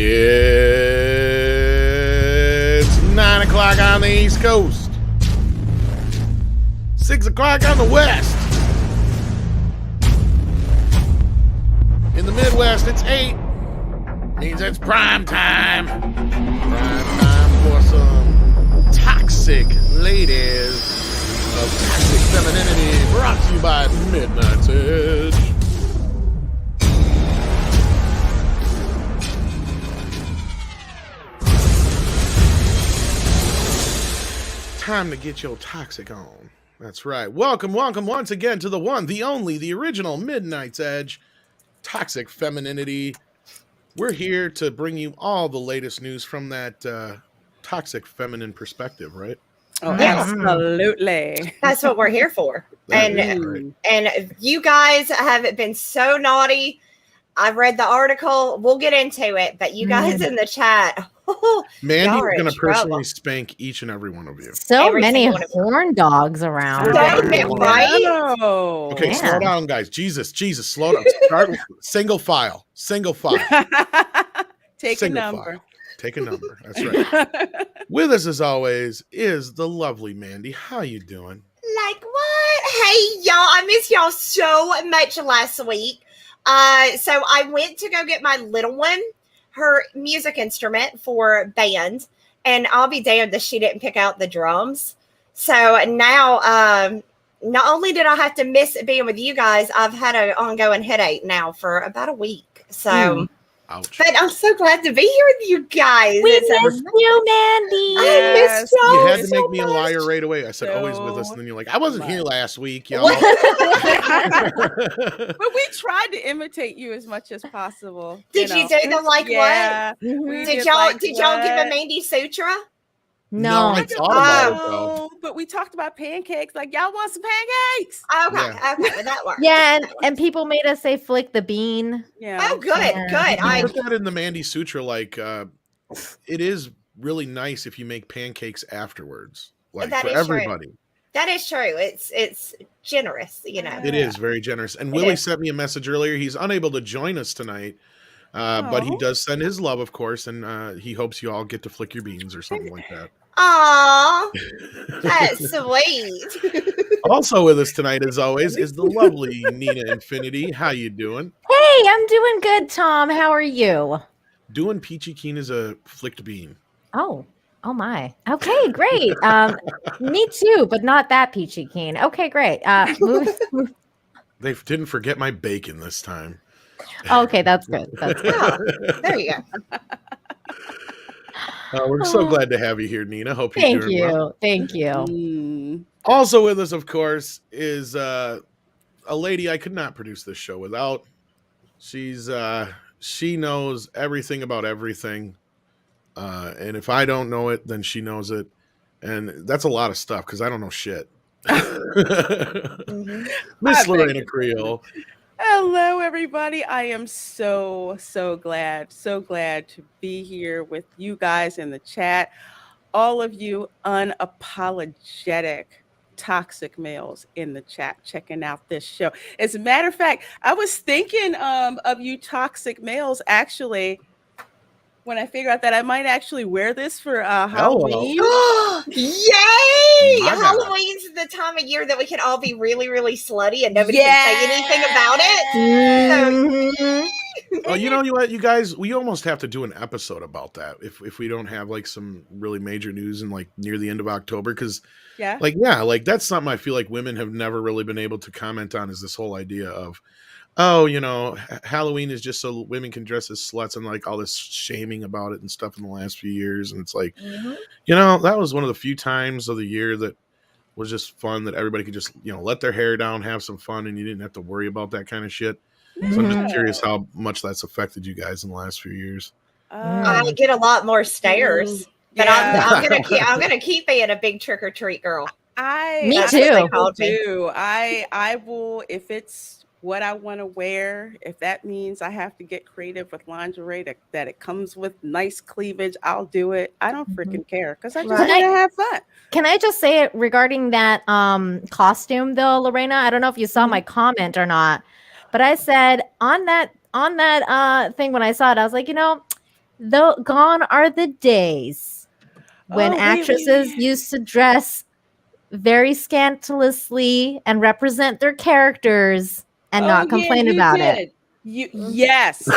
It's 9 o'clock on the East Coast, 6 o'clock on the West. In the Midwest, it's 8. Means it's prime time. Prime time for some toxic ladies of toxic femininity. Brought to you by Midnight's Edge. Time to get your toxic on. That's right. Welcome once again to the one, the only, the original Midnight's Edge. Toxic femininity. We're here to bring you all the latest news from that toxic feminine perspective, right? Oh, absolutely. That's what we're here for. And you guys have been so naughty. I've read the article. We'll get into it, but you guys in the chat. Mandy's going to personally spank each and every one of you. So many horn dogs around. Right? Okay, slow down, guys. Jesus, slow down. Start single file. Take a number. Take a number. That's right. With us, as always, is the lovely Mandy. How you doing? Like what? Hey, y'all. I missed y'all so much last week. So I went to go get my little one her music instrument for band, and I'll be damned if she didn't pick out the drums. So now, not only did I have to miss being with you guys, I've had an ongoing headache now for about a week. So, Ouch. But I'm so glad to be here with you guys. We missed you, Mandy. I missed y'all. You had to so make me a liar right away. I said always with us, and then you're like, I wasn't here last week, y'all. But we tried to imitate you as much as possible. Did you do the what? Did y'all give a Mandy Sutra? No, I thought about it, though. But we talked about pancakes. Like, y'all want some pancakes? Okay, well, that works. Yeah, and people made us say flick the bean. Yeah. Oh, good. I put that in the Mandy Sutra. Like, it is really nice if you make pancakes afterwards, like for everybody. True. That is true. It's generous, you know. It is very generous. And Willie sent me a message earlier. He's unable to join us tonight. But he does send his love, of course, and he hopes you all get to flick your beans or something like that. Aw, that's sweet. Also with us tonight, as always, is the lovely Nina Infinity. How you doing? Hey, I'm doing good, Tom. How are you? Doing peachy keen as a flicked bean. Oh my. Okay, great. Me too, but not that peachy keen. Okay, great. They didn't forget my bacon this time. Okay, that's good. That's good. Oh, there you go. We're so glad to have you here, Nina. Hope you're doing well. Thank you. Also with us, of course, is a lady I could not produce this show without. She knows everything about everything. And if I don't know it, then she knows it. And that's a lot of stuff because I don't know shit. Miss Lorena Creole. Hello, everybody. I am so glad to be here with you guys in the chat. All of you unapologetic toxic males in the chat checking out this show. As a matter of fact, I was thinking of you toxic males actually when I figured out that I might actually wear this for Halloween. Yay! Halloween's the time of year that we can all be really, really slutty and nobody can say anything about it. Oh, you know what, you guys, we almost have to do an episode about that if we don't have like some really major news in like near the end of October, because that's something I feel like women have never really been able to comment on, is this whole idea of, oh, you know, Halloween is just so women can dress as sluts, and like all this shaming about it and stuff in the last few years. And it's like, you know, that was one of the few times of the year that was just fun, that everybody could just, you know, let their hair down, have some fun, and you didn't have to worry about that kind of shit. So I'm just curious how much that's affected you guys in the last few years. I get a lot more stares, but I'm gonna keep being a big trick or treat girl. Me too. I will, if it's what I want to wear, if that means I have to get creative with lingerie that it comes with nice cleavage, I'll do it. I don't freaking care because I just want to have fun. Can I just say it regarding that costume though, Lorena? I don't know if you saw my comment or not, but I said on that thing when I saw it, I was like, you know, though gone are the days when actresses used to dress very scandalously and represent their characters and not complain about it. Yes.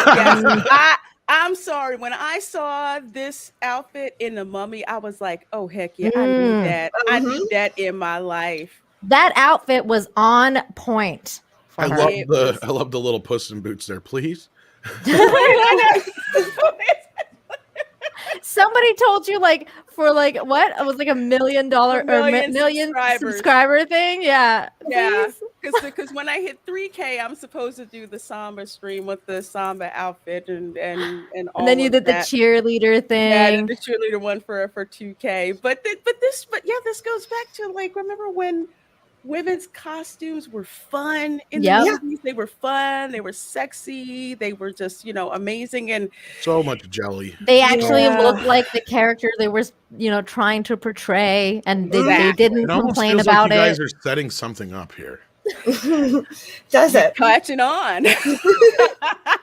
I'm sorry. When I saw this outfit in The Mummy, I was like, oh, heck yeah, I need that. I need that in my life. That outfit was on point. I love the little Puss in Boots there, please. Somebody told you for what? It was like $1 million or million subscriber thing. Yeah. Because when I hit 3K, I'm supposed to do the Samba stream with the Samba outfit and all. And then you did the cheerleader thing. Yeah, I did the cheerleader one for 2K. But this goes back to remember when women's costumes were fun in the movies. They were fun. They were sexy. They were just, amazing and so much jelly. They actually looked like the character they were, trying to portray, and they didn't complain about you guys are setting something up here. Does it? Catching on.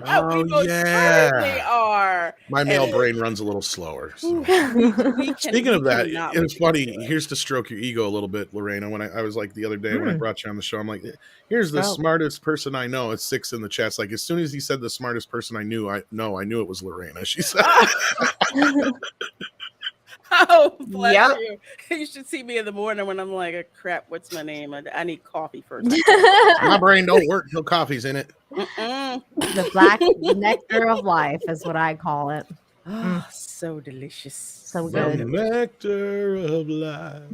Oh yeah, they are. My male brain runs a little slower. So. Speaking of that, it's funny. Here's to stroke your ego a little bit, Lorena. When I was like the other day when I brought you on the show, I'm like, here's the smartest person I know. It's 6 in the chat. Like as soon as he said the smartest person I knew it was Lorena. She said. Oh, bless you. You should see me in the morning when I'm like, crap, what's my name? I need coffee first. My brain don't work till coffee's in it. The black nectar of life is what I call it. Oh, so delicious. So good. The nectar of life.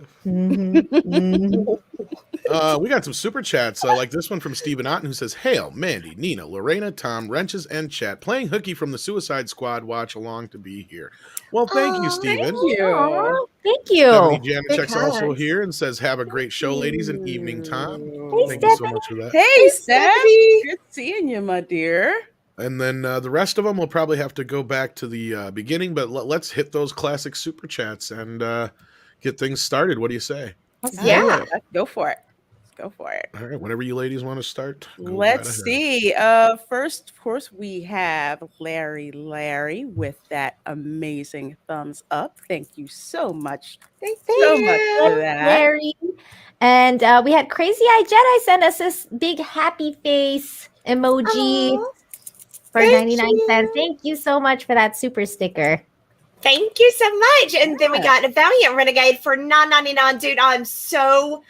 We got some super chats, like this one from Stephen Otten, who says, Hail, Mandy, Nina, Lorena, Tom, Wrenches, and chat. Playing hooky from the Suicide Squad. Watch along to be here. Well, thank you, Stephen. Thank you. Janacek's also here and says, have a great show, ladies, and evening time. Hey, thank you so much for that. Hey, Steffi. Good seeing you, my dear. And then the rest of them will probably have to go back to the beginning, but let's hit those classic super chats and get things started. What do you say? Let's go for it. Go for it. All right, whenever you ladies want to start. Let's see. First, of course, we have Larry with that amazing thumbs up. Thank you so much. Thank you so much for that, Larry. And we had Crazy Eye Jedi send us this big happy face emoji for 99 cents. Thank you so much for that super sticker. Thank you so much. And then we got a Valiant Renegade for $9.99. Dude, I'm so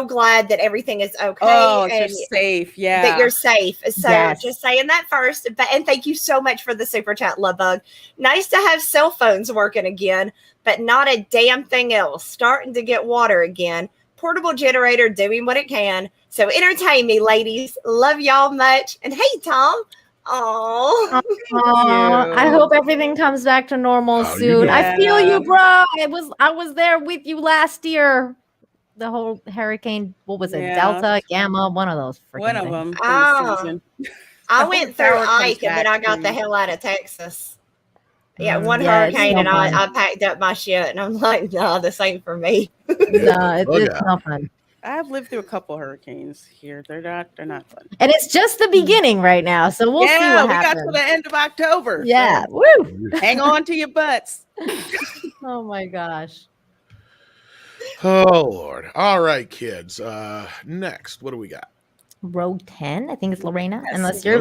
glad that everything is okay. Oh, and you're safe. Yeah. That you're safe. So just saying that first. And thank you so much for the super chat, Lovebug. Nice to have cell phones working again, but not a damn thing else. Starting to get water again. Portable generator doing what it can. So entertain me, ladies. Love y'all much. And hey, Tom. Oh, I hope everything comes back to normal soon. I feel you, bro. I was there with you last year. The whole hurricane, what was it? Delta, Gamma, one of those. One of them. I went through Ike and then I got the hell out of Texas. Yeah, one hurricane and I packed up my shit and I'm like, no, this ain't for me. No, it's not fun. I've lived through a couple hurricanes here. They're not fun. And it's just the beginning right now, so we'll see what happens. We got to the end of October. Yeah, so woo! Hang on to your butts. Oh my gosh. Oh Lord! All right, kids. Next, what do we got? Row 10. I think it's Lorena. Unless you're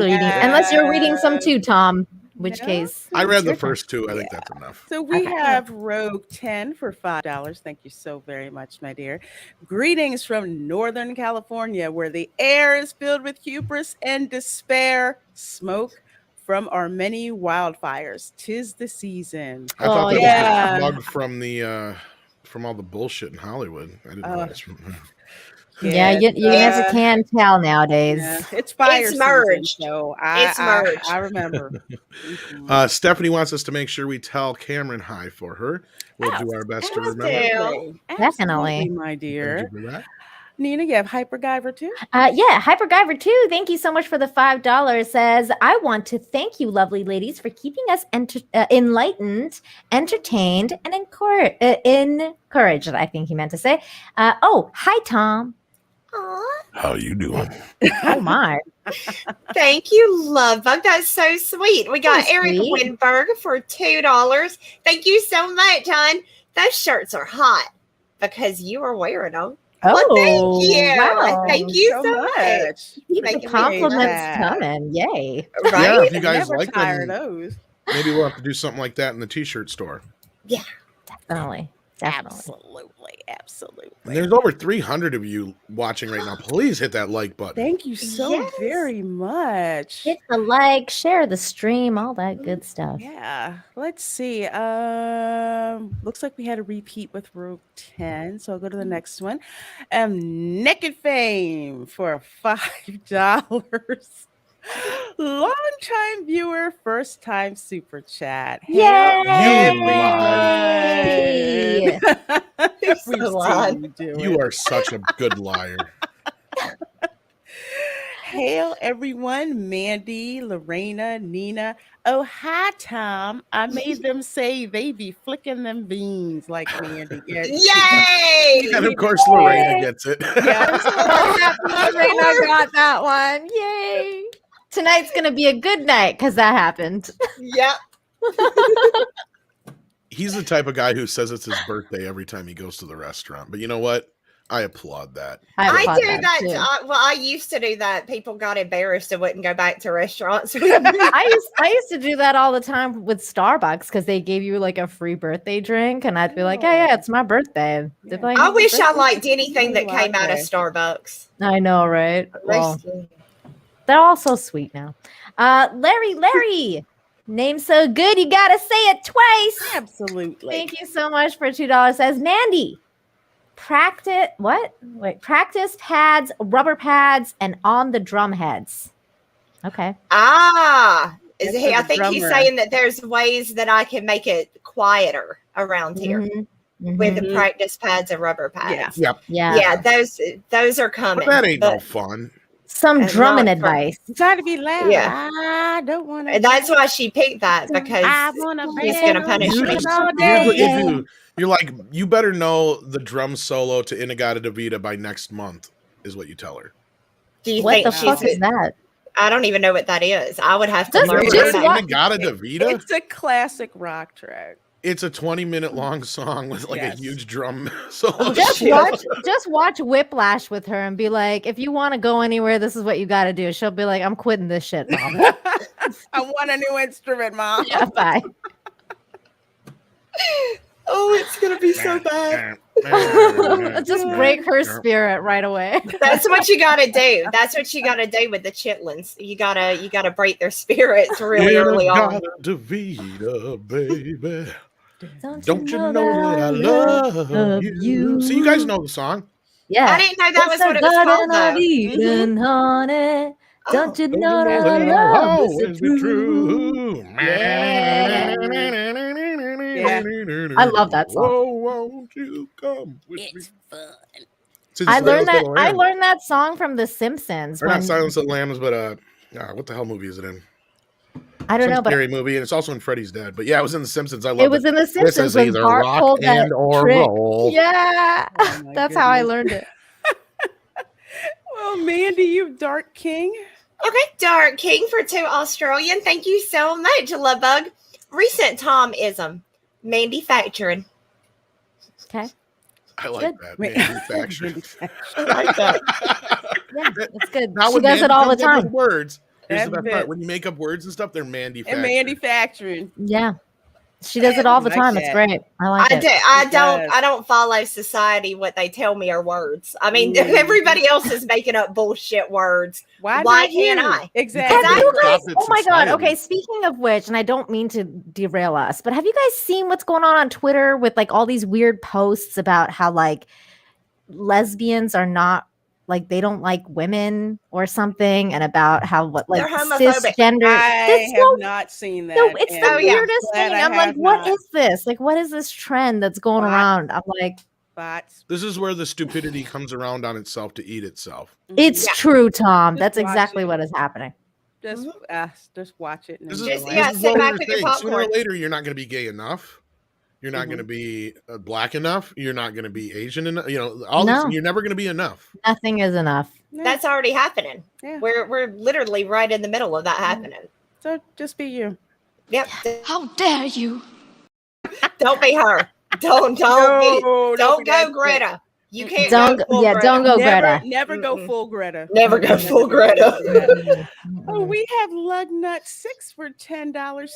reading some too, Tom. Which case? I read the first two. I think that's enough. So we have Rogue 10 for $5. Thank you so very much, my dear. Greetings from Northern California, where the air is filled with hubris and despair. Smoke from our many wildfires. 'Tis the season. I thought that was a bug from all the bullshit in Hollywood. I didn't know that's from. Yeah, you never can tell nowadays. Yeah. It's fire season, merged. So it's merged. I remember. Stephanie wants us to make sure we tell Cameron hi for her. We'll do our best to remember. Definitely, my dear. Nina, you have Hyperguyver too? Yeah, Hyperguyver too. Thank you so much for the $5. Says, I want to thank you, lovely ladies, for keeping us enlightened, entertained, and encouraged, I think he meant to say. Hi, Tom. Aww. How you doing? Oh my. Thank you, Love Bug. That's so sweet. We got Eric Winberg for $2. Thank you so much, hon. Those shirts are hot because you are wearing them. Oh, well, thank you. Wow. Thank you so much. Keep the compliments coming. Yay. Right? Yeah, if you guys never like tire them, those. maybe we'll have to do something like that in the t-shirt store. Yeah. Definitely. Absolutely. And there's over 300 of you watching right now. Please hit that like button. Thank you so very much. Hit the like, share the stream, all that good stuff. Yeah. Let's see. Looks like we had a repeat with row 10. So I'll go to the next one. Naked Fame for $5. Long-time viewer, first-time super chat. Yay! You are such a good liar. Hail everyone, Mandy, Lorena, Nina. Oh, hi, Tom. I made them say they be flicking them beans like Mandy gets. Yay! And of course, Lorena gets it. Yeah, I'm so happy Lorena got that one. Yay! Tonight's going to be a good night because that happened. Yep. He's the type of guy who says it's his birthday every time he goes to the restaurant. But you know what? I applaud that. I do that. I used to do that. People got embarrassed and wouldn't go back to restaurants. I used to do that all the time with Starbucks because they gave you like a free birthday drink, and I'd be like, "Hey, yeah, it's my birthday." Yeah. Like, I wish I liked anything that came out of Starbucks. I know, right? Well, they're all so sweet now. Larry, name so good you gotta say it twice. Absolutely. Thank you so much for $2. Says Mandy. Practice pads, rubber pads, and on the drum heads. Okay. I think he's saying that there's ways that I can make it quieter around here with the practice pads and rubber pads. Yeah. Those are coming. But that ain't no fun. Some drumming advice. Try to be loud. Yeah. I don't want to. And that's why she picked that, because he's going to punish me. You're like, you better know the drum solo to In-A-Gadda-Da-Vida by next month, is what you tell her. Do you what think the fuck is that? I don't even know what that is. I would have to learn that. In-A-Gadda-Da-Vida? It's a classic rock track. It's a 20-minute long song with like a huge drum solo. Just watch Whiplash with her and be like, if you want to go anywhere, this is what you got to do. She'll be like, I'm quitting this shit, Mom. I want a new instrument, Mom. Yeah, bye. Oh, it's gonna be so bad. Just break her spirit right away. That's what you gotta do. That's what you gotta do with the chitlins. You gotta break their spirits really early on. Da-Vida, baby. Don't you know that I love you? So you guys know the song? Yeah. I didn't know that was what it was called, though. Honey. Don't you know that I love is true? Yeah. I love that song. Oh, won't you come with me? Fun. I learned that song from The Simpsons. Not Silence of the Lambs, but what the hell movie is it in? I don't know, but scary movie, and it's also in Freddy's Dead. But yeah, it was in The Simpsons. I love it. It was in The Simpsons. This is either rock and or roll. Yeah, that's how I learned it. Well, Mandy, you Dark King. Okay, Dark King for $2 Australian. Thank you so much, Love Bug. Recent Tomism, manufacturing. Okay. I like that. Manufacturing. I like that. Yeah, it's good. Now, she does it all the time. Words. Here's the best part. When you make up words and stuff, they're manufacturing. And manufacturing. Yeah. She does it all the time. It's great. I like it. I don't follow society. What they tell me are words. I mean, everybody else is making up bullshit words. Why can't I? Exactly. Oh my God. Okay. Speaking of which, and I don't mean to derail us, but have you guys seen what's going on Twitter with like all these weird posts about how like lesbians are not like they don't like women or something, and about how what like cisgender. I have not seen that. No, it's the weirdest thing. I'm like, what is this? Like, what is this trend that's going around? I'm like, bots. This is where the stupidity comes around on itself to eat itself. It's true, Tom. That's exactly what is happening. Just watch it. Sit back with your popcorn. Sooner or later, you're not going to be gay enough. You're not going to be black enough. You're not going to be Asian enough. You know, all this. You're never going to be enough. Nothing is enough. That's already happening. Yeah. We're literally right in the middle of that happening. So just be you. Yep. How dare you? Don't be her. Don't go Greta. You can't go full Greta. Don't go Greta. Never go full Greta. Never go full Greta. Oh, we have Lug Nut 6 for $10.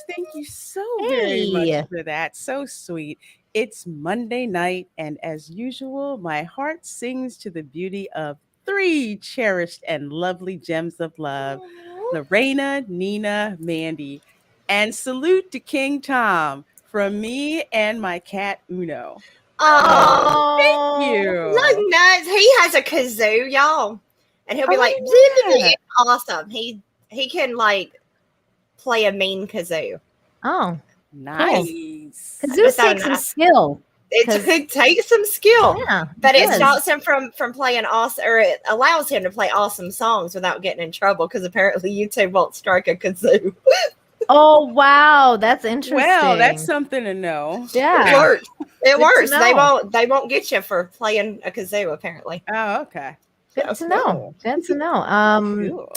Thank you so very much for that. So sweet. It's Monday night, and as usual, my heart sings to the beauty of 3 cherished and lovely gems of love, Lorena, Nina, Mandy, and salute to King Tom from me and my cat Uno. Oh, thank you. Lug Nuts. He has a kazoo, y'all, and he'll be like, awesome. He can like play a mean kazoo. Oh, nice. Kazoo takes some skill. It takes some skill, but it stops him from playing awesome, or it allows him to play awesome songs without getting in trouble, because apparently YouTube won't strike a kazoo. Oh wow, that's interesting. Well, that's something to know. Yeah, it works. It works. They won't get you for playing a kazoo, apparently. Oh, okay. Good to know. Good to know.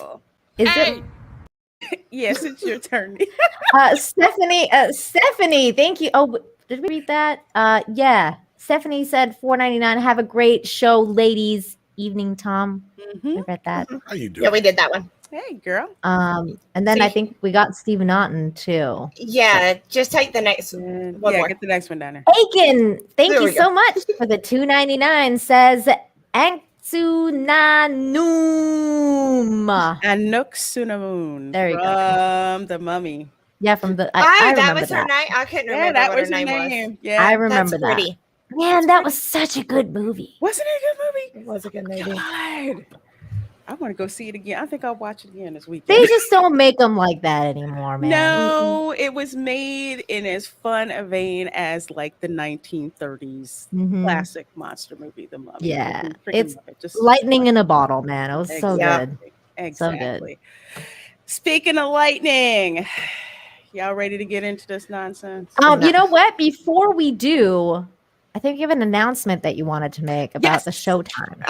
Cool. Is it? Yes, it's your turn. Stephanie, thank you. Oh, did we read that? Yeah. Stephanie said $4.99. Have a great show, ladies. Evening, Tom. I read that. How you doing? Yeah, we did that one. Hey, girl. And then I think we got Stephen Otten too. Yeah, just take the next one. More. Get the next one down there. Aiken, thank you so much for the $2.99. Says Anksunanum. Anuksunamun. There you go. From The Mummy. Yeah, from the. I that remember was her name. I couldn't remember that what was her name was. Yeah, I remember that. Pretty. Man, that was such a good movie. Wasn't it a good movie? It was a good movie. God. I want to go see it again. I think I'll watch it again this weekend. They just don't make them like that anymore, man. No, it was made in as fun a vein as like the 1930s classic monster movie, The Mummy. Yeah, it's just lightning in a bottle, man. It was so good. Exactly. So good. Speaking of lightning, y'all ready to get into this nonsense? You know what? Before we do, I think you have an announcement that you wanted to make about the showtime.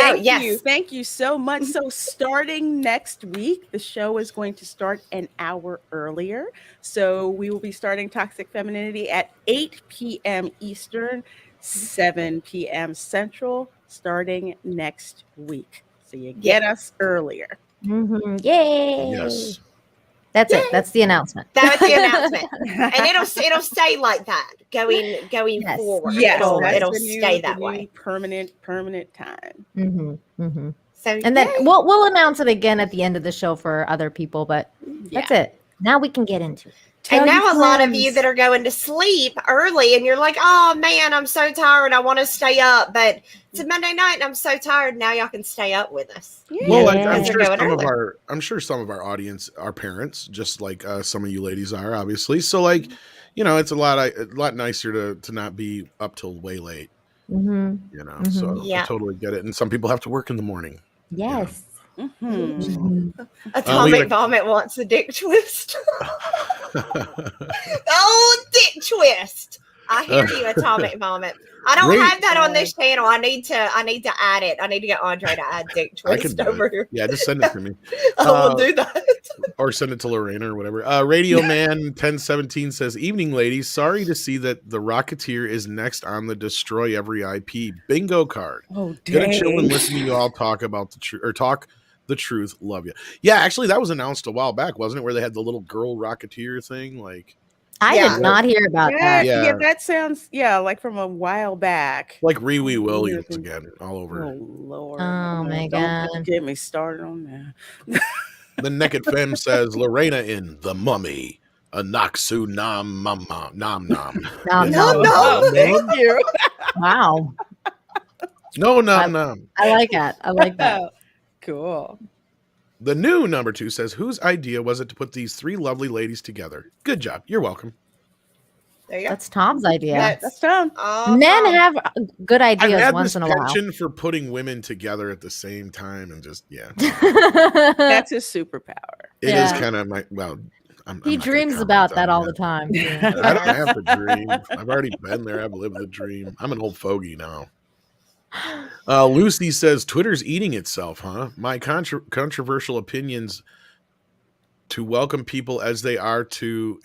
Thank you so much. So starting next week, the show is going to start an hour earlier. So we will be starting Toxic Femininity at 8 p.m. Eastern, 7 p.m. Central, starting next week. So you get us earlier. Yay! Yes. That's it. That's the announcement. That's the announcement, and it'll stay like that going forward. Yes, it'll stay that way. Permanent time. So, and then we'll announce it again at the end of the show for other people. But that's it. Now we can get into it. And now a lot of you that are going to sleep early and you're like, oh man, I'm so tired. I want to stay up, but it's a Monday night and I'm so tired. Now y'all can stay up with us. Well, I'm sure some of our audience are parents, just like some of you ladies are, obviously. So like, it's a lot nicer to not be up till way late. So I totally get it. And some people have to work in the morning. Yes. Atomic Vomit wants a dick twist. Oh, dick twist! I hear you, Atomic Vomit. I don't have that on this channel. I need to add it. I need to get Andre to add dick twist over here. Yeah, just send it to me. I will do that. Or send it to Lorena or whatever. Radio Man 1017 says, "Evening, ladies. Sorry to see that the Rocketeer is next on the Destroy Every IP bingo card. Oh, dang. Gonna chill and listen to you all talk about the truth. Love you." Yeah, actually, that was announced a while back, wasn't it? Where they had the little girl Rocketeer thing, like. I did not hear about that. Yeah, that sounds like from a while back. Like Riri Williams again, all over. Oh Lord! Oh my God! Don't get me started on that. The Naked Femme says Lorena in The Mummy, a Naksu Nam Mama Nam Nam. No. Thank you. Wow. No Nam Nam. I like that. I like that. Cool. The new number 2 says, "Whose idea was it to put these 3 lovely ladies together? Good job. You're welcome." There you go. That's Tom's idea. That's Tom. Men have good ideas I've had once in a while. penchant for putting women together at the same time and just That's his superpower. It is kind of he dreams about that all the time. I don't have to dream. I've already been there. I've lived the dream. I'm an old fogey now. Lucy says Twitter's eating itself, huh? My controversial opinions to welcome people as they are to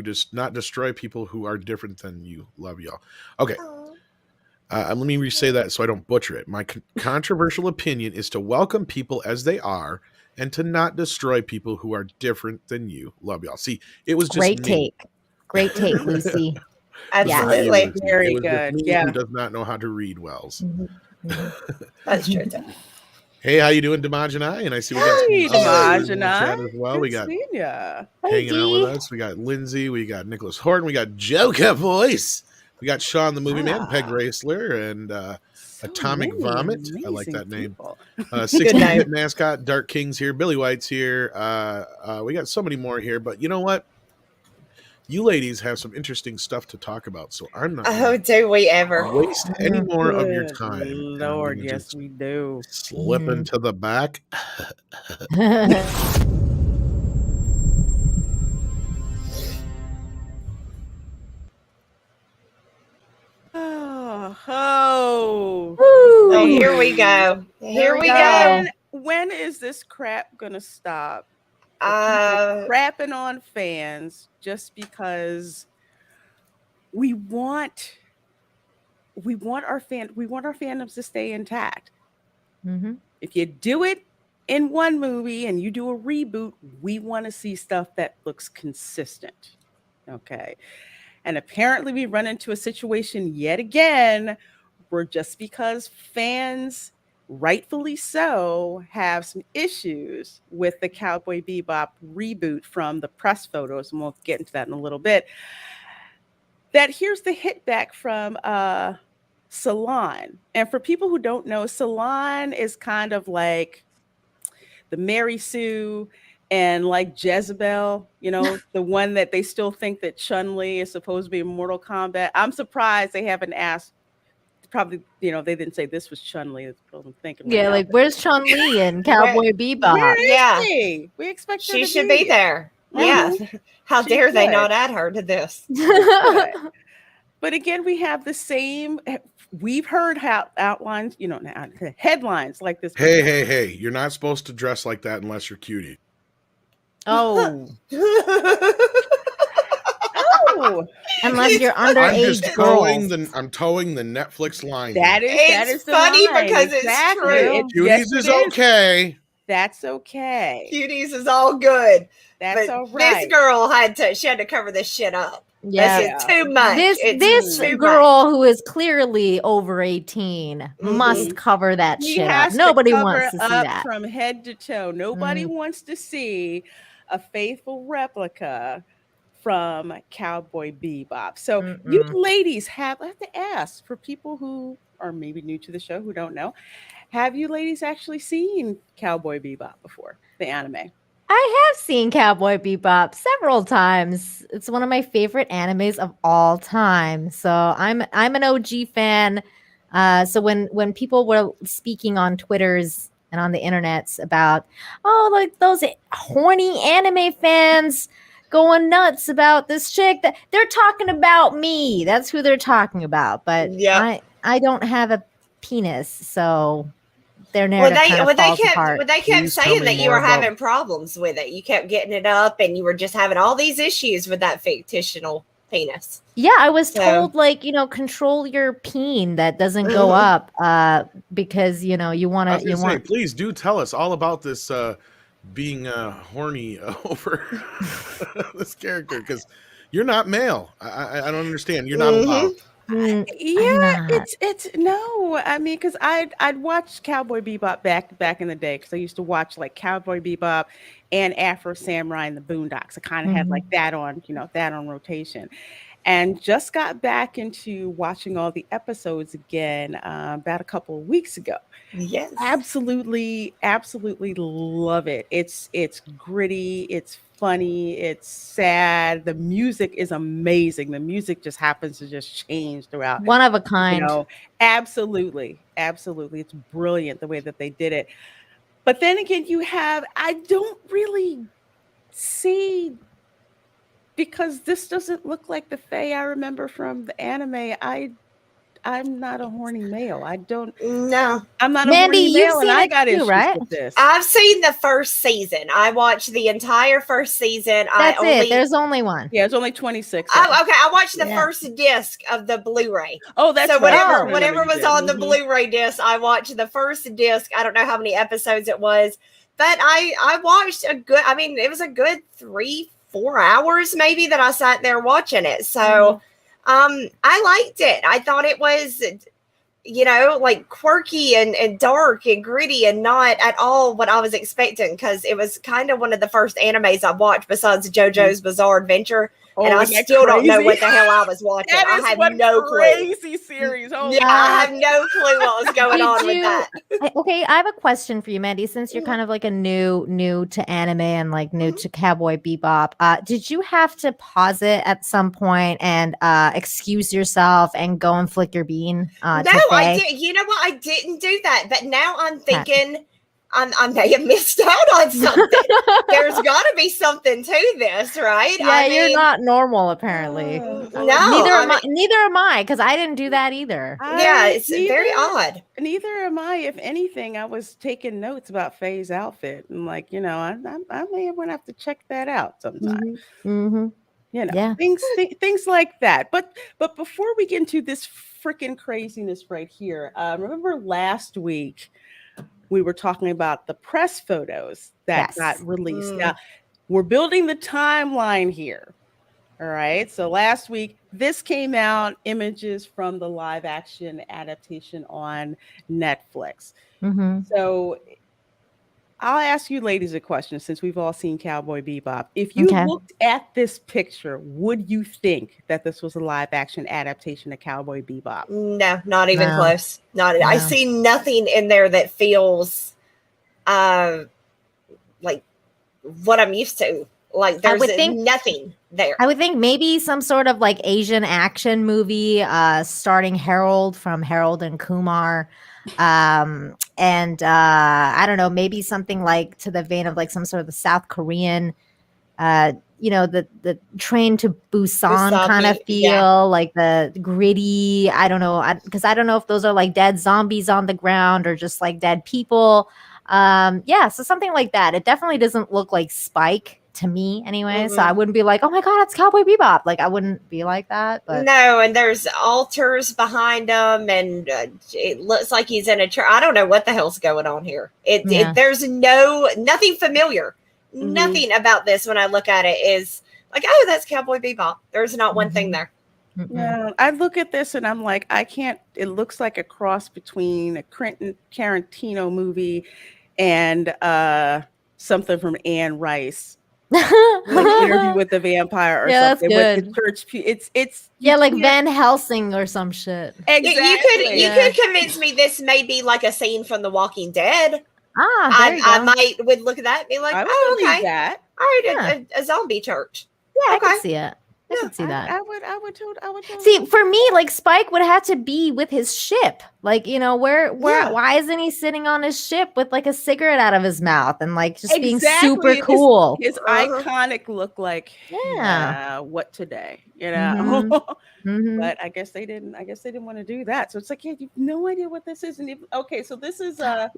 just not destroy people who are different than you. Love y'all. Okay. Let me re-say that so I don't butcher it. My controversial opinion is to welcome people as they are and to not destroy people who are different than you. Love y'all. See, it was just great me. take. Great take, Lucy. Absolutely. Yes. Very it was good. Just me who does not know how to read wells. That's true. Hey, how you doing, Demajani? And I see we got some others in the chat as well. We got hanging out with us. We got Lindsay. We got Nicholas Horton. We got Joker Voice. We got Sean the Movie Man, Peg Raceler, and Atomic Vomit. I like that name. 16-bit mascot, Dark King's here. Billy White's here. We got so many more here, but you know what? You ladies have some interesting stuff to talk about, so I'm not. Oh, do we ever waste any more of your time? Lord, yes, we do. Slip into the back. Oh, here we go. Here we go. When is this crap gonna stop? Crapping on fans just because we want our fandoms to stay intact. Mm-hmm. If you do it in one movie and you do a reboot, we want to see stuff that looks consistent. Okay. And apparently we run into a situation yet again where just because fans, rightfully so, have some issues with the Cowboy Bebop reboot from the press photos, and we'll get into that in a little bit, that here's the hit back from Salon. And for people who don't know, Salon is kind of like the Mary Sue and like Jezebel, you know, the one that they still think that Chun-Li is supposed to be in Mortal Kombat. I'm surprised they haven't asked. Probably, you know, they didn't say this was Chun-Li. That's what I'm thinking. Yeah, like where's Chun-Li in Cowboy Bebop? Where is she? We expect her she to should be there. Yeah. How dare they not add her to this? But again, we have the same. We've heard how outlines, you know, headlines like this. Hey! You're not supposed to dress like that unless you're cutie. Oh. Unless you're underage girls. I'm towing the Netflix line. That is funny line. because it's true. Cuties is okay. That's okay. Cuties is all good. That's all right. This girl had to cover this shit up. Yeah, this is too much. This girl who is clearly over 18 must cover that shit up. Nobody wants to see that from head to toe. Nobody wants to see a faithful replica from Cowboy Bebop. So you ladies have to ask, for people who are maybe new to the show who don't know, have you ladies actually seen Cowboy Bebop before, the anime? I have seen Cowboy Bebop several times. It's one of my favorite animes of all time. So I'm an OG fan. So when people were speaking on Twitters and on the internets about, like those horny anime fans going nuts about this chick, that they're talking about me. That's who they're talking about. But I don't have a penis, so their narrative falls apart. They kept saying that you were having problems with it. You kept getting it up, and you were just having all these issues with that fictional penis. Yeah, I was told, like, you know, control your peen that doesn't go up, because you know you want to. Please do tell us all about this being horny over this character, because you're not male. I don't understand. You're not allowed. It's no. I mean, because I'd watch Cowboy Bebop back in the day, because I used to watch like Cowboy Bebop and Afro Samurai and the Boondocks. I kind of had like that on rotation, and just got back into watching all the episodes again about a couple of weeks ago. Yes, absolutely love it. It's gritty. It's funny, it's sad. The music is amazing. The music just happens to just change throughout. One of a kind. You know, absolutely. It's brilliant the way that they did it. But then again, I don't really see, because this doesn't look like the Faye I remember from the anime. I I'm not a horny male. No. I'm not a Mandy, horny male, and I it got too, issues right? with this. I've seen the first season. I watched the entire first season. That's it. There's only one. Yeah, it's only 26. Oh, okay. I watched the first disc of the Blu-ray. Oh, that's so right. whatever was on the Blu-ray disc, I watched the first disc. I don't know how many episodes it was, but I watched a good. I mean, it was a good 3-4 hours maybe that I sat there watching it. So, I liked it. I thought it was, like quirky and dark and gritty and not at all what I was expecting, because it was kind of one of the first animes I watched besides JoJo's Bizarre Adventure. And I still don't know what the hell I was watching. I have no clue. Crazy series. Oh, yeah, I have no clue what was going on with that. Okay, I have a question for you, Mandy. Since you're kind of like a new to anime and like new to Cowboy Bebop, did you have to pause it at some point and excuse yourself and go and flick your bean? No, I did. You know what? I didn't do that. But now I'm thinking I may have missed out on something. There's got to be something to this, right? Yeah, you're not normal, apparently. No, neither am I, because I didn't do that either. It's very odd. Neither am I. If anything, I was taking notes about Faye's outfit, and like, I may have to check that out sometime. Things like that. But before we get into this freaking craziness right here, remember last week we were talking about the press photos that got released. Now, we're building the timeline here. All right. So last week, this came out, images from the live action adaptation on Netflix. So I'll ask you ladies a question, since we've all seen Cowboy Bebop. If you looked at this picture, would you think that this was a live action adaptation of Cowboy Bebop? No, not even close. I see nothing in there that feels like what I'm used to. Like there's nothing there. I would think maybe some sort of like Asian action movie starring Harold from Harold and Kumar. And I don't know, maybe something like to the vein of like some sort of the South Korean, the Train to Busan kind of feel, like the gritty. I don't know, because I don't know if those are like dead zombies on the ground or just like dead people. So something like that. It definitely doesn't look like Spike to me anyway. So I wouldn't be like, oh my God, it's Cowboy Bebop. Like I wouldn't be like that. But no, and there's altars behind him, and it looks like he's in a church. I don't know what the hell's going on here. There's nothing familiar. Nothing about this when I look at it is like, oh, that's Cowboy Bebop. There's not one thing there. Yeah, I look at this and I'm like, I can't. It looks like a cross between a Quentin Tarantino movie and something from Anne Rice. Like Interview with the Vampire or something. That's good. With the church. It's like Van Helsing or some shit. Exactly. You could convince me this may be like a scene from The Walking Dead. I would look at that and be like, oh, okay, that. All right, a zombie church. Yeah, I can see it. I can see that. I would totally see. For me, like Spike would have to be with his ship. Like, why isn't he sitting on his ship with like a cigarette out of his mouth and like just being super cool? His iconic look, like, what today? But I guess they didn't. I guess they didn't want to do that. So it's like, you have no idea what this is. And so this is I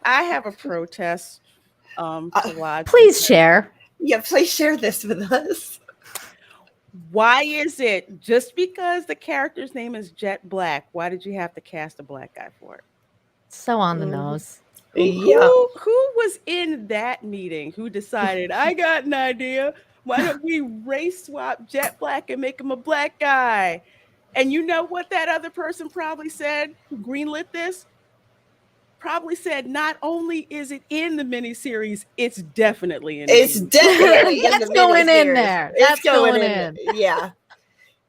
have a protest to lodge. Please share. Yeah, please share this with us. Why is it just because the character's name is Jet Black? Why did you have to cast a black guy for it? So on the nose. Who was in that meeting who decided, I got an idea. Why don't we race swap Jet Black and make him a black guy? And you know what that other person probably said who greenlit this? Probably said, not only is it in the miniseries, it's definitely in. It's definitely in That's going in there. That's going in. Yeah.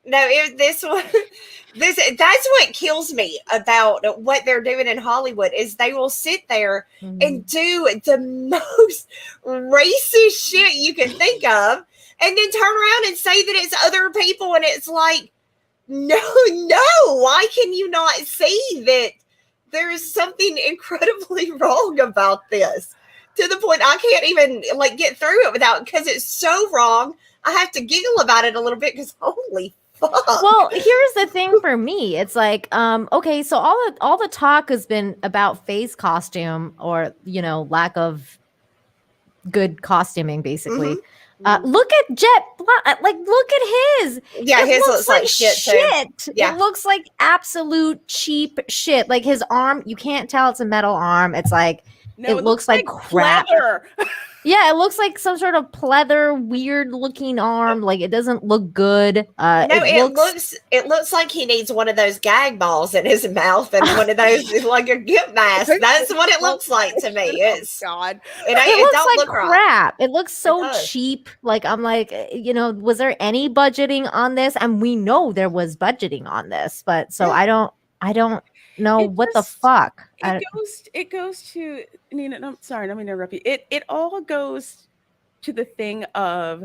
No, that's what kills me about what they're doing in Hollywood is they will sit there and do the most racist shit you can think of, and then turn around and say that it's other people, and it's like, no, why can you not see that there is something incredibly wrong about this, to the point I can't even like get through it because it's so wrong. I have to giggle about it a little bit because holy Well, here's the thing for me. It's like, okay, so all the talk has been about Faye's costume, or lack of good costuming, basically. Look at Jet Black. Like, look at his. Yeah, his looks like shit. Yeah. It looks like absolute cheap shit. Like, his arm, you can't tell it's a metal arm. It's like, it looks like crap. Yeah, it looks like some sort of pleather, weird looking arm. Like, it doesn't look good. It looks like he needs one of those gag balls in his mouth and one of those like a gift mask. That's what it looks like to me. It's God. It looks like crap. It looks so cheap. Like, I'm like, was there any budgeting on this? And we know there was budgeting on this, but so I don't know what the fuck. It goes to Nina. I'm sorry, let me interrupt you. It all goes to the thing of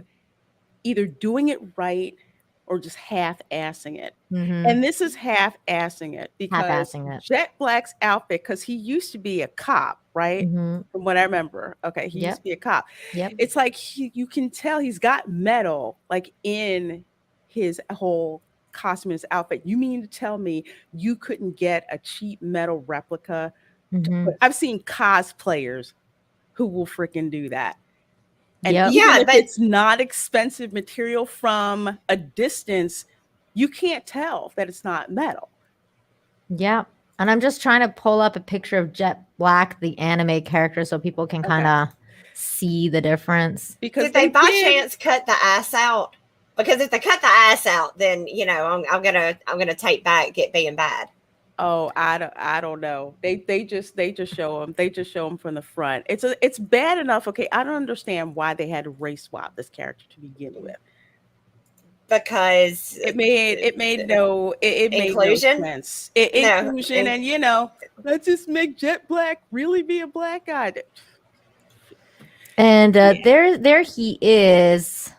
either doing it right or just half-assing it. And this is half-assing it, because Jet Black's outfit, because he used to be a cop, right? From what I remember. Okay, he used to be a cop. It's like you can tell he's got metal like in his whole costume, his outfit. You mean to tell me you couldn't get a cheap metal replica? I've seen cosplayers who will freaking do that. And if it's not expensive material from a distance, you can't tell that it's not metal. Yeah. And I'm just trying to pull up a picture of Jet Black, the anime character, so people can kind of see the difference. Because did they by chance cut the ass out? Because if they cut the ass out, then I'm gonna take back it being bad. Oh, I don't know. They just show them. They just show them from the front. It's bad enough. Okay, I don't understand why they had to race swap this character to begin with. Because it made no sense. Inclusion, and let's just make Jet Black really be a black guy. And there he is.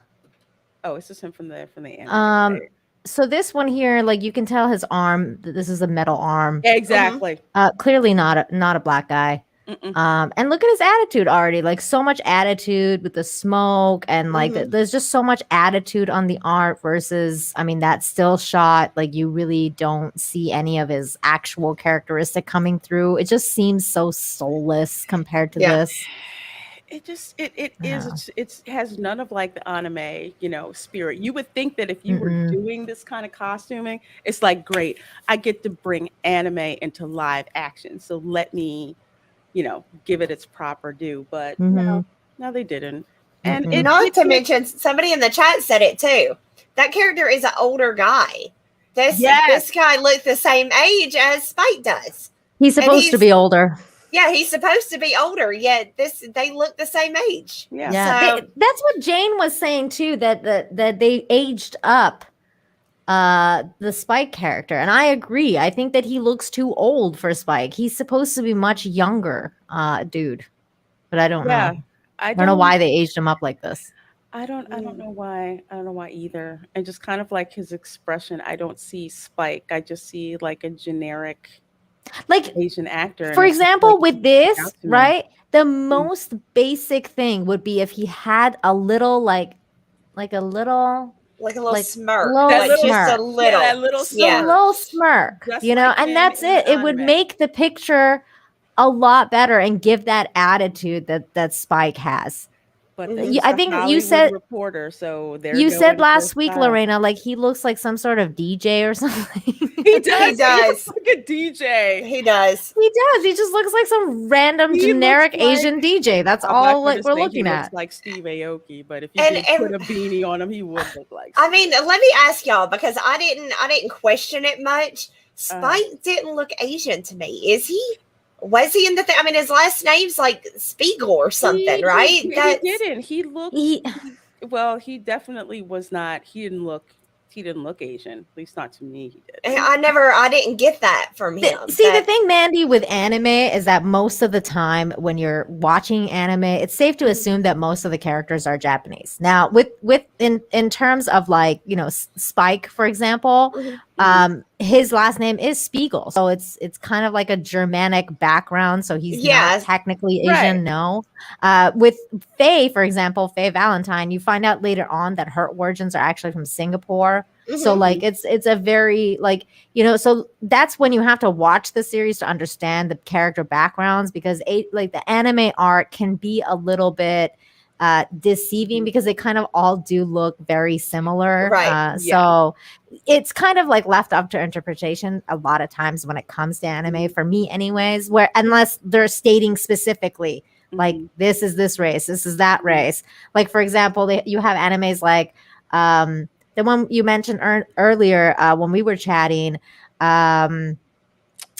Oh, it's just him from the anime. So this one here, like, you can tell his arm. This is a metal arm. Exactly. Clearly not a black guy. And look at his attitude already. Like, so much attitude with the smoke, and like there's just so much attitude on the art versus, I mean, that still shot. Like, you really don't see any of his actual characteristic coming through. It just seems so soulless compared to this. It has none of like the anime, spirit. You would think that if you were doing this kind of costuming, it's like, great, I get to bring anime into live action. So let me, give it its proper due. But no, they didn't. And not to mention, somebody in the chat said it too. That character is an older guy. This guy looks the same age as Spike does. He's supposed to be older. Yeah, he's supposed to be older, yet they look the same age. Yeah. So, that's what Jane was saying too, that they aged up the Spike character. And I agree. I think that he looks too old for Spike. He's supposed to be much younger, dude. But I don't know. I don't know why they aged him up like this. I don't know why. I don't know why either. And just kind of like his expression, I don't see Spike. I just see like a generic Asian actor. For example, with this, right? The most basic thing would be if he had a little like a little smirk. Just a little smirk. Just and that's it. It would make the picture a lot better and give that attitude that Spike has. But I think you said reporter, so you said last week, Lorena, like he looks like some sort of DJ or something. He does. He looks like a DJ. He does. He just looks like some random generic Asian DJ. That's all we're looking at. Looks like Steve Aoki, but if you did put a beanie on him, he would look like. I mean, let me ask y'all, because I didn't question it much. Spike didn't look Asian to me. Is he? Was he in the thing? I mean, his last name's like Spiegel or something, right? He didn't. He looked. He definitely was not. He didn't look Asian. At least not to me. He did. I didn't get that from him. The thing, Mandy, with anime is that most of the time when you're watching anime, it's safe to assume that most of the characters are Japanese. Now, in terms of like, Spike, for example, his last name is Spiegel, so it's kind of like a Germanic background. So he's not technically Asian. Right. No, with Faye, for example, Faye Valentine, you find out later on that her origins are actually from Singapore. So like it's a very like, you know, so that's when you have to watch the series to understand the character backgrounds, because like the anime art can be a little bit deceiving because they kind of all do look very similar. Right. So it's kind of like left up to interpretation a lot of times when it comes to anime, for me anyways, where unless they're stating specifically like this is this race, this is that race. Like for example, you have animes like the one you mentioned earlier when we were chatting, Code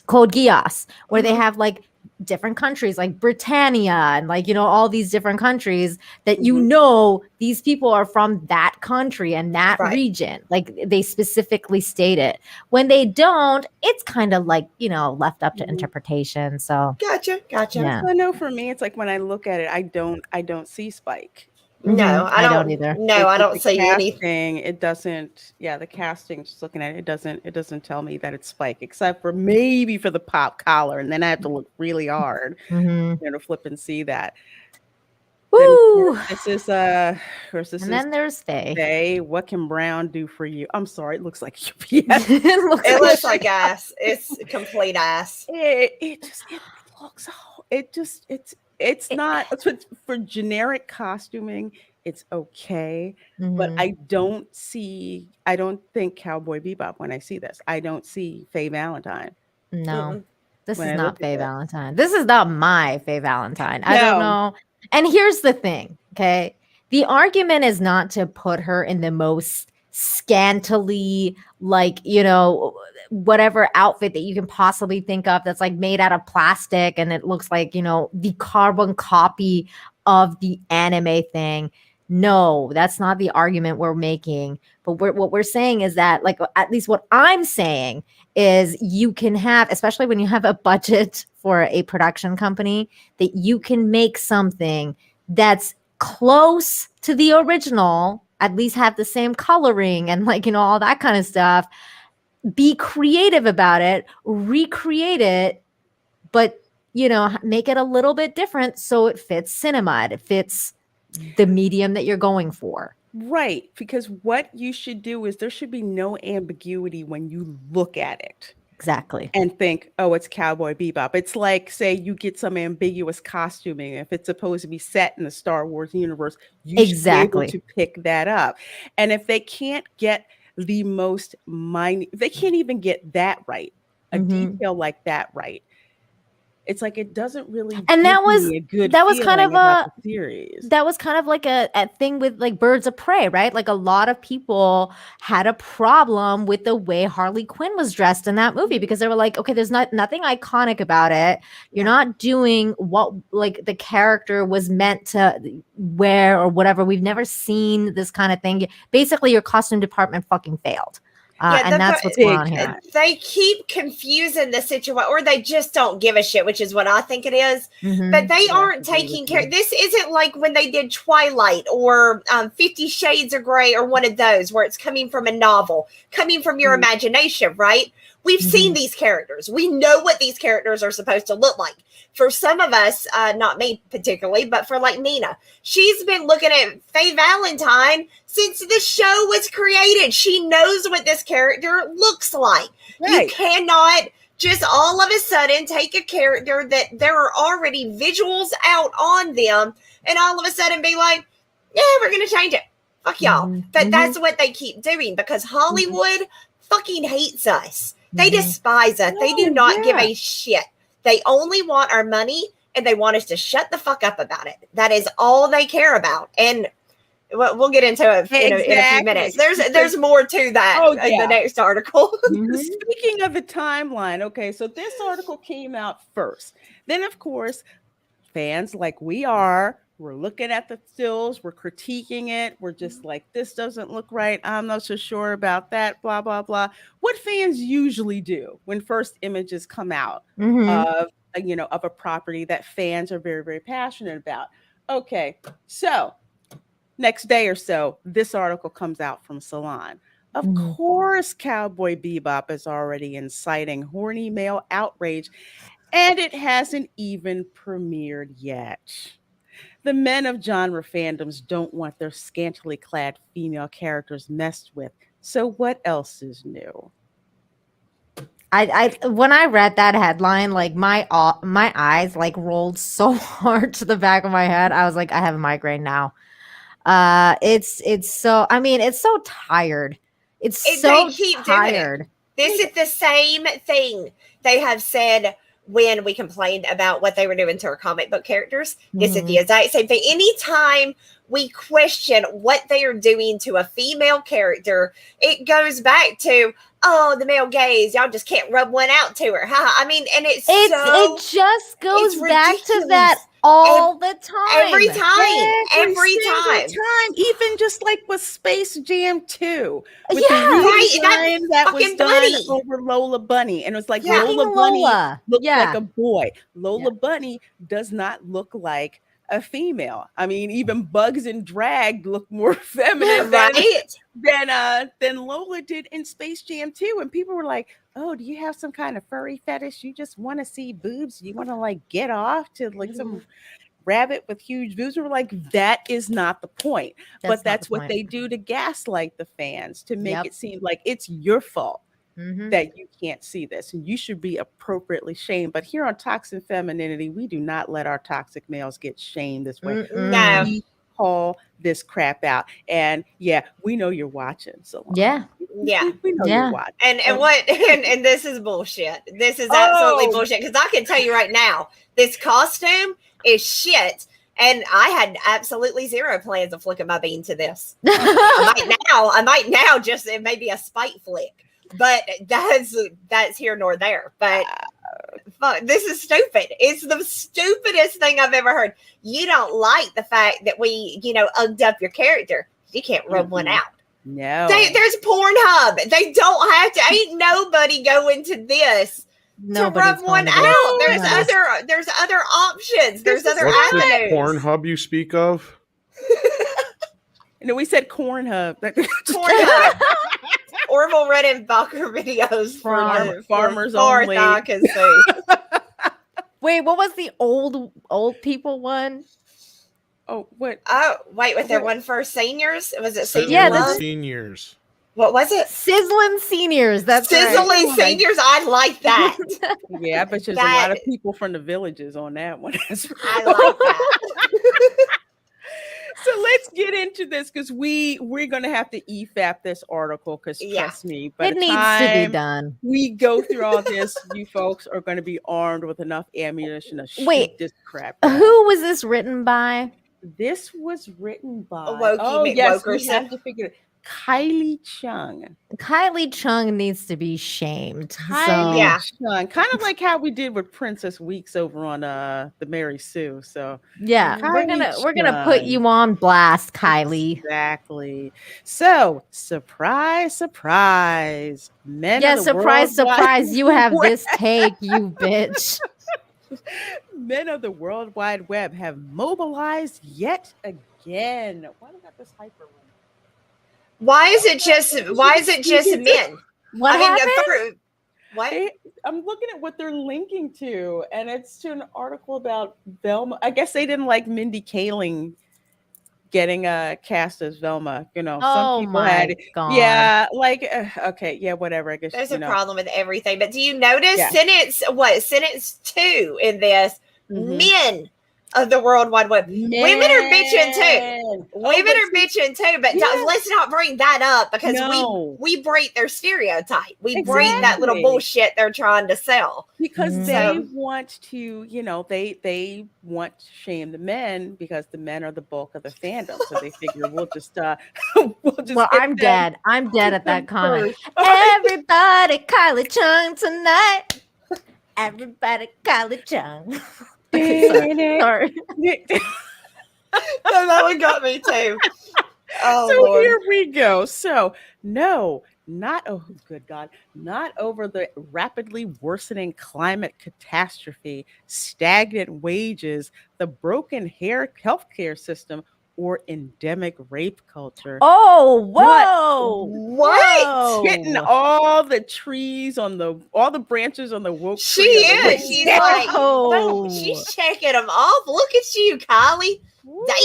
Geass, where they have like different countries like Britannia and like, you know, all these different countries that you know these people are from that country and that region. Like they specifically state it. When they don't, it's kind of like, you know, left up to interpretation. So gotcha. Yeah. I know for me, it's like when I look at it, I don't see Spike. No, I don't either. No, I don't see anything. It doesn't. Yeah, the casting. Just looking at it, it doesn't tell me that it's Spike, except for maybe for the pop collar, and then I have to look really hard, you know, to flip and see that. Woo! This is and then there's Faye. Faye, what can Brown do for you? I'm sorry, it looks like UPS. it looks like ass. It's complete ass. It's not for generic costuming. It's okay, but I don't think Cowboy Bebop when I see this. I don't see Faye Valentine. No, this is not Faye Valentine. This is not my Faye Valentine. I don't know. And here's the thing, okay? The argument is not to put her in the most scantily, like, you know, whatever outfit that you can possibly think of that's like made out of plastic and it looks like, you know, the carbon copy of the anime thing. No, that's not the argument we're making. But what we're saying is that, like, at least what I'm saying is you can have, especially when you have a budget for a production company, that you can make something that's close to the original, at least have the same coloring and like, you know, all that kind of stuff. Be creative about it, recreate it, but, you know, make it a little bit different so it fits cinema, it fits the medium that you're going for. Right, because what you should do is there should be no ambiguity when you look at it. Exactly. And think, oh, it's Cowboy Bebop. It's like, say you get some ambiguous costuming. If it's supposed to be set in the Star Wars universe, you should be able to pick that up. And if they can't get the most minute, they can't even get that right, a detail like that right. It's like it doesn't really. And that was kind of a series. That was kind of like a thing with like Birds of Prey, right? Like a lot of people had a problem with the way Harley Quinn was dressed in that movie because they were like, okay, there's nothing iconic about it. You're not doing what like the character was meant to wear or whatever. We've never seen this kind of thing. Basically, your costume department fucking failed. And that's what's going on here. They keep confusing the situation, or they just don't give a shit, which is what I think it is. But they aren't taking care. This isn't like when they did Twilight or 50 Shades of Grey or one of those where it's coming from a novel, coming from your imagination, right? We've seen these characters. We know what these characters are supposed to look like. For some of us, not me particularly, but for like Nina, she's been looking at Faye Valentine since the show was created. She knows what this character looks like. Right. You cannot just all of a sudden take a character that there are already visuals out on them and all of a sudden be like, yeah, we're going to change it. Fuck y'all. But that's what they keep doing because Hollywood fucking hates us. They despise us. They do not give a shit. They only want our money and they want us to shut the fuck up about it. That is all they care about. And we'll get into it in a few minutes. There's more to that in the next article. Speaking of the timeline, okay, so this article came out first. Then, of course, fans like we are, we're looking at the stills, we're critiquing it. We're just like, this doesn't look right. I'm not so sure about that, blah, blah, blah. What fans usually do when first images come out of, you know, of a property that fans are very, very passionate about. Okay, so next day or so, this article comes out from Salon. Of course, Cowboy Bebop is already inciting horny male outrage, and it hasn't even premiered yet. The men of genre fandoms don't want their scantily clad female characters messed with, So what else is new? I when I read that headline, like my eyes like rolled so hard to the back of my head. I was like, I have a migraine now. It's so, I mean, it's so tired. It's so they keep tired. Doing it. This is the same thing they have said when we complained about what they were doing to our comic book characters. This is the exact same thing. Anytime we question what they are doing to a female character, it goes back to, oh, the male gaze. Y'all just can't rub one out to her. I mean, and it just goes back to that all the time. Every time. Even just like with Space Jam 2. With the redesign that was done over Lola Bunny. And it was like Lola Bunny looked like a boy. Lola Bunny does not look like a female. I mean, even Bugs and Drag look more feminine than Lola did in Space Jam 2. And people were like, oh, do you have some kind of furry fetish? You just want to see boobs? You want to like get off to like some rabbit with huge boobs? We're like, that is not the point. But that's what they do to gaslight the fans, to make it seem like it's your fault that you can't see this and you should be appropriately shamed. But here on Toxic Femininity, we do not let our toxic males get shamed this way. No. We call this crap out. And we know you're watching. So we know you're watching. And this is bullshit. This is absolutely bullshit, because I can tell you right now, this costume is shit. And I had absolutely zero plans of flicking my bean to this. I might now just, it may be a spite flick. But that's here nor there. But this is stupid. It's the stupidest thing I've ever heard. You don't like the fact that we, ugged up your character. You can't rub one out. No. There's Pornhub. They don't have to. Ain't nobody going to this to rub one out. There's other options. There's other avenues. What's Pornhub you speak of? No, we said Cornhub. Cornhub. Orville Redenbacher videos for farmers only. I can see. Wait, what was the old people one? Oh, what? Oh, wait, with their one for seniors? Was it seniors? Yeah, seniors. What was it? Sizzling Seniors. That's Sizzling Seniors. I like that. Yeah, I bet there's a lot of people from the villages on that one. I like that. So let's get into this, because we're going to have to EFAP this article, because trust me, it needs to be done. We go through all this, you folks are going to be armed with enough ammunition to shoot this crap out. Who was this written by? This was written by we have to figure it. Kylie Chung. Kylie Chung needs to be shamed. Kylie Chung, kind of like how we did with Princess Weeks over on the Mary Sue. So we're gonna put you on blast, Kylie. Exactly. So surprise, surprise, surprise! You have this take, you bitch. Men of the World Wide Web have mobilized yet again. Why do I got this hyperlink? Why is it just men? What happened? I'm looking at what they're linking to, and it's to an article about Velma. I guess they didn't like Mindy Kaling getting cast as Velma. Some people had it. God. Yeah, whatever. I guess there's a problem with everything. But do you notice sentence 2 in this? Men of the World Wide Web. Women are bitching too. Women are bitching too, but let's not bring that up, because we break their stereotype. We break that little bullshit they're trying to sell. Because they want to, they want to shame the men, because the men are the bulk of the fandom. So they figure we'll just I'm dead. I'm dead at that comment. Everybody Kylie Chung tonight. Everybody Kylie Chung. Sorry. That one got me too. Lord. Here we go. So not over the rapidly worsening climate catastrophe, stagnant wages, the broken healthcare system, or endemic rape culture. Oh, whoa! What? Hitting all the trees all the branches on the woke. She is. She's like, she's checking them off. Look at you, Kylie.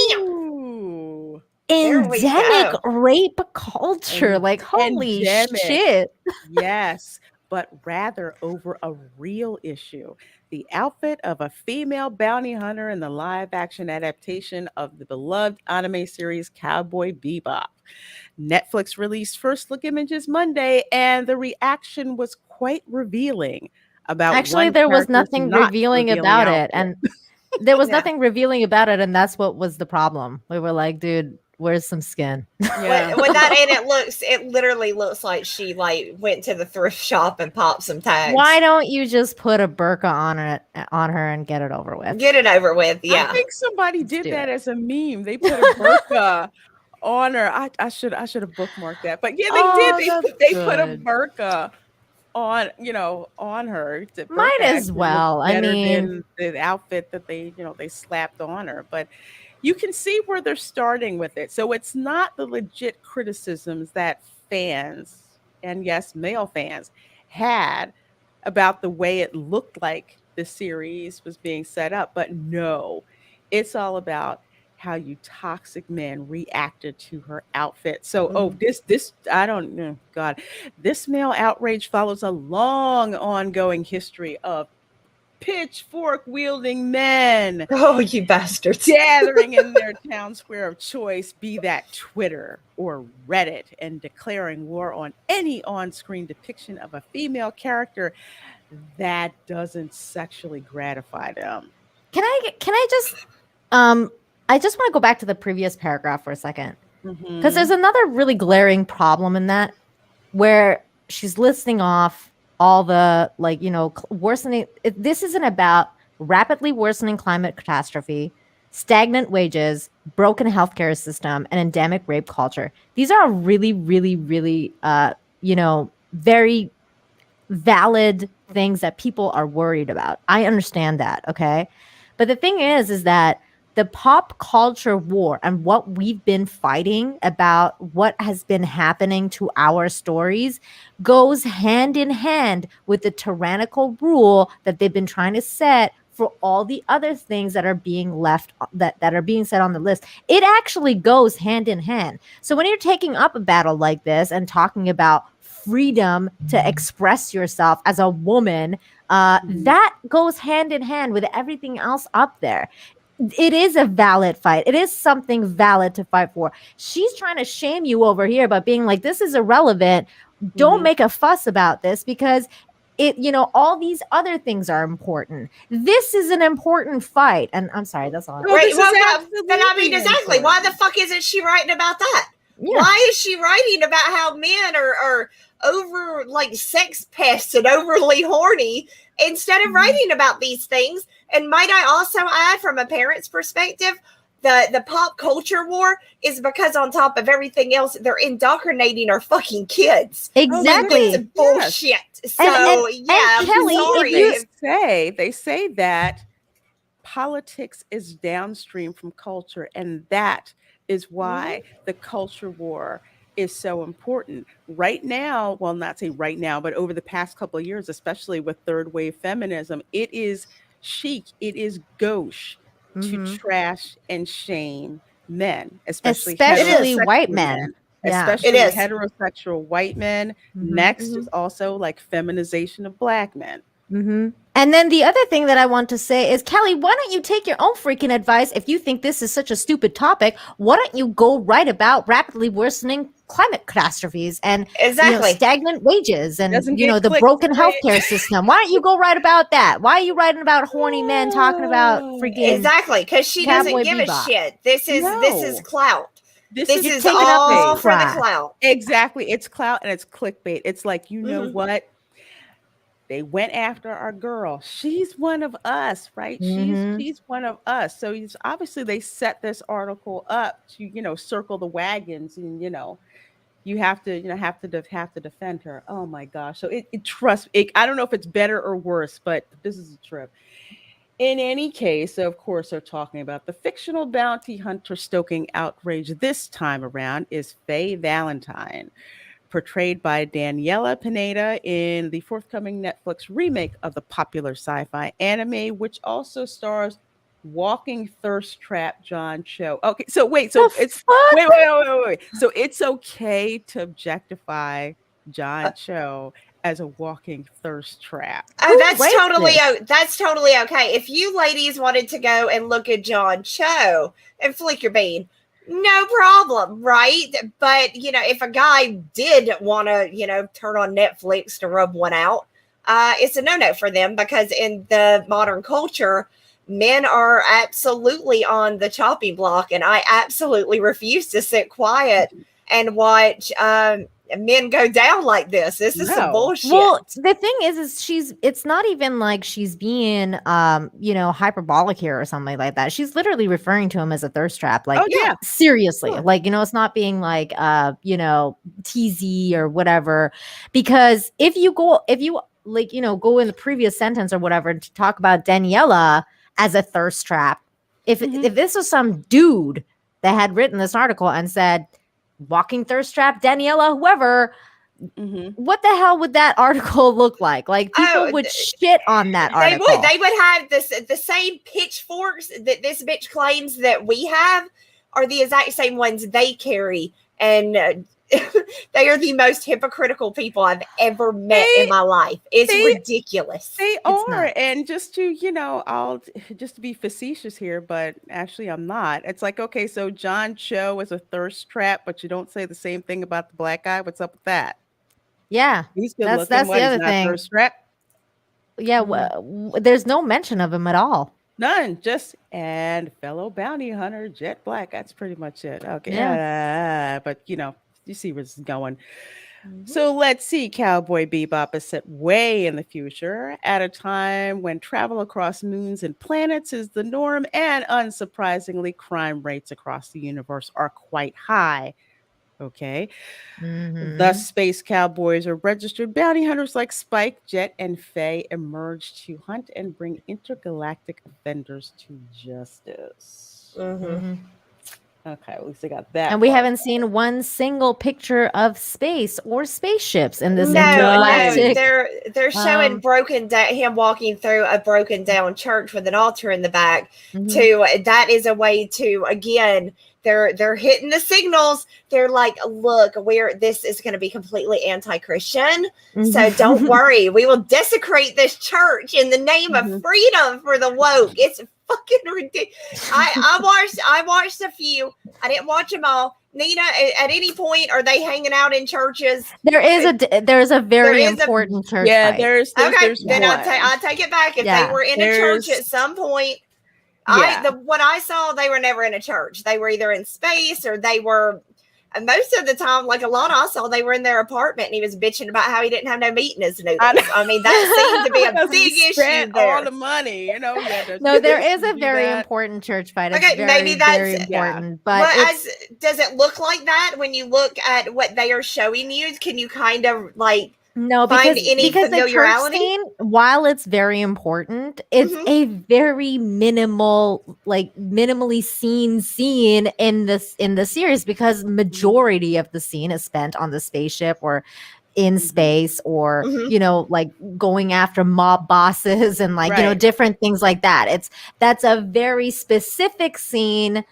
Damn. endemic rape culture. Like, holy shit. Yes, but rather over a real issue. The outfit of a female bounty hunter in the live action adaptation of the beloved anime series Cowboy Bebop. Netflix released first look images Monday, and the reaction was quite revealing about Actually, there was nothing revealing about it. And there was nothing revealing about it, and that's what was the problem. We were like, dude, where's some skin? Yeah. With that, and it literally looks like she like went to the thrift shop and popped some tags. Why don't you just put a burqa on her and get it over with? Get it over with, yeah. I think somebody did that as a meme. They put a burqa on her. I should have bookmarked that. But yeah, they did. They put a burqa on, on her. Might as well. I mean, than the outfit that they slapped on her. But you can see where they're starting with it. So it's not the legit criticisms that fans, and yes, male fans, had about the way it looked like the series was being set up. But no, it's all about how you toxic men reacted to her outfit. So, this I don't know, God, this male outrage follows a long ongoing history of pitchfork wielding men. Oh, you bastards. Gathering in their town square of choice, be that Twitter or Reddit, and declaring war on any on-screen depiction of a female character that doesn't sexually gratify them. Can I just I just want to go back to the previous paragraph for a second, because there's another really glaring problem in that, where she's listing off all the worsening. This isn't about rapidly worsening climate catastrophe, stagnant wages, broken healthcare system, and endemic rape culture. These are really, really, really, very valid things that people are worried about. I understand that, okay? But the thing is that the pop culture war and what we've been fighting about, what has been happening to our stories, goes hand in hand with the tyrannical rule that they've been trying to set for all the other things that are being left, that are being set on the list. It actually goes hand in hand. So when you're taking up a battle like this and talking about freedom to express yourself as a woman, that goes hand in hand with everything else up there. It is a valid fight. It is something valid to fight for. She's trying to shame you over here by being like, this is irrelevant. Don't make a fuss about this because all these other things are important. This is an important fight. And I'm sorry, that's all. Right. Exactly. Why the fuck isn't she writing about that? Yeah. Why is she writing about how men are over sex pests and overly horny instead of writing about these things? And might I also add, from a parent's perspective, the pop culture war is because on top of everything else, they're indoctrinating our fucking kids. Exactly. It's bullshit. So and Kelly, they say that politics is downstream from culture, and that is why the culture war is so important right now. Well, not say right now, but over the past couple of years, especially with third wave feminism, it is chic, it is gauche to trash and shame men, especially white men. Especially heterosexual white men. Next is also feminization of black men. And then the other thing that I want to say is, Kelly, why don't you take your own freaking advice? If you think this is such a stupid topic, why don't you go write about rapidly worsening climate catastrophes and stagnant wages and the broken healthcare system? Why don't you go write about that? Why are you writing about horny men talking about freaking because she doesn't give a shit. This is clout. This is all for the clout. Exactly. It's clout and it's clickbait. It's like, you know what? They went after our girl. She's one of us, right? She's one of us. So obviously they set this article up to, circle the wagons, and you have to defend her. Oh my gosh. So I don't know if it's better or worse, but this is a trip. In any case, of course, they're talking about the fictional bounty hunter stoking outrage this time around is Faye Valentine, portrayed by Daniela Pineda in the forthcoming Netflix remake of the popular sci-fi anime, which also stars walking thirst trap John Cho. Okay, so wait, so it's wait. So it's okay to objectify John Cho as a walking thirst trap. Oh, that's totally okay. If you ladies wanted to go and look at John Cho and flick your bean, no problem, right? But if a guy did want to, turn on Netflix to rub one out, it's a no-no for them, because in the modern culture, men are absolutely on the chopping block, and I absolutely refuse to sit quiet and watch men go down like this. This is some bullshit. Well, the thing is it's not even like she's being hyperbolic here or something like that. She's literally referring to him as a thirst trap. Like, seriously. Yeah. Like, it's not being like teasy or whatever. Because if you go in the previous sentence or whatever to talk about Daniela as a thirst trap, if this was some dude that had written this article and said, walking thirst trap, Daniela, whoever, what the hell would that article look like? Like, people would shit on that article. They would have the same pitchforks that this bitch claims that we have are the exact same ones they carry. And they are the most hypocritical people I've ever met in my life. It's ridiculous. They are. And just to, just to be facetious here, but actually I'm not. It's like, okay, so John Cho is a thirst trap, but you don't say the same thing about the black guy. What's up with that? Yeah. He's good looking. That's the other thing. Thirst trap? Yeah. There's no mention of him at all. None. Just and fellow bounty hunter, Jet Black. That's pretty much it. Okay. Yeah. But you see where this is going. So let's see. Cowboy Bebop is set way in the future, at a time when travel across moons and planets is the norm, and unsurprisingly, crime rates across the universe are quite high. Okay. Thus, space cowboys or registered bounty hunters like Spike, Jet, and Faye emerge to hunt and bring intergalactic offenders to justice. Okay, at least I got that. And we haven't seen one single picture of space or spaceships in this intergalactic. No, they're showing him walking through a broken down church with an altar in the back. That is a way to, again, they're hitting the signals. They're like, look, this is going to be completely anti-Christian. So don't worry, we will desecrate this church in the name of freedom for the woke. It's fucking ridiculous. I watched a few. I didn't watch them all. Nina, at any point are they hanging out in churches? There's a very important church. Yeah, there's okay. Then I take it back. If they were in a church at some point, what I saw, they were never in a church. They were either in space or they were. And most of the time, like a lot I saw, they were in their apartment, and he was bitching about how he didn't have no meat in his noodles. I mean, that seemed to be a big issue there. All the money, No, there is a very important church fight. It's maybe that's very important. But does it look like that when you look at what they are showing you? Can you kind of like because the church scene, while it's very important, it's a very minimally seen scene in the series, because majority of the scene is spent on the spaceship or in space or like going after mob bosses and different things like that. That's a very specific scene.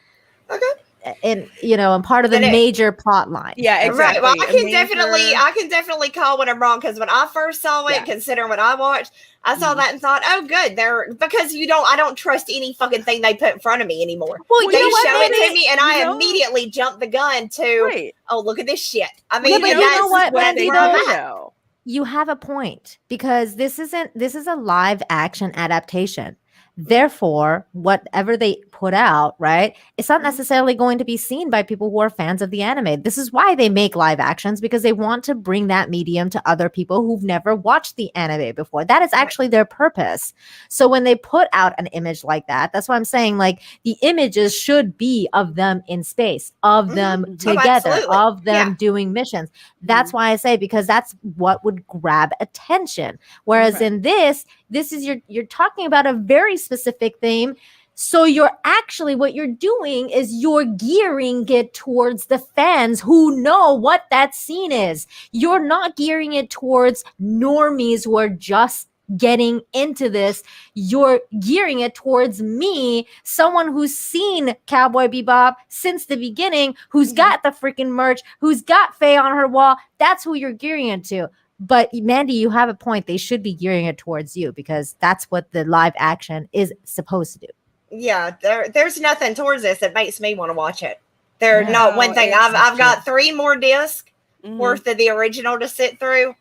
And and part of the major plot line. Yeah, exactly. Right. Well, I can definitely call when I'm wrong, because when I first saw it, considering what I watched, I saw that and thought, oh, good. Because I don't trust any fucking thing they put in front of me anymore. Well, they show it to me, and I immediately jump the gun to, oh, look at this shit. I mean, but you know what, Wendy, though, you have a point, because this is a live action adaptation. Therefore, whatever they put out, right, it's not necessarily going to be seen by people who are fans of the anime. This is why they make live actions, because they want to bring that medium to other people who've never watched the anime before. That is actually their purpose. So when they put out an image like that, that's why I'm saying, like, the images should be of them in space, of them together, of them doing missions. That's why I say, because that's what would grab attention. Whereas in this is you're talking about a very specific theme. So what you're doing is you're gearing it towards the fans who know what that scene is. You're not gearing it towards normies who are just getting into this, you're gearing it towards me, someone who's seen Cowboy Bebop since the beginning, who's got the freaking merch, who's got Faye on her wall. That's who you're gearing it to. But Mandy, you have a point. They should be gearing it towards you because that's what the live action is supposed to do. Yeah, there's nothing towards this that makes me want to watch it. There's not one thing. I've got 3 more discs worth of the original to sit through.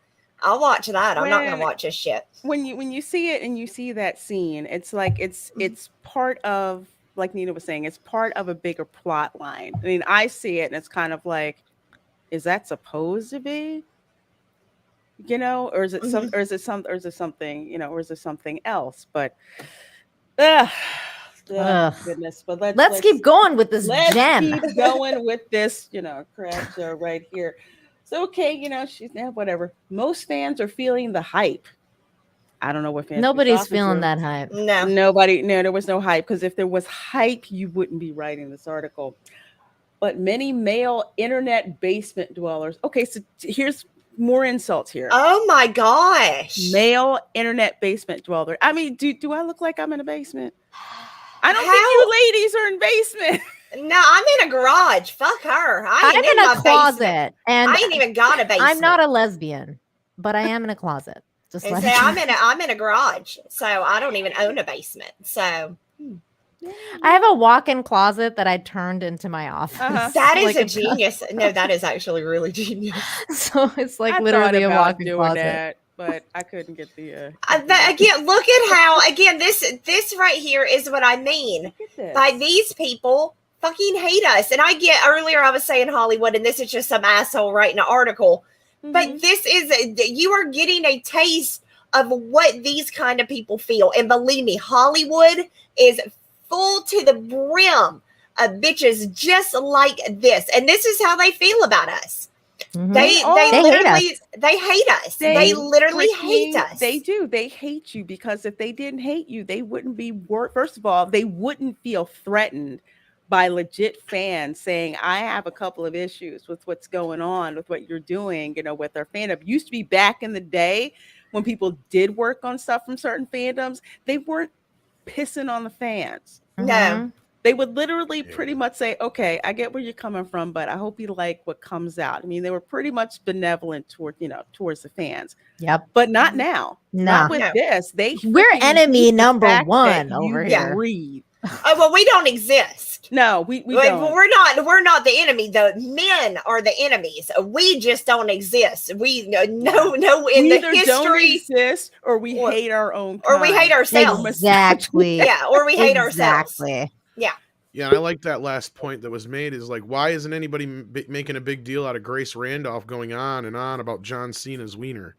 I'll watch that. I'm not going to watch this shit. When you see it and you see that scene, it's like it's part of, like Nina was saying, it's part of a bigger plot line. I mean, I see it and it's kind of like, is that supposed to be? You know, or is it something, or is it something else? But goodness. But let's keep going with this gem. Let's keep going with this, crap right here. So, okay, she's whatever. Most fans are feeling the hype. I don't know what fans. Nobody's feeling that hype. No. Nobody. No, there was no hype, because if there was hype, you wouldn't be writing this article. But many male internet basement dwellers. Okay, so here's more insults here. Oh my gosh. Male internet basement dweller. I mean, do I look like I'm in a basement? I don't think you ladies are in basement. No, I'm in a garage. Fuck her. I'm in a closet, basement. and I ain't even got a basement. I'm not a lesbian, but I am in a closet. Just and say I'm in a garage, so I don't even own a basement. So I have a walk-in closet that I turned into my office. That is a genius. No, that is actually really genius. So it's like literally a walk-in closet. That, but I couldn't get the. Again, look at how this right here is what I mean by these people fucking hate us. And I get earlier I was saying Hollywood, and this is just some asshole writing an article. But this is you are getting a taste of what these kind of people feel, and believe me, Hollywood is full to the brim of bitches just like this, and this is how they feel about us. They hate us. They literally hate us. They do. They hate you because if they didn't hate you, they wouldn't be First of all, they wouldn't feel threatened by legit fans saying, I have a couple of issues with what's going on with what you're doing, with our fandom. Used to be back in the day when people did work on stuff from certain fandoms, they weren't pissing on the fans. No. They would literally pretty much say, okay, I get where you're coming from, but I hope you like what comes out. I mean, they were pretty much benevolent towards the fans. Yep. But not now. Not with this. We're enemy number one over here. Breathe. Oh, well, we don't exist. No, we don't. We're not the enemy. The men are the enemies. We just don't exist. We no in the history don't exist, or we hate our own kind. Or we hate ourselves. Exactly. Yeah, or we hate ourselves. Exactly. Yeah. Yeah, and I like that last point that was made is like, why isn't anybody making a big deal out of Grace Randolph going on and on about John Cena's wiener?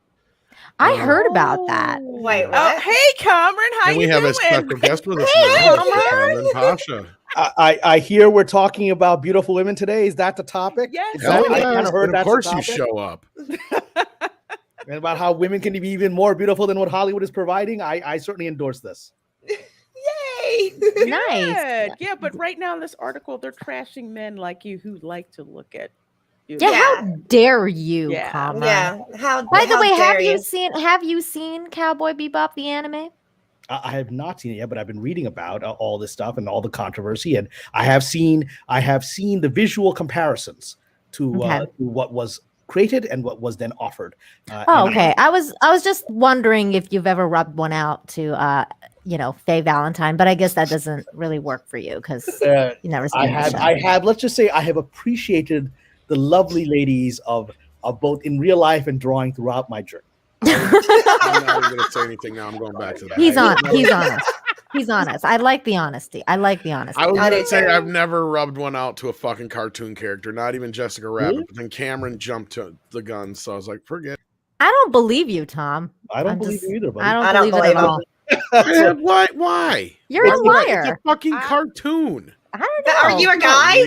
I heard about that. Wait, what? Hey, Cameron, how you doing? We have a special guest with us. Hey, Kamran Pasha. I hear we're talking about beautiful women today. Is that the topic? Yes. I kind of heard of course you show up. And about how women can be even more beautiful than what Hollywood is providing. I certainly endorse this. Yay! Nice. Yeah, but right now in this article, they're trashing men like you who like to look at. Yeah, how dare you, Kamran? Yeah. By the way, have you seen Cowboy Bebop the anime? I have not seen it yet, but I've been reading about all this stuff and all the controversy, and I have seen the visual comparisons to what was created and what was then offered. Okay. I was just wondering if you've ever rubbed one out to Faye Valentine, but I guess that doesn't really work for you because you never seen it. I have. Let's just say I have appreciated the lovely ladies of both in real life and drawing throughout my journey. I'm not even going to say anything now. I'm going back to that. He's honest. He's honest. I like the honesty. I was going to say I've never rubbed one out to a fucking cartoon character, not even Jessica Rabbit. Really? But then Cameron jumped to the gun, so I was like, forget. I don't believe you, Tom. I don't believe you either, buddy. I don't believe it at all. Why? You're a liar. It's a fucking cartoon. I don't know. Are you a guy?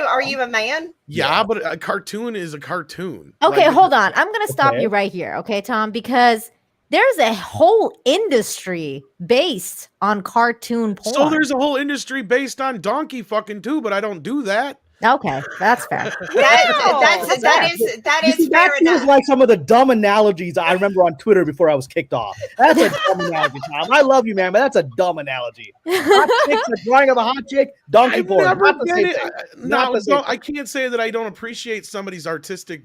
Are you a man? Yeah, but a cartoon is a cartoon. Okay, hold on. I'm going to stop you right here, okay, Tom? Because there's a whole industry based on cartoon porn. So there's a whole industry based on donkey fucking too, but I don't do that. Okay, that's fair. That is fair feels like some of the dumb analogies I remember on Twitter before I was kicked off. That's a dumb analogy, Tom. I love you, man, but that's a dumb analogy. Hot chicks, a drawing of a hot chick, donkey porn. I can't say that I don't appreciate somebody's artistic,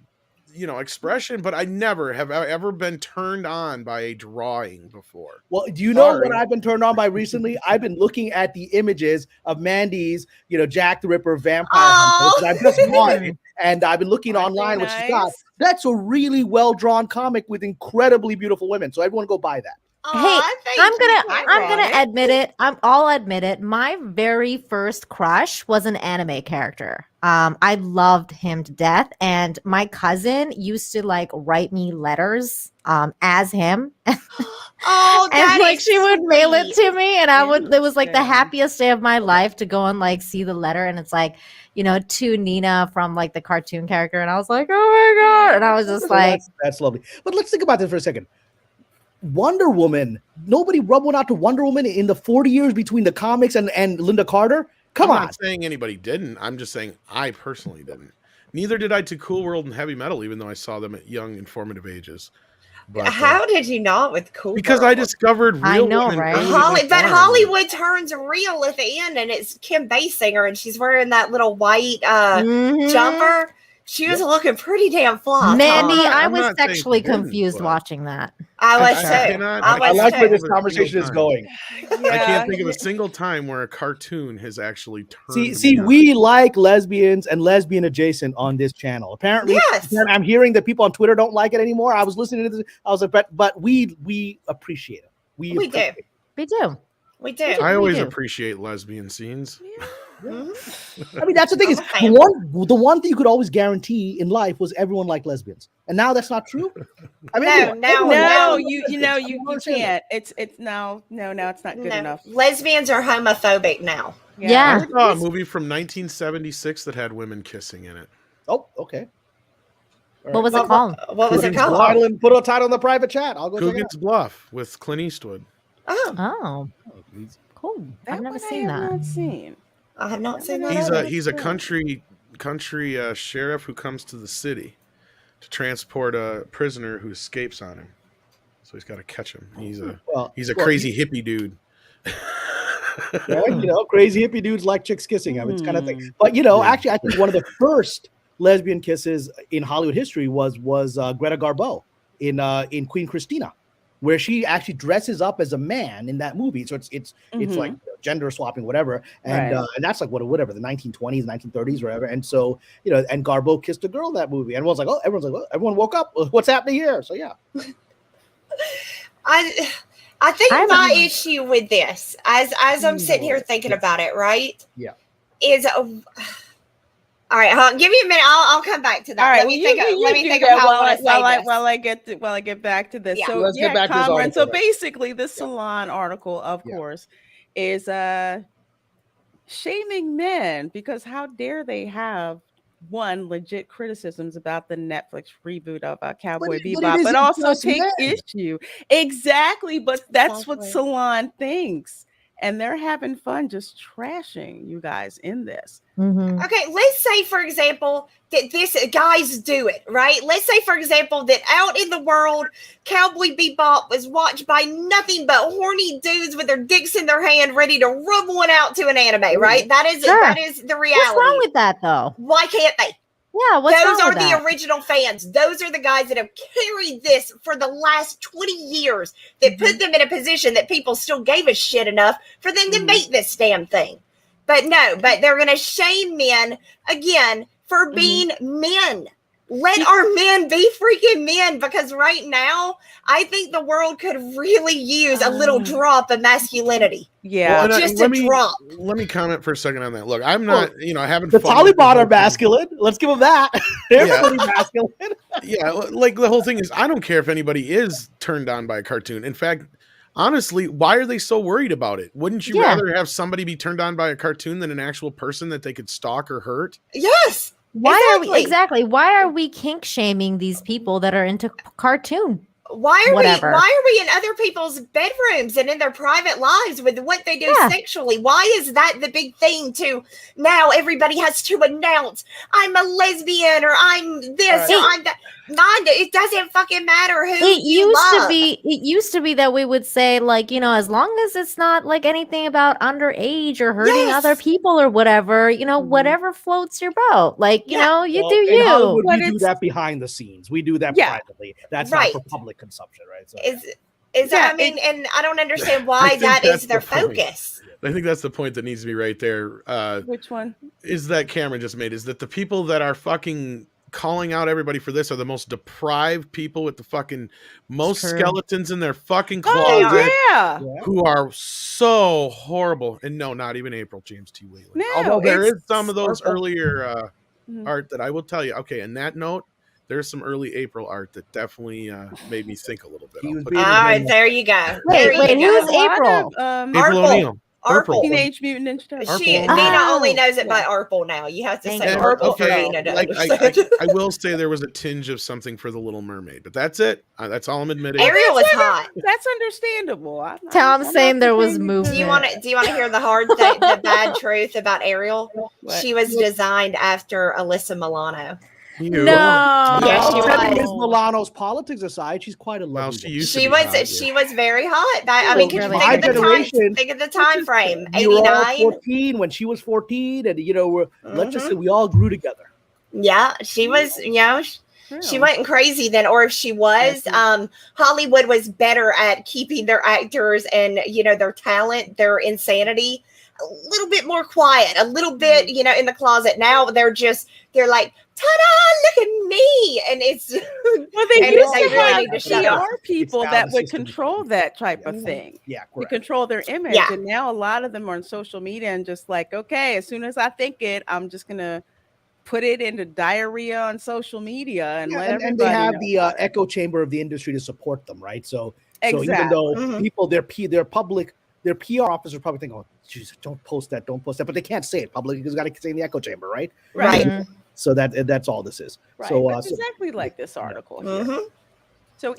expression, but I never have ever been turned on by a drawing before. Well, do you know what I've been turned on by recently? I've been looking at the images of Mandy's, Jack the Ripper vampire hunter. I've just bought it, and I've been looking online what she's got. That's a really well drawn comic with incredibly beautiful women. So everyone go buy that. Hey, I'm gonna admit it. I'll admit it. My very first crush was an anime character. I loved him to death, and my cousin used to write me letters as him. Oh, and she would mail it to me, and it was the happiest day of my life to go and see the letter, and it's to Nina from the cartoon character, and I was like, oh my god, and I was just that's lovely. But let's think about this for a second. Wonder Woman, nobody rubbed one out to Wonder Woman in the 40 years between the comics and Linda Carter. I'm not saying anybody didn't. I'm just saying I personally didn't. Neither did I to Cool World and Heavy Metal, even though I saw them at young, informative ages. But, how did you not with Cool because World? I discovered real women. Right? But Hollywood turns real at the end, and it's Kim Basinger, and she's wearing that little white jumper. She was looking pretty damn flop. Mandy, I was sexually confused watching that. I was too. I like where this conversation is going. I can't think of a single time where a cartoon has actually turned. See, we like lesbians and lesbian adjacent on this channel. Apparently, I'm hearing that people on Twitter don't like it anymore. I was listening to this. I was like, but we appreciate it. We do. We do. We do. I always appreciate lesbian scenes. Yeah. I mean, that's the thing is the one thing you could always guarantee in life was everyone liked lesbians, and now that's not true. I mean, no, you can't. It's now it's not good enough. Lesbians are homophobic now. Yeah. I saw a movie from 1976 that had women kissing in it. Oh, okay. What was it called? What was it called? Put a title in the private chat. I'll go. Coogan's Bluff with Clint Eastwood. Oh, cool. I've never seen that. I have not seen that. He's a country sheriff who comes to the city to transport a prisoner who escapes on him. So he's got to catch him. He's a crazy hippie dude. Crazy hippie dudes like chicks kissing him. It's kind of thing. But actually, I think one of the first lesbian kisses in Hollywood history was Greta Garbo in Queen Christina, where she actually dresses up as a man in that movie. So it's like gender swapping, whatever. And that's whatever, the 1920s, 1930s, whatever. And so, and Garbo kissed a girl in that movie. And everyone's like, everyone woke up. What's happening here? So, yeah. I think my issue with this, as I'm sitting here thinking about it, right? Yeah. Is all right, give me a minute. I'll come back to that. All right, let me think of how while I get back to this. Yeah. So let's get back to this article. So basically, this Salon article, of course, is shaming men because how dare they have legit criticisms about the Netflix reboot of Cowboy Bebop, but also take issue. Exactly, but that's what Salon thinks. And they're having fun just trashing you guys in this. Mm-hmm. Okay, let's say, for example, that this guys do it, right? Let's say, for example, that out in the world, Cowboy Bebop was watched by nothing but horny dudes with their dicks in their hand, ready to rub one out to an anime, right? That is the reality. What's wrong with that, though? Why can't they? Yeah, those are the original fans. Those are the guys that have carried this for the last 20 years that put them in a position that people still gave a shit enough for them to make this damn thing. But they're going to shame men again for being men. Let our men be freaking men, because right now I think the world could really use a little drop of masculinity. Yeah, just a drop. Let me comment for a second on that. Look, I'm not, I haven't. The Taliban are masculine. Let's give them that. They're pretty masculine. Yeah, like the whole thing is, I don't care if anybody is turned on by a cartoon. In fact, honestly, why are they so worried about it? Wouldn't you rather have somebody be turned on by a cartoon than an actual person that they could stalk or hurt? Yes. Why are we kink shaming these people that are into cartoon Why are whatever. Why are we in other people's bedrooms and in their private lives with what they do sexually? Why is that the big thing? To now everybody has to announce I'm a lesbian or I'm this or I'm that. It doesn't fucking matter who it you love. It used to be that we would say, like, you know, as long as it's not like anything about underage or hurting other people or whatever, you know, whatever floats your boat. Like, you know, you do you. Hollywood, we do that behind the scenes. We do that privately. That's not for public consumption, right? So, I mean, and I don't understand why that is their focus. I think that's the point that needs to be right there. Which one? Is that Cameron just made, is that the people that are fucking calling out everybody for this are the most deprived people with the fucking most skeletons in their fucking closet who are so horrible. And no, not even April James T. Whaley. No, although there is some of those earlier art that I will tell you. Okay, in that note, there's some early April art that definitely made me think a little bit. All right, there you go. Wait, who's April? April O'Neil. Arple. Teenage Mutant Ninja Turtles. Nina only knows it by Arple now. You have to say Arple for Nina to understand. I will say there was a tinge of something for the Little Mermaid, but that's it. That's all I'm admitting. Ariel was hot. That's understandable. Tom's saying there was movement. Do you want to hear the bad truth about Ariel? What? She was designed after Alyssa Milano. No, yes, she was. Ms. Milano's politics aside, she's quite a lovely. She was very hot. I mean, think of the time frame. 89, 14 when she was 14, and you know, let's just say we all grew together. Yeah, she was. You know, she wasn't crazy then, or if she was, Hollywood was better at keeping their actors and their talent, their insanity, a little bit more quiet, a little bit, in the closet. Now they're like, ta-da, look at me. And it's they used to have PR people that would control that type of thing. Yeah, to control their image. And now a lot of them are on social media and just like, okay, as soon as I think it, I'm just gonna put it into diarrhea on social media and let everybody. And they have the echo chamber of the industry to support them, right? So even though people, their PR officers probably think, oh, geez, don't post that, but they can't say it publicly because got to say in the echo chamber, right? Right. Mm-hmm. So that's all this is. Right. So exactly like this article here. So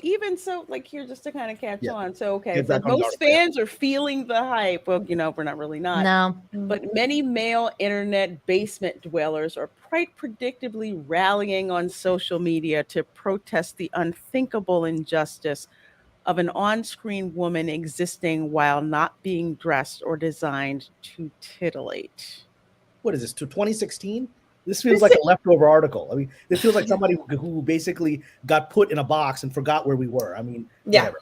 like here, just to kind of catch on. So okay, so most fans are feeling the hype. Well, we're not really not. No. But many male internet basement dwellers are quite predictably rallying on social media to protest the unthinkable injustice of an on-screen woman existing while not being dressed or designed to titillate. What is this, to 2016? This feels like a leftover article. I mean, this feels like somebody who basically got put in a box and forgot where we were. I mean, whatever.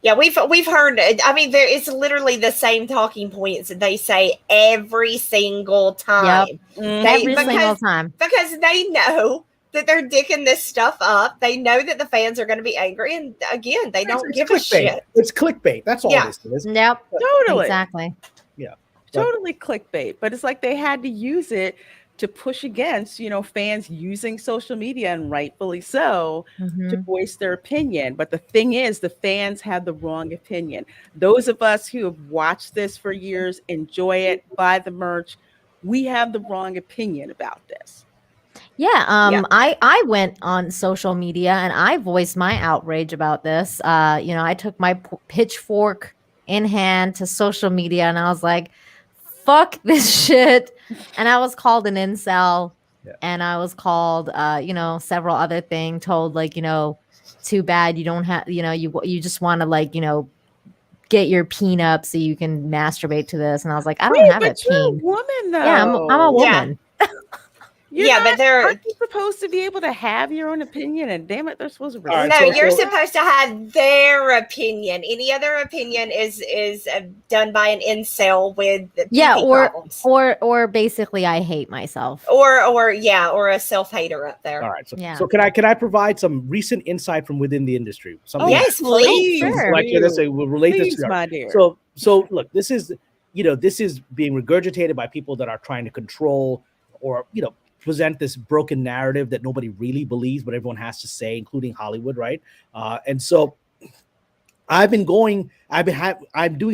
Yeah, we've heard. I mean, it's literally the same talking points that they say every single time. Yep. Every single time. Because they know that they're dicking this stuff up. They know that the fans are going to be angry, and again, they don't give a shit. It's clickbait. That's all this is. Yep. Totally. Exactly. Yeah. Totally clickbait. But it's like they had to use it to push against, fans using social media, and rightfully so, to voice their opinion. But the thing is, the fans have the wrong opinion. Those of us who have watched this for years, enjoy it, buy the merch, we have the wrong opinion about this. Yeah, I went on social media and I voiced my outrage about this. I took my pitchfork in hand to social media and I was like, fuck this shit. And I was called an incel and I was called, several other things, told like, too bad you don't have, you just want to get your peen up so you can masturbate to this. And I was like, I don't have a peen. You're a woman though. Yeah, I'm a woman. But they're supposed to be able to have your own opinion, and damn it, they're supposed to. You're supposed to have their opinion. Any other opinion is done by an incel with problems. or basically, I hate myself. Or a self-hater up there. All right. So can I provide some recent insight from within the industry? Yes, please. Sure. We'll relate this to my dear. So look, this is being regurgitated by people that are trying to control or present this broken narrative that nobody really believes, but everyone has to say, including Hollywood, right? And so I'm doing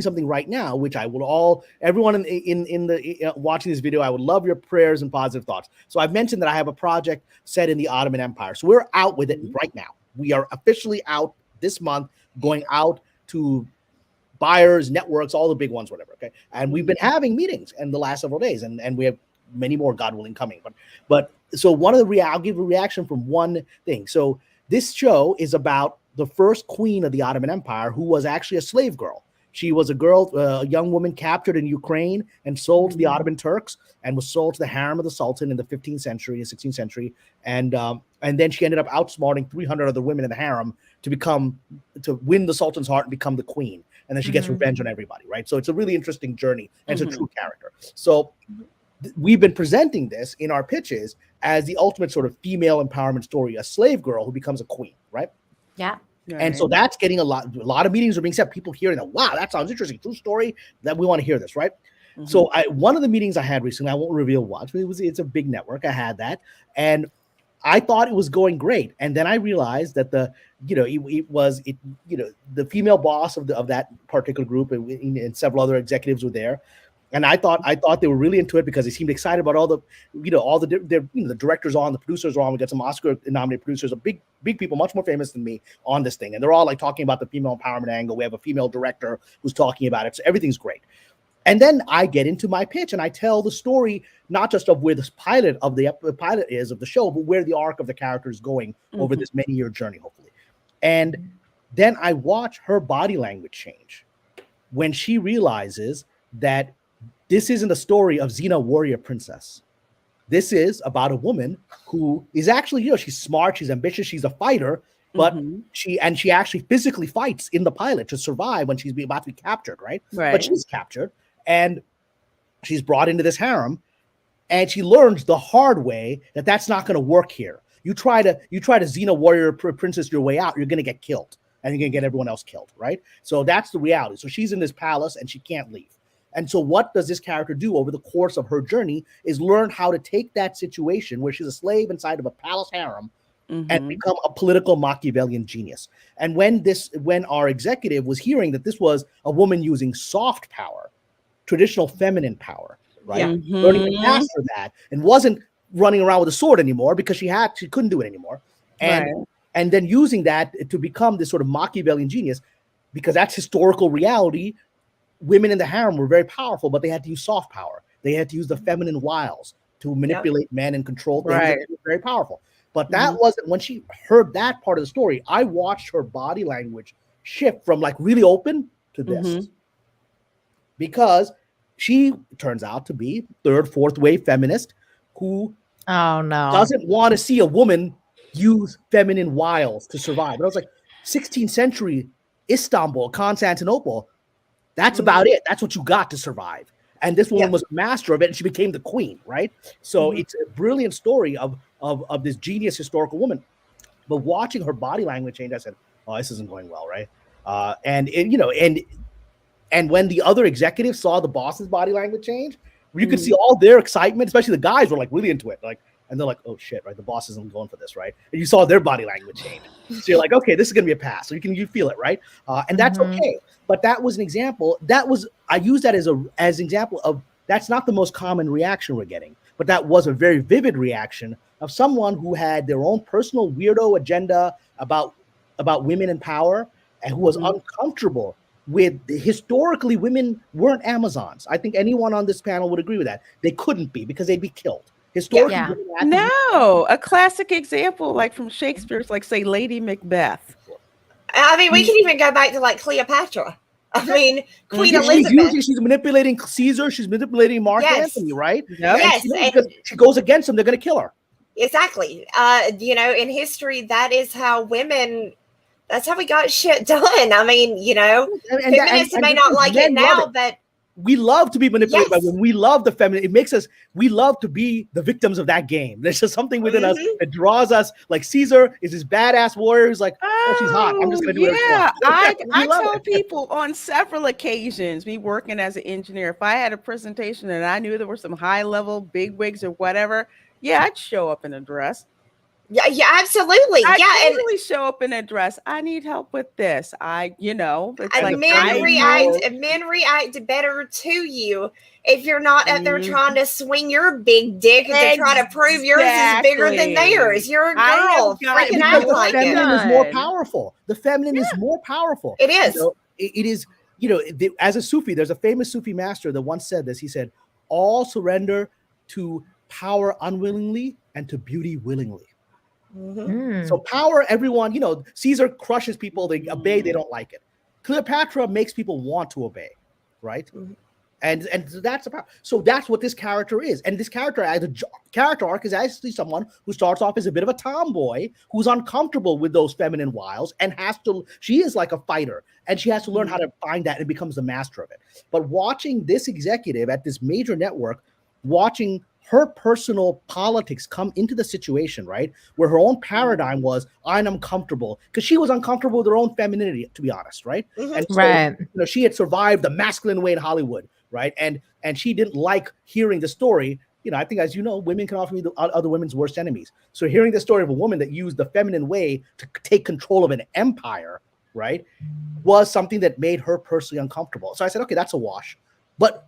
something right now, which everyone in the watching this video, I would love your prayers and positive thoughts. So I've mentioned that I have a project set in the Ottoman Empire. So we're out with it right now. We are officially out this month going out to buyers, networks, all the big ones, whatever. Okay. And we've been having meetings in the last several days, and we have many more, God willing, coming. But so one of the I'll give a reaction from one thing. So this show is about the first queen of the Ottoman Empire, who was actually a slave girl. She was a girl, a young woman captured in Ukraine and sold to the Ottoman Turks, and was sold to the harem of the Sultan in the 15th century and 16th century. And then she ended up outsmarting 300 other women in the harem to win the Sultan's heart and become the queen. And then she gets revenge on everybody, right? So it's a really interesting journey, and it's a true character. So we've been presenting this in our pitches as the ultimate sort of female empowerment story, a slave girl who becomes a queen, right? Yeah. Right. And so that's getting a lot of meetings are being set. People hearing that, wow, that sounds interesting. True story, that we want to hear this, right? So one of the meetings I had recently, I won't reveal what, but it's a big network. I had that, and I thought it was going great. And then I realized that the female boss of that particular group and several other executives were there. And I thought they were really into it because they seemed excited about all the directors on, the producers are on. We got some Oscar nominated producers, big people, much more famous than me on this thing. And they're all like talking about the female empowerment angle. We have a female director who's talking about it. So everything's great. And then I get into my pitch and I tell the story, not just of where this pilot of the show, but where the arc of the character is going over this many-year journey, hopefully. And then I watch her body language change when she realizes that this isn't a story of Xena warrior princess. This is about a woman who is actually, she's smart, she's ambitious, she's a fighter, but she actually physically fights in the pilot to survive when she's about to be captured, right? But she's captured and she's brought into this harem, and she learns the hard way that that's not going to work here. You try to Xena warrior princess your way out, you're going to get killed, and you're going to get everyone else killed, right? So that's the reality. So she's in this palace and she can't leave. And so what does this character do over the course of her journey is learn how to take that situation where she's a slave inside of a palace harem and become a political Machiavellian genius. And when our executive was hearing that this was a woman using soft power, traditional feminine power, right? Learning to master that, and wasn't running around with a sword anymore because she couldn't do it anymore. And then using that to become this sort of Machiavellian genius, because that's historical reality. Women in the harem were very powerful, but they had to use soft power. They had to use the feminine wiles to manipulate men and control things. That were very powerful. But that wasn't, when she heard that part of the story, I watched her body language shift from like really open to this. Because she turns out to be third, fourth wave feminist who doesn't want to see a woman use feminine wiles to survive. And I was like, 16th century Istanbul, Constantinople, that's about it. That's what you got to survive. And this woman was a master of it, and she became the queen, right? So it's a brilliant story of this genius historical woman. But watching her body language change, I said, "Oh, this isn't going well, right?" And when the other executives saw the boss's body language change, you could see all their excitement, especially the guys were like really into it, and they're like, "Oh shit, right? The boss isn't going for this, right?" And you saw their body language change, so you're like, "Okay, this is gonna be a pass." So you feel it, right? And that's okay. But that was an example. I use that as an example of that's not the most common reaction we're getting, but that was a very vivid reaction of someone who had their own personal weirdo agenda about women in power, and who was uncomfortable with historically women weren't Amazons. I think anyone on this panel would agree with that. They couldn't be because they'd be killed. Historically, no, a classic example like from Shakespeare's, like say Lady Macbeth. I mean, we can even go back to like Cleopatra. I mean, Queen Elizabeth. She's manipulating Caesar. She's manipulating Mark Antony, right? Yes. Because she goes against them, they're going to kill her. Exactly. In history, that is how women. That's how we got shit done. I mean, feminists may not like it now, but we love to be manipulated by women. We love the feminine. It makes us, we love to be the victims of that game. There's just something within us that draws us. Like Caesar is this badass warrior who's like, oh, she's hot. I'm just going to do it. Yeah, I tell people on several occasions, me working as an engineer, if I had a presentation and I knew there were some high level big wigs or whatever, I'd show up in a dress. Yeah, absolutely. I yeah, totally and show up in a dress. I need help with this. It's like men react better to you if you're not up there trying to swing your big dick to try to prove yours is bigger than theirs. You're a girl. Freaking act like it. The feminine is more powerful. The feminine is more powerful. It is. It is. As a Sufi, there's a famous Sufi master that once said this. He said, "All surrender to power unwillingly and to beauty willingly." Mm-hmm. So power, everyone, Caesar crushes people. They obey. They don't like it. Cleopatra makes people want to obey, right? Mm-hmm. And that's about. So that's what this character is. And this character, as a character arc, is actually someone who starts off as a bit of a tomboy who's uncomfortable with those feminine wiles and has to. She is like a fighter, and she has to learn how to find that and becomes the master of it. But watching this executive at this major network, watching her personal politics come into the situation, right? Where her own paradigm was, I'm uncomfortable, because she was uncomfortable with her own femininity, to be honest, right? Mm-hmm. And so, she had survived the masculine way in Hollywood, right? And she didn't like hearing the story. I think, as you know, women can often be other women's worst enemies. So hearing the story of a woman that used the feminine way to take control of an empire, right, was something that made her personally uncomfortable. So I said, okay, that's a wash. But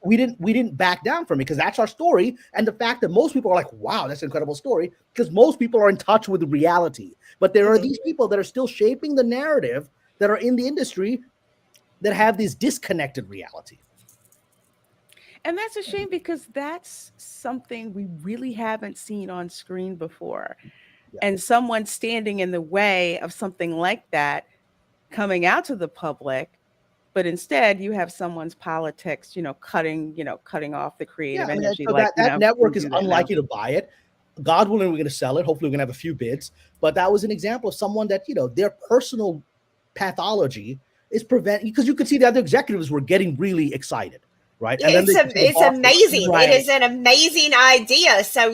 we didn't back down from it, because that's our story. And the fact that most people are like, wow, that's an incredible story, because most people are in touch with reality. But there are these people that are still shaping the narrative, that are in the industry, that have this disconnected reality. And that's a shame, because that's something we really haven't seen on screen before. Yeah. And someone standing in the way of something like that coming out to the public. But instead, you have someone's politics, cutting off the creative energy. So that network is unlikely to buy it. God willing, we're going to sell it. Hopefully, we're going to have a few bids. But that was an example of someone that, their personal pathology is preventing, because you could see the other executives were getting really excited, right? And it's amazing. Right. It is an amazing idea. So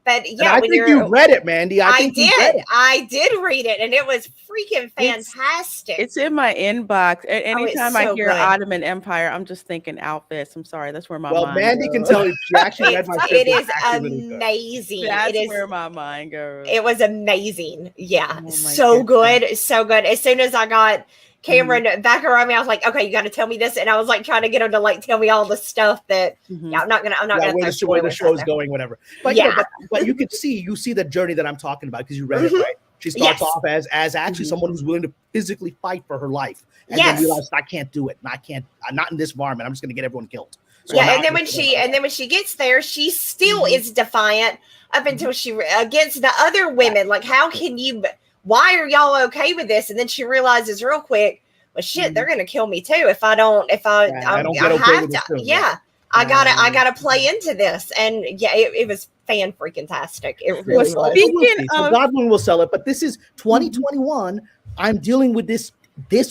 But yeah, I think you read it, Mandy. I did read it, and it was freaking fantastic. It's in my inbox. Anytime I hear Ottoman Empire, I'm just thinking outfits. I'm sorry, that's where my mind Mandy goes. Can tell you she actually read my script. It is amazing. That's where my mind goes. It was amazing. Yeah, so good, so good. As soon as I got Kamran back around me, I was like, okay, you got to tell me this. And I was like trying to get him to like tell me all the stuff that I'm not gonna where the show's going, whatever. But but you could see the journey that I'm talking about, because you read it, right? She starts off as actually someone who's willing to physically fight for her life, and then realizes, I can't do it, and I'm not in this environment. I'm just gonna get everyone killed. So and then when she gets there, she still is defiant up until she against the other women. Like, how can you? Why are y'all okay with this? And then she realizes real quick, well, shit, they're gonna kill me too if I don't have to. I gotta play into this, and it was fan-freaking-tastic. It really was. So Godwin will sell it, but this is 2021. I'm dealing with this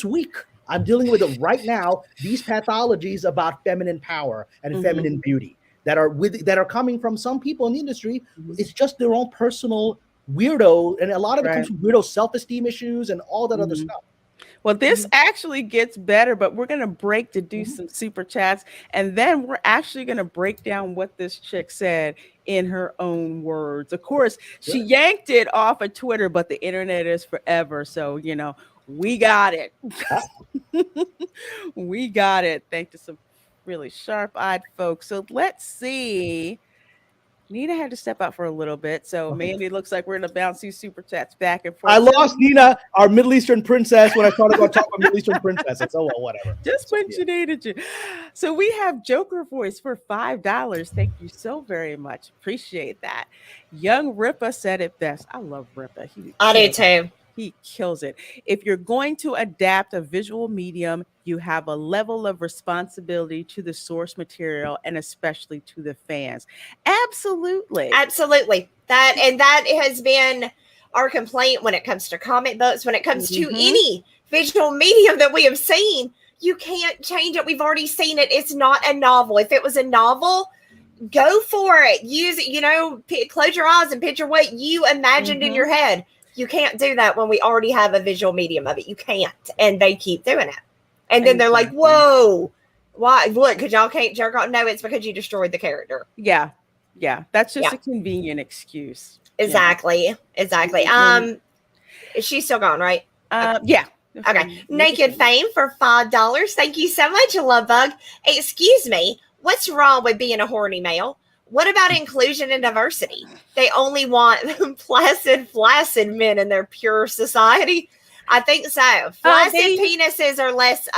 week. I'm dealing with it right now. These pathologies about feminine power and feminine beauty that are coming from some people in the industry. It's just their own personal weirdo, and a lot of it comes from weirdo self-esteem issues and all that other stuff. Well, this actually gets better, but we're going to break to do some super chats, and then we're actually going to break down what this chick said in her own words. Of course, she yanked it off of Twitter, but the internet is forever, so we got it. We got it. Thanks to some really sharp-eyed folks. So let's see. Nina had to step out for a little bit, so Mandy, looks like we're in a bouncy super chats back and forth. I lost Nina, our Middle Eastern princess, when I started about talking about Middle Eastern princesses. Oh, well, whatever. Just when she needed you. So we have Joker Voice for $5. Thank you so very much. Appreciate that. Young Rippa said it best. I love Rippa. I do too. He kills it. If you're going to adapt a visual medium, you have a level of responsibility to the source material and especially to the fans. Absolutely. That has been our complaint when it comes to comic books, when it comes to any visual medium that we have seen. You can't change it. We've already seen it. It's not a novel. If it was a novel, go for it. Use it, close your eyes and picture what you imagined in your head. You can't do that when we already have a visual medium of it. You can't. And they keep doing it. And then they're like, whoa, why? Look, because y'all can't jerk off. No, it's because you destroyed the character. Yeah. Yeah, that's just a convenient excuse. Exactly. Is she still gone, right? Yeah. Okay. Naked Fame for $5. Thank you so much, Love Bug. Excuse me. What's wrong with being a horny male? What about inclusion and diversity? They only want flaccid men in their pure society. I think so. Flaccid penises are less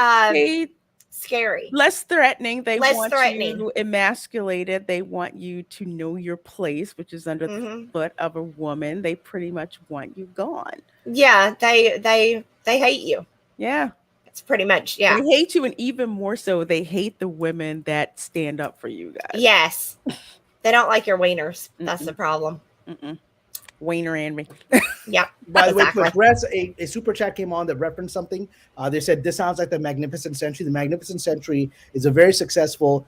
scary, less threatening. They want you emasculated. They want you to know your place, which is under the foot of a woman. They pretty much want you gone. Yeah, they hate you. Yeah, it's pretty much they hate you, and even more so, they hate the women that stand up for you guys. Yes, they don't like your wieners. That's the problem. Wiener and me. Yeah. By the way, to address a super chat came on that referenced something. They said this sounds like the Magnificent Century. The Magnificent Century is a very successful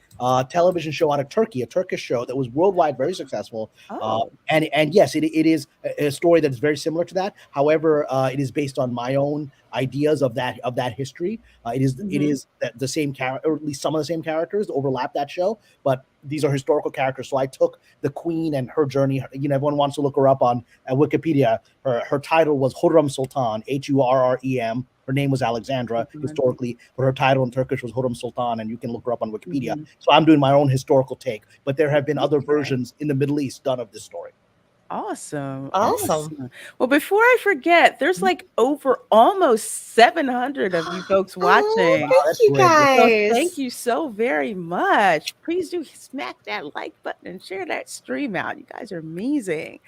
television show out of Turkey, a Turkish show that was worldwide very successful. And yes, it is a story that is very similar to that. However, it is based on my own ideas of that history. It is the same character, or at least some of the same characters overlap that show, but these are historical characters. So I took the queen and her journey. Everyone wants to look her up on Wikipedia. Her title was Hurrem Sultan, Hurrem. Her name was Alexandra historically, but her title in Turkish was Hurrem Sultan, and you can look her up on Wikipedia. So I'm doing my own historical take, but there have been other versions in the Middle East done of this story. Awesome. Well, before I forget, there's like over almost 700 of you folks watching. Thank you guys. So thank you so very much. Please do smack that like button and share that stream out. You guys are amazing.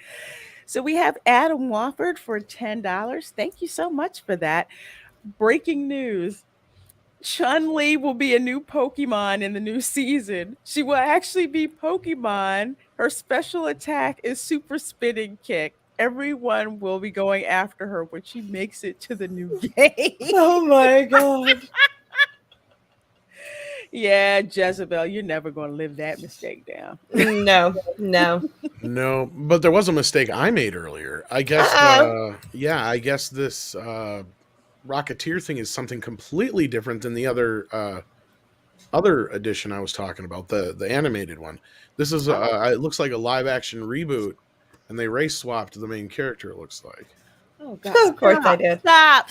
So we have Adam Wofford for $10. Thank you so much for that. Breaking news. Chun-Li will be a new Pokemon in the new season. She will actually be Pokemon. Her special attack is Super Spinning Kick. Everyone will be going after her when she makes it to the new game. Oh my God. Yeah, Jezebel, you're never going to live that mistake down. No. No, but there was a mistake I made earlier. I guess, I guess this Rocketeer thing is something completely different than the other edition I was talking about, the animated one. This is it looks like a live action reboot, and they race swapped the main character. It looks like. Oh God! Of course they did. Stop!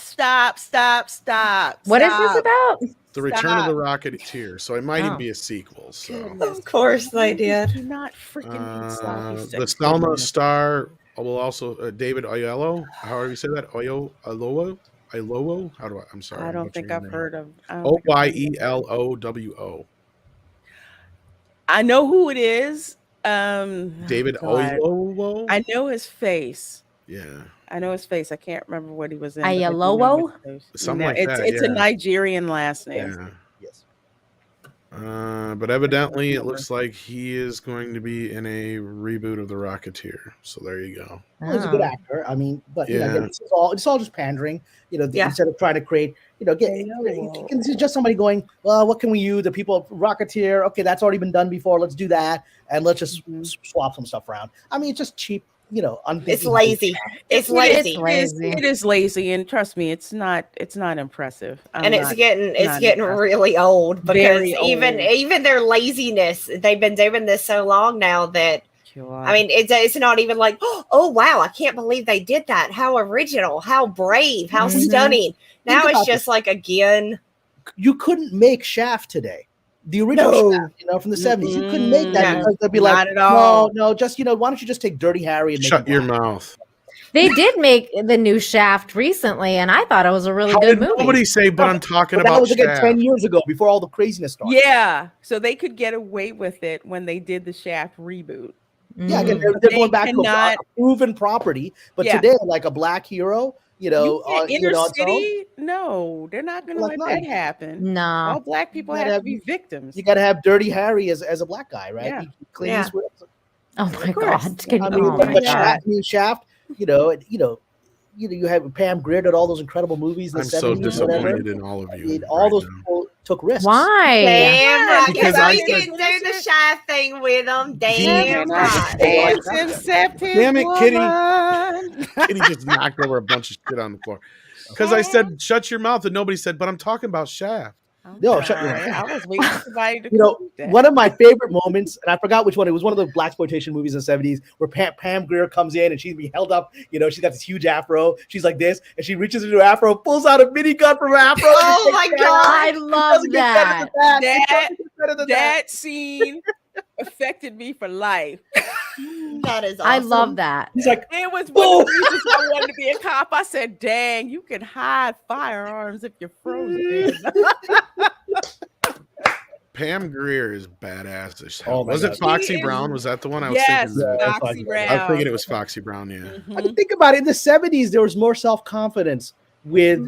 What is this about? The Return of the Rocketeer. So it might even be a sequel. So of course they did. Do not freaking the Selma star will also David Oyelowo. However you say that, Oyelowo. I'm sorry. I don't think I've heard of Oyelowo. I know who it is. David Oyelowo. I know his face. Yeah. I know his face. I can't remember what he was in. Oyelowo? Something like that. It's a Nigerian last name. Yeah. Yes. But evidently, it looks like he is going to be in a reboot of The Rocketeer. So there you go. Well, he's a good actor. I mean, but it's all just pandering. Instead of trying to create, it's just somebody going, well, what can we use? The people Rocketeer. Okay, that's already been done before. Let's do that, and let's just swap some stuff around. I mean, it's just cheap. It's lazy. It's lazy. It is lazy, and trust me, it's not impressive. It's getting really old because even their laziness, they've been doing this so long now that I mean, it's not even like, oh wow, I can't believe they did that. How original, how brave, how stunning. Now it's just like, again, you couldn't make Shaft today. The original Shaft, from the 70s. You couldn't make that because they'd be like, no, just, why don't you just take Dirty Harry and shut your mouth. They did make the new Shaft recently, and I thought it was a really good movie. Nobody say, but I'm talking about that was Shaft. 10 years ago, before all the craziness started. Yeah, so they could get away with it when they did the Shaft reboot. Yeah, again, they're going back to a proven property, but today, like a black hero, inner city, no, they're not going to let that happen. No, all black people have to be victims. You got to have Dirty Harry as a black guy, right? Yeah. Oh my God! Shaft. You have Pam Grier did all those incredible movies in the 70s. I'm so disappointed in all of you. All those people took risks. Why? Damn, because I didn't do the Shaft thing with them. Damn right. Damn it, Kitty. Kitty just knocked over a bunch of shit on the floor. Because I said, shut your mouth, and nobody said, but I'm talking about Shaft. No, shut your I was waiting for somebody to. One of my favorite moments, and I forgot which one. It was one of the blaxploitation movies in the 70s where Pam Grier comes in and she's being held up. She's got this huge afro. She's like this, and she reaches into her afro, pulls out a minigun from her afro. Oh my God! I love that. That scene affected me for life. That is awesome. I love that. He's like, it was one of the reasons I wanted to be a cop. I said, dang, you can hide firearms if you're frozen. Pam Grier is badass as hell. Oh, was it Foxy Brown? Was that the one I was thinking? Yes, Foxy Brown. I was thinking it was Foxy Brown, yeah. I mean, think about it. In the 70s, there was more self-confidence with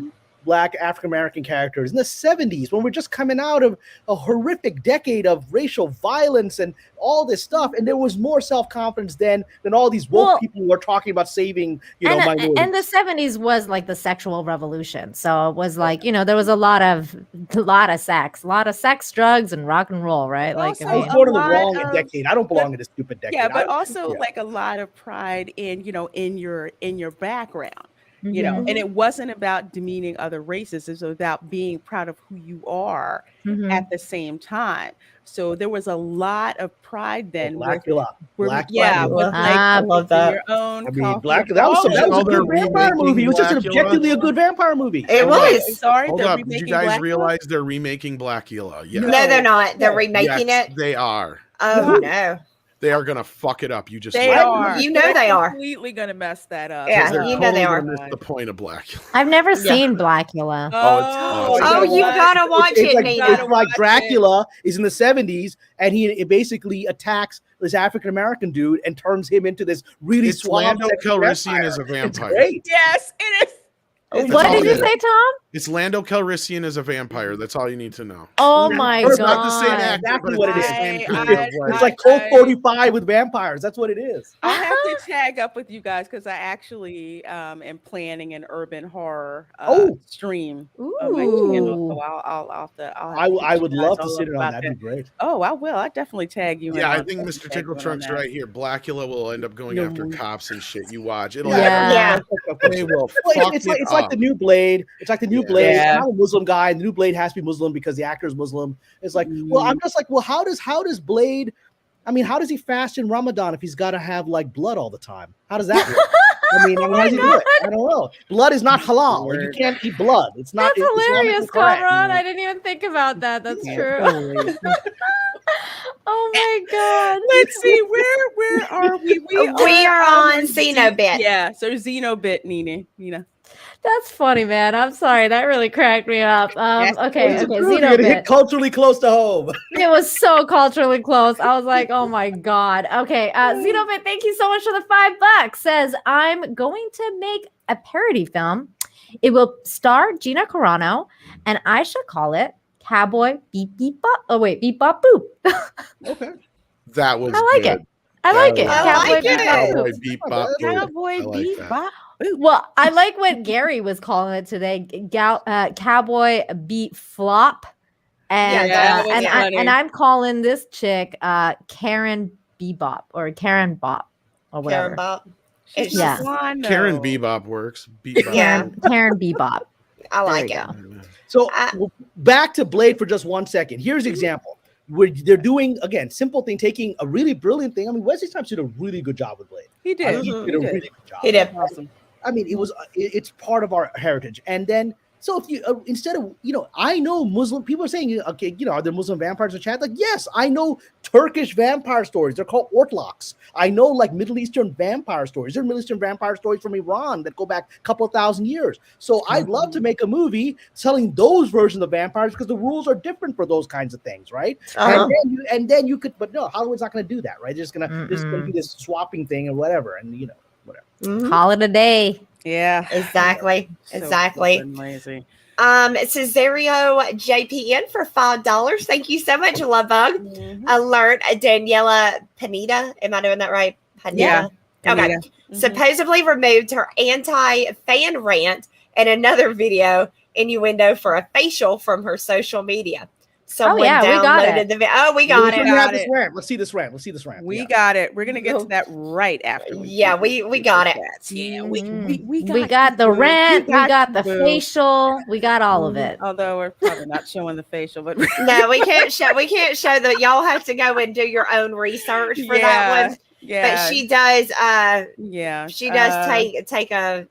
Black African-American characters. In the 70s, when we're just coming out of a horrific decade of racial violence and all this stuff, and there was more self-confidence then than all these woke people who are talking about saving, minorities. And the 70s was like the sexual revolution. So it was like, there was a lot of sex, drugs, and rock and roll, right? Like, I was born in the wrong decade. I don't belong in this stupid decade. Yeah, but also like a lot of pride in your background. And it wasn't about demeaning other races. It was about being proud of who you are at the same time. So there was a lot of pride then. Blackula. I love that. Your own Black. That was a good vampire movie. It was just objectively a good vampire movie. It was. Sorry, hold up. Did you guys realize they're remaking Blackula? Yes. No, they're not. They're remaking it. They are. Oh no. They are gonna fuck it up. You just they are. They are completely gonna mess that up. Yeah, they are. Miss the point of Blackula. I've never seen Blackula. Oh, you gotta watch it, Nina. It's like Dracula is in the 70s, and he basically attacks this African American dude and turns him into this really suave. Lando Calrissian is a vampire. It's great. Yes, it is. What did you say, Tom? It's Lando Calrissian as a vampire. That's all you need to know. Oh my God. It's not the same actor, exactly but what it is. It's like Colt 45 with vampires. That's what it is. I have to tag up with you guys because I actually am planning an urban horror stream. On my channel. So I would love to sit in on that. That'd be great. Oh, I will. I definitely tag you. Yeah, I think Mr. Tickle Trunk's right here. Blackula will end up going after cops and shit. You watch. It'll they will fuck it's like the new Blade. It's like the new Blade. I'm a Muslim guy, and the new Blade has to be Muslim because the actor is Muslim. It's like, well, I'm just like, well, how does Blade? I mean, how does he fast in Ramadan if he's got to have like blood all the time? How does that work? I mean, how does he do it? I don't know. Blood is not halal. Like, you can't eat blood. It's not. That's hilarious, Kamran. I didn't even think about that. That's true. Oh my God. Let's see. Where are we? We are on Xenobit. Yeah. So Xenobit, Nina. That's funny, man. I'm sorry. That really cracked me up. Okay. Xenobit. Hit culturally close to home. It was so culturally close. I was like, oh my God. Okay. Xenobit, thank you so much for the $5. Says, I'm going to make a parody film. It will star Gina Carano, and I should call it Cowboy Beep Beep Bop. Oh wait, Beep Bop Boop. Okay. That was I like good. it. I like it. Cowboy Beep Bop. Cowboy Beep Bop. Well, I like what Gary was calling it today, Cowboy Beat Flop, and I'm calling this chick Karen Bebop or Karen Bop or whatever. Karen Bop. Karen Bebop works. Karen Bebop. I like it. So back to Blade for just 1 second. Here's an example. They're doing, again, simple thing, taking a really brilliant thing. I mean, Wesley Snipes did a really good job with Blade. He did. He did a really good job. He did. Awesome. I mean, it's part of our heritage. And then, so if you, instead of, I know Muslim, people are saying, okay, are there Muslim vampires in chat? Like, yes, I know Turkish vampire stories. They're called ortlaks. I know like Middle Eastern vampire stories. There are Middle Eastern vampire stories from Iran that go back a couple of thousand years. So I'd love to make a movie telling those versions of vampires because the rules are different for those kinds of things, right? And then you could, but no, Hollywood's not going to do that, right? They're just going to do this swapping thing or whatever. And, whatever. Call it a day. Yeah, exactly. Amazing. Cesario JPN for $5. Thank you so much, Love Bug. Alert, Daniela Pineda. Am I doing that right? Yeah. Okay. Supposedly removed her anti-fan rant and another video innuendo for a facial from her social media. someone downloaded the video. Oh, we got it. Let's see this rant. We got it. We're gonna get to that right after. We got it. Yeah, we got the rant. We got the facial. We got all of it. Although we're probably not showing the facial, but no, we can't show. We can't show that. Y'all have to go and do your own research for that one. Yeah, but she does. She does take a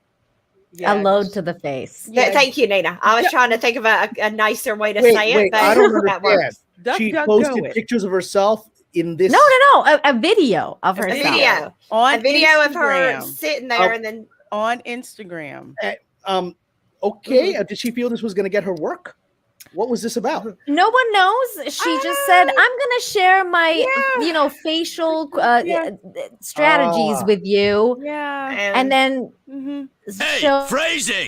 load to the face. Thank you, Nina. I was trying to think of a nicer way to say it, but I don't understand. She posted pictures of herself in this. No, a video of herself. A video of her sitting there, and then on Instagram. Okay. Did she feel this was going to get her work? What was this about? No one knows. She just said, "I'm going to share my, facial strategies with you." Yeah, and then phrasing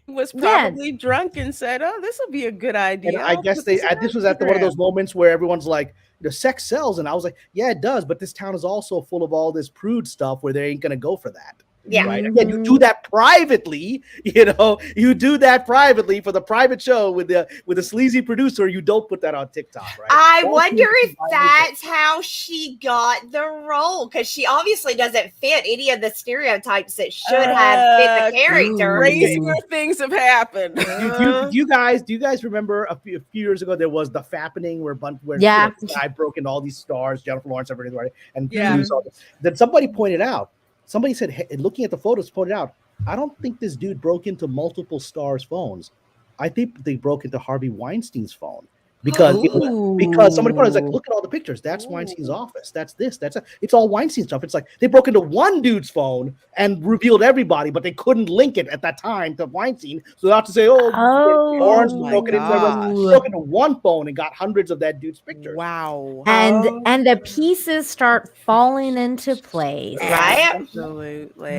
was probably drunk and said, "Oh, this will be a good idea." And I guess this was at one of those moments where everyone's like, "The sex sells," and I was like, "Yeah, it does," but this town is also full of all this prude stuff where they ain't going to go for that. Yeah. Right. Again, you do that privately, you do that privately for the private show with the sleazy producer. You don't put that on TikTok, right? I wonder if that's how she got the role, because she obviously doesn't fit any of the stereotypes that should have fit the character. Crazier things have happened. Do you guys remember a few years ago there was the fappening where I broke into all these stars, Jennifer Lawrence, everything, right? And then somebody pointed out. Somebody said, hey, looking at the photos, pointed out, I don't think this dude broke into multiple stars' phones. I think they broke into Harvey Weinstein's phone because somebody was like, look at all the pictures. That's Weinstein's office. That's this. It's all Weinstein stuff. It's like they broke into one dude's phone and revealed everybody, but they couldn't link it at that time to Weinstein. So they have to say, Lawrence broke into one phone and got hundreds of that dude's pictures. Wow. And the pieces start falling into place. Right? Absolutely.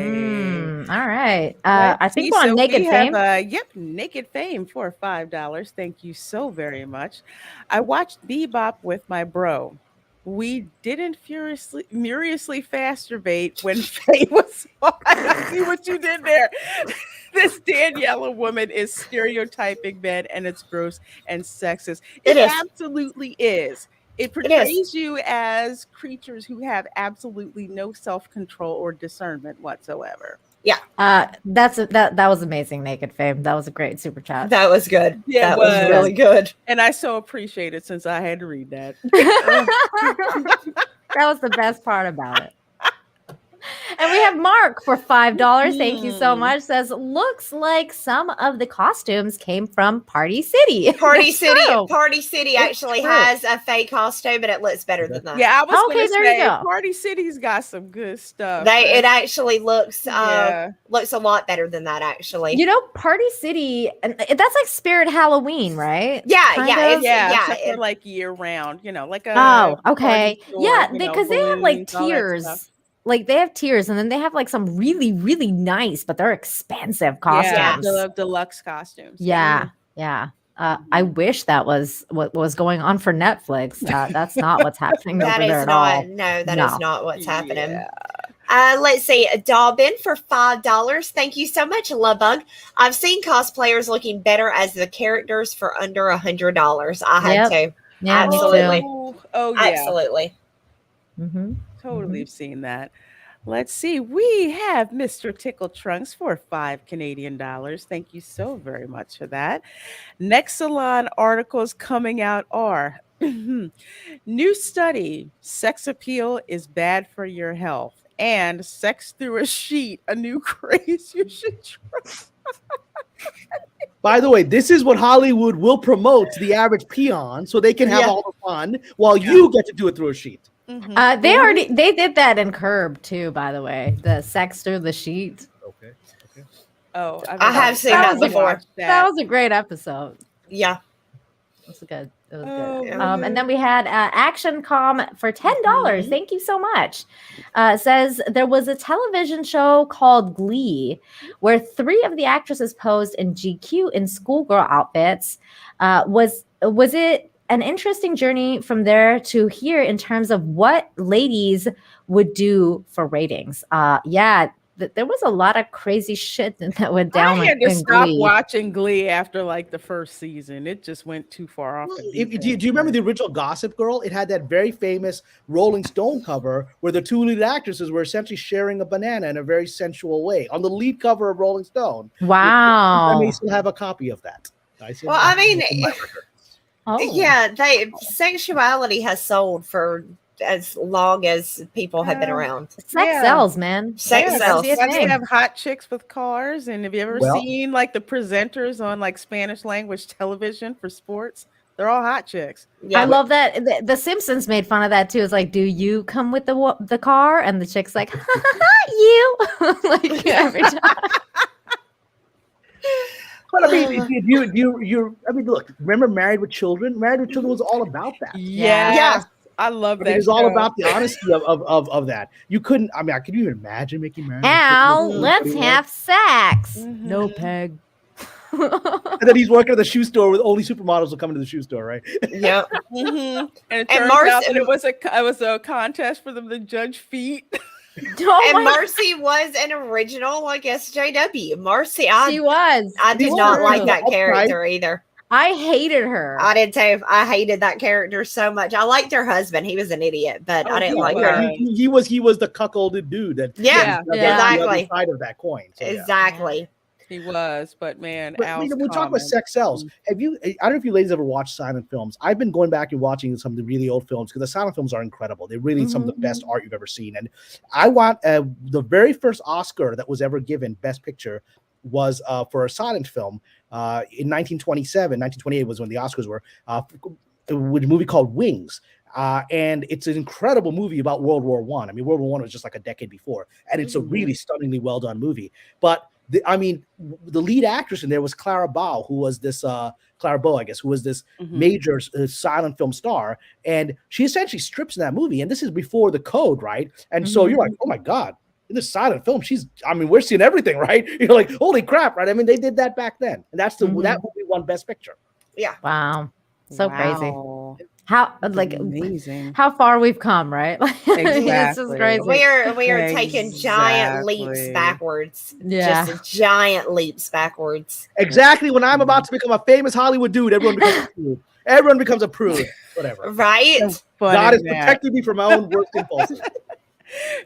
All right. I think we're on Naked Fame. Naked Fame for $5. Thank you so very much. I watched Bebop with my bro. We didn't furiously masturbate when Faye was on. I see what you did there. This Daniela woman is stereotyping men, and it's gross and sexist. It absolutely is. It portrays you as creatures who have absolutely no self-control or discernment whatsoever. Yeah. That was amazing, Naked Fame. That was a great super chat. That was good. Yeah, that was really good. And I so appreciate it since I had to read that. That was the best part about it. And we have Mark for $5. Thank you so much. Says, looks like some of the costumes came from Party City. Party City actually has a fake costume, but it looks better than that. Yeah, I was going to say, Party City's got some good stuff. It actually looks a lot better than that, actually. Party City, that's like Spirit Halloween, right? Yeah. Except for like year round, like a. Oh, okay. Yeah, because they have like tiers. Like they have tiers, and then they have like some really, really nice, but they're expensive costumes. Yeah, deluxe costumes. Yeah. I wish that was what was going on for Netflix. That's not what's happening over there at all. No, that is not what's happening. Let's see, Dobbin for $5. Thank you so much, Lovebug. I've seen cosplayers looking better as the characters for under $100. I had to. Yeah, absolutely. Oh, yeah. Absolutely. Mm-hmm. Totally have seen that. Let's see. We have Mr. Tickle Trunks for $5 Canadian. Thank you so very much for that. Next salon articles coming out are new study, sex appeal is bad for your health, and sex through a sheet, a new craze you should try. By the way, this is what Hollywood will promote to the average peon so they can have all the fun while you get to do it through a sheet. Mm-hmm. They did that in Curb too, by the way. The sex through the sheet. Okay. Oh, I have seen that before. That was a great episode. Yeah. It was good. And then we had Action Com for $10. Thank you so much. Says there was a television show called Glee where 3 of the actresses posed in GQ in schoolgirl outfits. Was it an interesting journey from there to here in terms of what ladies would do for ratings? there was a lot of crazy shit that went down. I had to stop Glee. watching Glee after like the first season. It just went too far off. Do you remember the original Gossip Girl? It had that very famous Rolling Stone cover where the two lead actresses were essentially sharing a banana in a very sensual way on the lead cover of Rolling Stone. Wow. I may still have a copy of that. Sexuality has sold for as long as people have been around. Sex sells, man. Sex sells. They have hot chicks with cars. And have you ever seen like the presenters on like Spanish language television for sports? They're all hot chicks. Yeah. I love that. The Simpsons made fun of that too. It's like, do you come with the car? And the chick's like, you. Like every time. But I mean, look, remember Married with Children? Married with Children was all about that. Yeah. I love that. It was all about the honesty of that. You couldn't, could you even imagine making Married Al, let's have sex. Mm-hmm. No peg. And then he's working at the shoe store with only supermodels will come into the shoe store, right? Yep. And it turns out that it was a contest for them to judge feet. And Marcy was an original, I guess, JW. Marcy, she was. I did not like that character either. I hated her. I did too. I hated that character so much. I liked her husband. He was an idiot, but I didn't like her. He was the cuckolded dude. Exactly. The other side of that coin. So, exactly. He was, but man, we talk about sex sells. I don't know if you ladies ever watched silent films. I've been going back and watching some of the really old films because the silent films are incredible. They're really some of the best art you've ever seen. And I want the very first Oscar that was ever given, Best Picture, was for a silent film in 1928 was when the Oscars were, with a movie called Wings. And it's an incredible movie about World War I. I mean, World War I was just like a decade before, and it's a really stunningly well done movie. But the lead actress in there was Clara Bow, who was this Clara Bow, I guess, who was this major silent film star, and she essentially strips in that movie. And this is before the code, right? And so you're like, oh my god, in this silent film, we're seeing everything, right? You're like, holy crap, right? I mean, they did that back then, and that's that movie won Best Picture. Yeah. Wow. So crazy. How amazing. How far we've come, right? Exactly. This is crazy. We are taking giant leaps backwards. Yeah. Just giant leaps backwards. Exactly. When I'm about to become a famous Hollywood dude, everyone becomes a prude. Everyone becomes a prude. Whatever. Right? So funny, God has protected me from my own worst impulses.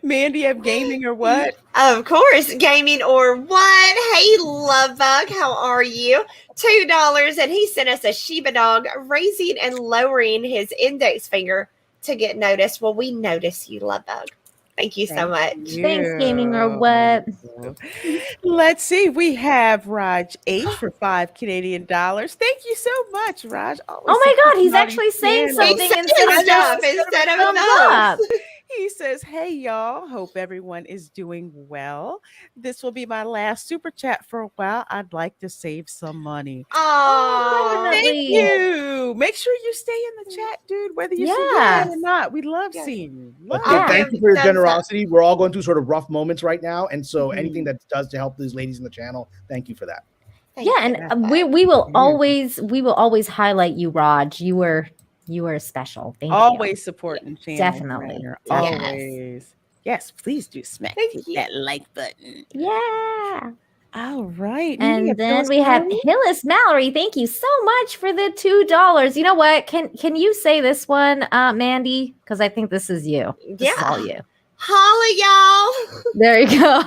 Mandy, have gaming or what? Of course, gaming or what? Hey, Lovebug, how are you? $2, and he sent us a Shiba dog raising and lowering his index finger to get noticed. Well, we notice you, Lovebug. Thank you so much. Thanks, gaming or what? Let's see. We have Raj H for $5 Canadian. Thank you so much, Raj. Oh my God, he's actually saying something instead of up. He says, hey, y'all. Hope everyone is doing well. This will be my last super chat for a while. I'd like to save some money. Oh, thank you. Make sure you stay in the chat, dude, whether you see it or not. We love seeing you. Thank you for your generosity. We're all going through sort of rough moments right now. And so anything that does to help these ladies in the channel, thank you for that. And we will always highlight you, Raj. You were special. Thank you. Always supporting channel. Definitely. Always. Yes, please do smack that like button. Yeah. All right. And then we have Hillis Mallory. Thank you so much for the $2. You know what? Can you say this one, Mandy? Because I think this is you. This is all you. Holla, y'all. There you go.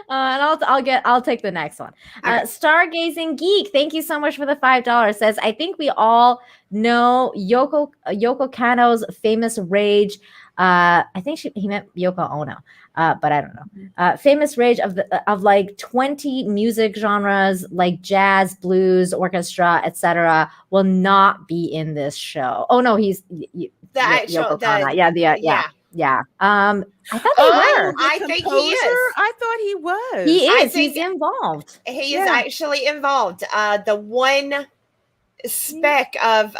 And I'll take the next one. Stargazing Geek, thank you so much for the $5. Says, I think we all know Yoko Kanno's famous rage. I think he meant Yoko Ono, but I don't know. Famous rage of like 20 music genres like jazz, blues, orchestra, etc. will not be in this show. Oh no, he's the actual Yoko Kanno. Yeah. I thought they were. I think he is. I thought he was. He is. He's involved. He is actually involved. The one speck of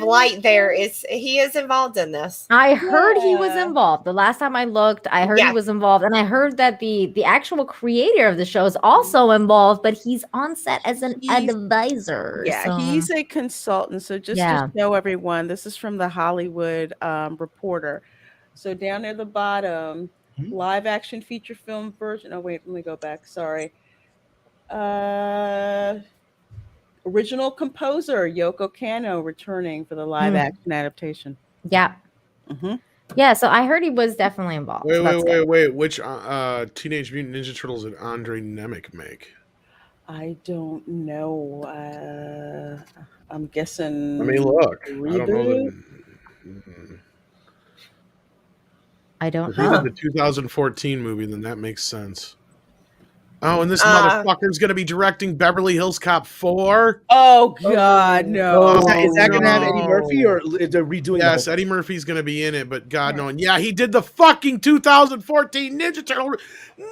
light there is he is involved in this. I heard he was involved. The last time I looked, I heard he was involved, and I heard that the actual creator of the show is also involved, but he's on set as an advisor. Yeah, he's a consultant. So just to show everyone, this is from the Hollywood Reporter. So down near the bottom, live action feature film version. Oh wait, let me go back. Sorry. Original composer Yoko Kanno returning for the live action adaptation. Yeah. Yeah, so I heard he was definitely involved. Wait. Which Teenage Mutant Ninja Turtles did Andre Nemec make? I don't know. I'm guessing. I mean, look. Reboot? I don't know. I don't If know. he did the 2014 movie, then that makes sense. Oh, and this motherfucker's going to be directing Beverly Hills Cop 4? Oh, God, no. Is that going to have Eddie Murphy, or they're redoing it? Yes, Eddie Murphy's going to be in it, but God knows. Yeah, he did the fucking 2014 Ninja Turtle.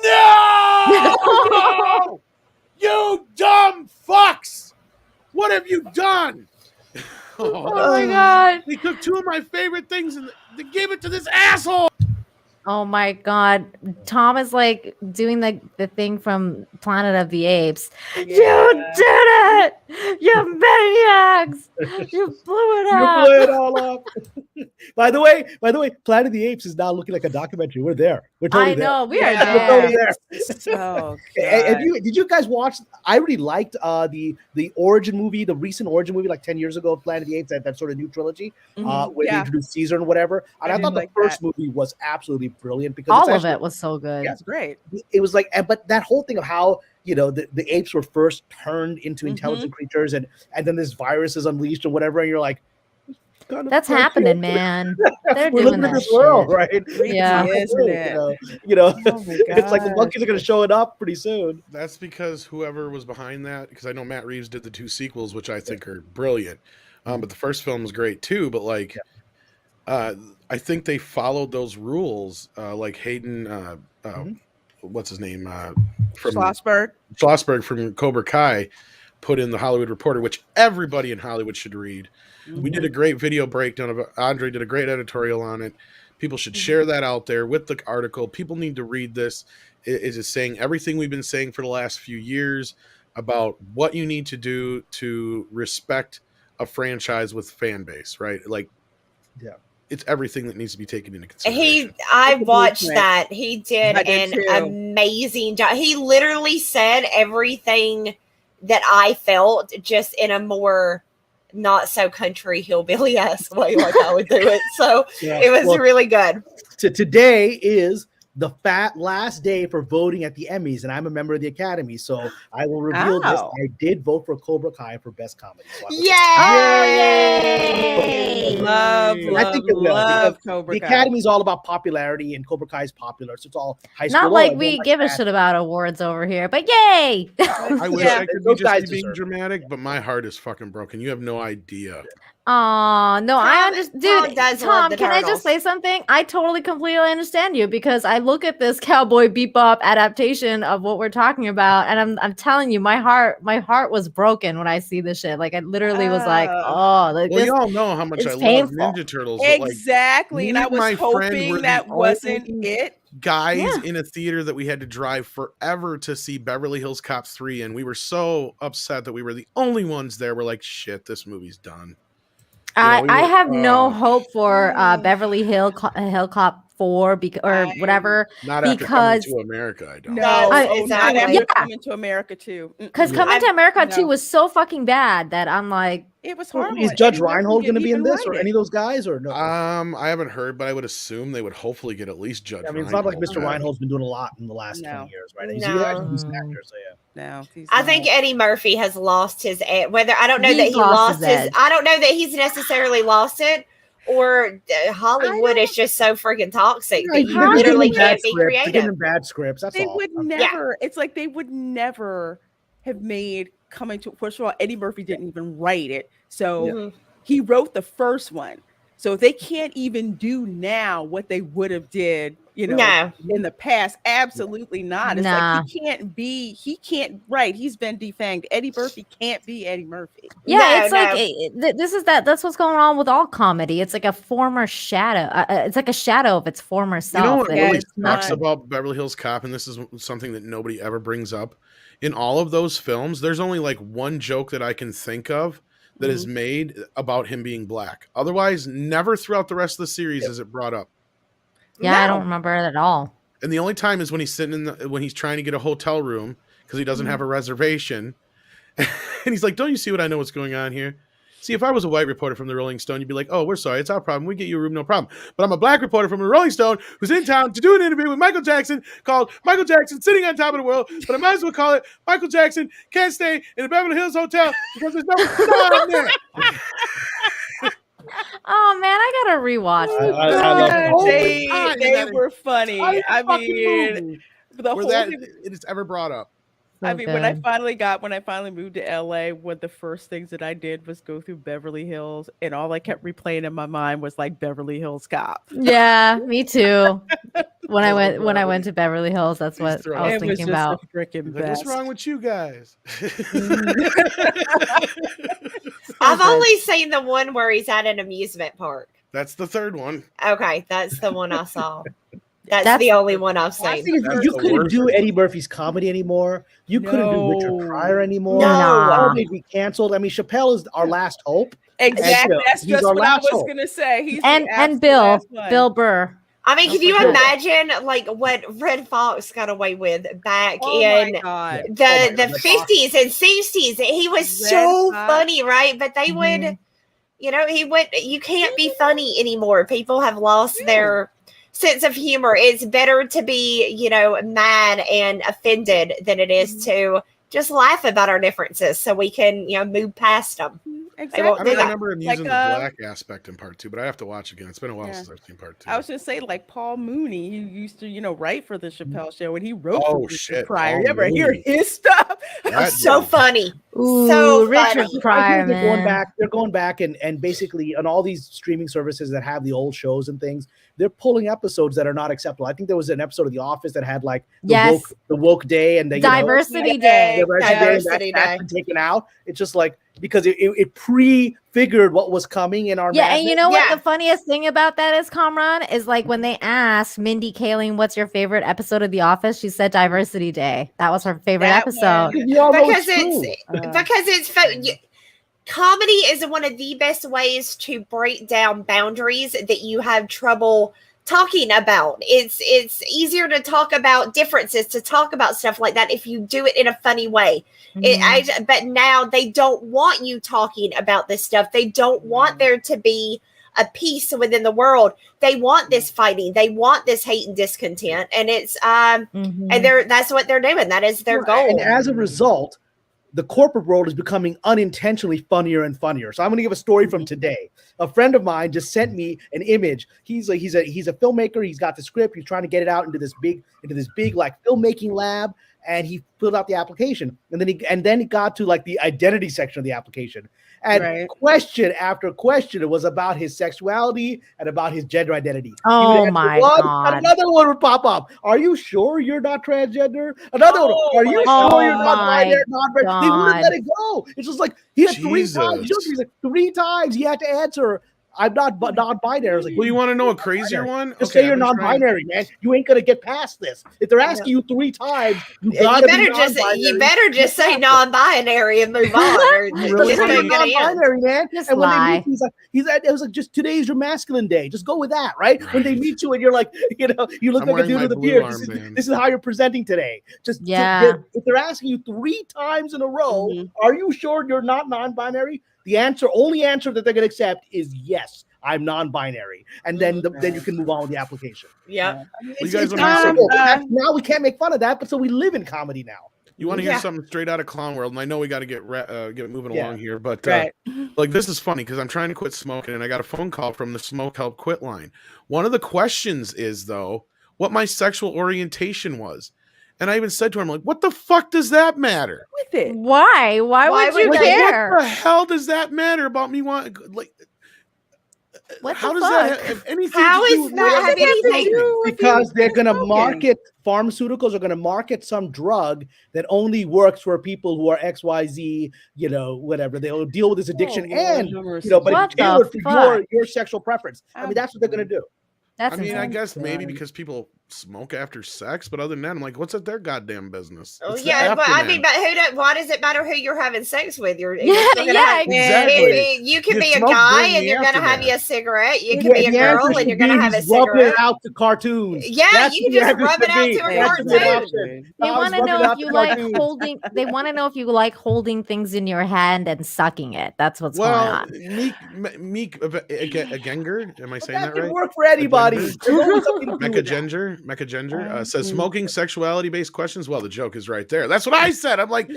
No! You dumb fucks! What have you done? Oh my God. They took two of my favorite things and they gave it to this asshole. Oh my God. Tom is like doing the thing from Planet of the Apes. Yeah. You did it! You maniacs! You blew it up! You blew it all up. By the way, Planet of the Apes is now looking like a documentary. We're there. We're totally there. I know, we are there. We're totally there. Oh, did you guys watch? I really liked the origin movie, the recent origin movie, like 10 years ago, Planet of the Apes, that sort of new trilogy, where they introduced Caesar and whatever. And I thought the first movie was absolutely brilliant because all of it was so good. Yeah, it's great. It was like, but that whole thing of how the apes were first turned into intelligent creatures, and then this virus is unleashed and whatever, and you're like, that's happening, man. They're we're doing living in that this world, right? Yeah, isn't it? Oh it's like the monkeys are going to show it up pretty soon. That's because whoever was behind that, because I know Matt Reeves did the two sequels, which I think are brilliant. But the first film was great too. But like, I think they followed those rules. Like Hayden, what's his name? From Schlossberg from Cobra Kai put in the Hollywood Reporter, which everybody in Hollywood should read. We did a great video breakdown of it. Andre did a great editorial on it. People should share that out there with the article. People need to read this. It is saying everything we've been saying for the last few years about what you need to do to respect a franchise with fan base, right? Like, it's everything that needs to be taken into consideration. I watched that. He did an amazing job. He literally said everything that I felt, just in a more not so country hillbilly-esque way, like I would do it. So it was really good. Today is the last day for voting at the Emmys, and I'm a member of the Academy, so I will reveal this. I did vote for Cobra Kai for Best Comedy. So Yay! Love Cobra Kai. The Academy is all about popularity, and Cobra Kai is popular, so it's all high school. Not like we give a shit about awards over here, but yay! I wish I could be just being dramatic, but my heart is fucking broken. You have no idea. Oh no, I understand, dude. Tom, can I just say something? I totally, completely understand you, because I look at this Cowboy Bebop adaptation of what we're talking about, and I'm telling you, my heart was broken when I see this shit. Like, I literally was like, oh, like, well, you all know how much I painful. Love Ninja Turtles. Exactly, like, and I was hoping that wasn't it. Guys in a theater that we had to drive forever to see Beverly Hills Cop 3, and we were so upset that we were the only ones there. We're like, shit, this movie's done. I have no hope for Beverly Hills Cop 4 or whatever. Not after Coming to America, I don't. No, it's not after Coming to America 2. Because Coming to America 2 was so fucking bad that I'm like, it was horrible. Is Judge Reinhold going to be in this, or any of those guys, or no? I haven't heard, but I would assume they would hopefully get at least Judge. I mean, it's not like Mr. Reinhold's been doing a lot in the last 20 years, right? He's actually a decent actor, so No, I think Eddie Murphy has lost his edge. Whether I don't know that he lost his. I don't know that he's necessarily lost it, or Hollywood is just so freaking toxic that you literally can't be creative. Bad scripts. That's they all. would never. It's like they would never have made Coming to. First of all, Eddie Murphy didn't even write it, so he wrote the first one. So they can't even do now what they would have did, in the past. Absolutely not. It's like he can't write. He's been defanged. Eddie Murphy can't be Eddie Murphy. Yeah, that's what's going on with all comedy. It's like a former shadow. It's like a shadow of its former self. You know what really sucks about Beverly Hills Cop, and this is something that nobody ever brings up. In all of those films, there's only like one joke that I can think of that is made about him being black. Otherwise, never throughout the rest of the series is it brought up. Yeah, I don't remember it at all. And the only time is when he's sitting when he's trying to get a hotel room because he doesn't have a reservation. And he's like, don't you see what I know what's going on here? See, if I was a white reporter from the Rolling Stone, you'd be like, oh, we're sorry, it's our problem. We get you a room, no problem. But I'm a black reporter from the Rolling Stone who's in town to do an interview with Michael Jackson called Michael Jackson Sitting on Top of the World. But I might as well call it Michael Jackson Can't Stay in the Beverly Hills Hotel because there's no time there. Oh man, I gotta rewatch. They were funny. I mean, the whole thing it is ever brought up. So I mean, good. when I finally moved to LA, one of the first things that I did was go through Beverly Hills, and all I kept replaying in my mind was like Beverly Hills Cop. Yeah, me too. When I went to Beverly Hills, that's what I was thinking about. What's wrong with you guys? I've only seen the one where he's at an amusement park. That's the third one. Okay, that's the one I saw. That's the only one I've seen. You couldn't do Eddie Murphy's comedy anymore. You couldn't do Richard Pryor anymore. No. They'd be canceled. I mean, Chappelle is our last hope. Exactly. That's just what I was going to say. He's and Bill Burr. I mean, can you imagine like what Red Fox got away with back in the 50s and 60s? He was so funny, right? But they would, you can't be funny anymore. People have lost their sense of humor. It's better to be, mad and offended than it is to just laugh about our differences so we can, move past them. Exactly. I don't remember him using the black aspect in part 2, but I have to watch again. It's been a while since I've seen part 2. I was just saying, like Paul Mooney, he used to, write for the Chappelle Show, and he wrote for Richard Pryor. You ever hear his stuff? That's so funny. Ooh, so Richard Pryor, they're going back and basically on all these streaming services that have the old shows and things, they're pulling episodes that are not acceptable. I think there was an episode of The Office that had like the woke day and the diversity day. Diversity day. That's been taken out. It's just like because it prefigured what was coming in our madness. And you know what the funniest thing about that is, Kamran, is like when they asked Mindy Kaling what's your favorite episode of The Office, she said Diversity Day. That was her favorite episode. Because it's comedy is one of the best ways to break down boundaries that you have trouble talking about. It's easier to talk about differences, to talk about stuff like that if you do it in a funny way. But now they don't want you talking about this stuff. They don't want there to be a peace within the world. They want this fighting. They want this hate and discontent. And it's and that's what they're doing. That is their goal. And as a result, the corporate world is becoming unintentionally funnier and funnier. So I'm going to give a story from today. A friend of mine just sent me an image. He's a filmmaker. He's got the script. He's trying to get it out into this big like filmmaking lab. And he filled out the application. And then he got to like the identity section of the application. And question after question, it was about his sexuality and about his gender identity. Oh my God. Another one would pop up. Are you sure you're not transgender? Another one. Are you sure you're not binary? They wouldn't let it go. It's just like he had 3 times. He's like 3 times he had to answer. I'm not non-binary. Like, well, you want to know a crazier one? Just say you're non-binary, man. You ain't gonna get past this. If they're asking you 3 times, you better just say non-binary and move on. Just say non-binary, man. And when they meet, it was like just today's your masculine day. Just go with that, right? When they meet you and you're like, you look like a dude with a beard. This is how you're presenting today. If they're asking you 3 times in a row, are you sure you're not non-binary? The only answer that they're going to accept is yes, I'm non-binary, and then you can move on with the application. Yeah, now we can't make fun of that, but so we live in comedy now. You want to hear something straight out of Clown World, and I know we got to get moving along here, but like this is funny because I'm trying to quit smoking, and I got a phone call from the Smoke Help Quit line. One of the questions is though what my sexual orientation was. And I even said to him, like, what the fuck does that matter? With it? Why? Why would you care? What the hell does that matter about me wanting, like, how does that have anything to do with anything? Because they're going to market, pharmaceuticals are going to market some drug that only works for people who are XYZ, whatever. They'll deal with this addiction but it's tailored for your sexual preference. I mean, that's what they're going to do. I guess maybe because people smoke after sex, but other than that, I'm like, what's at their goddamn business? Oh yeah, but I mean, but why does it matter who you're having sex with? Exactly. You can be a guy and you're gonna have you a cigarette. You can be a girl and you're gonna have a rub cigarette. it out to cartoons. Yeah, you can just rub it out to a cartoon. They want to know if you like holding. They want to know if you like holding things in your hand and sucking it. That's what's going on. Meek Genger, am I saying that right? Work for anybody. Mecca Ginger says smoking sexuality-based questions. Well, the joke is right there. That's what I said. I'm like,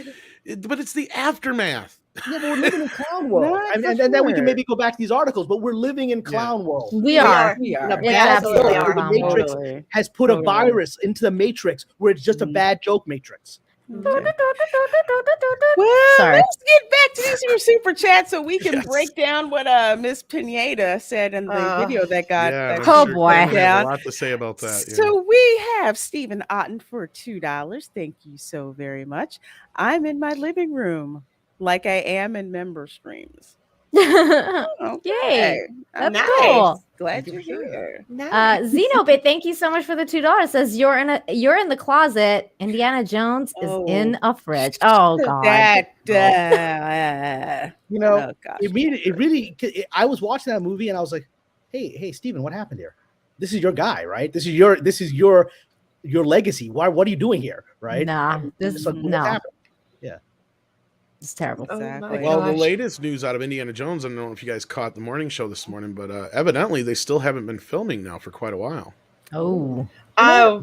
but it's the aftermath. Yeah, but we're living in clown world, and then we can maybe go back to these articles. But we're living in clown world. We are. The Matrix has put a virus into the Matrix where it's just a bad joke matrix. Well, let's get back to these here super chats so we can break down what Miss Pineda said in the video that got boy, a lot to say about that. So we have Stephen Otten for $2. Thank you so very much. I'm in my living room like I am in member streams. Yay! That's nice. Cool. Glad you're here. Nice. Xenobit, thank you so much for the $2. Says you're in the closet. Indiana Jones is in a fridge. Oh god. It really. I was watching that movie and I was like, hey, Steven, what happened here? This is your guy, right? This is your legacy. What are you doing here, right? Nah, this is no. Yeah. It's terrible. Exactly. Well, the latest news out of Indiana Jones, I don't know if you guys caught the morning show this morning, but evidently they still haven't been filming now for quite a while. Oh.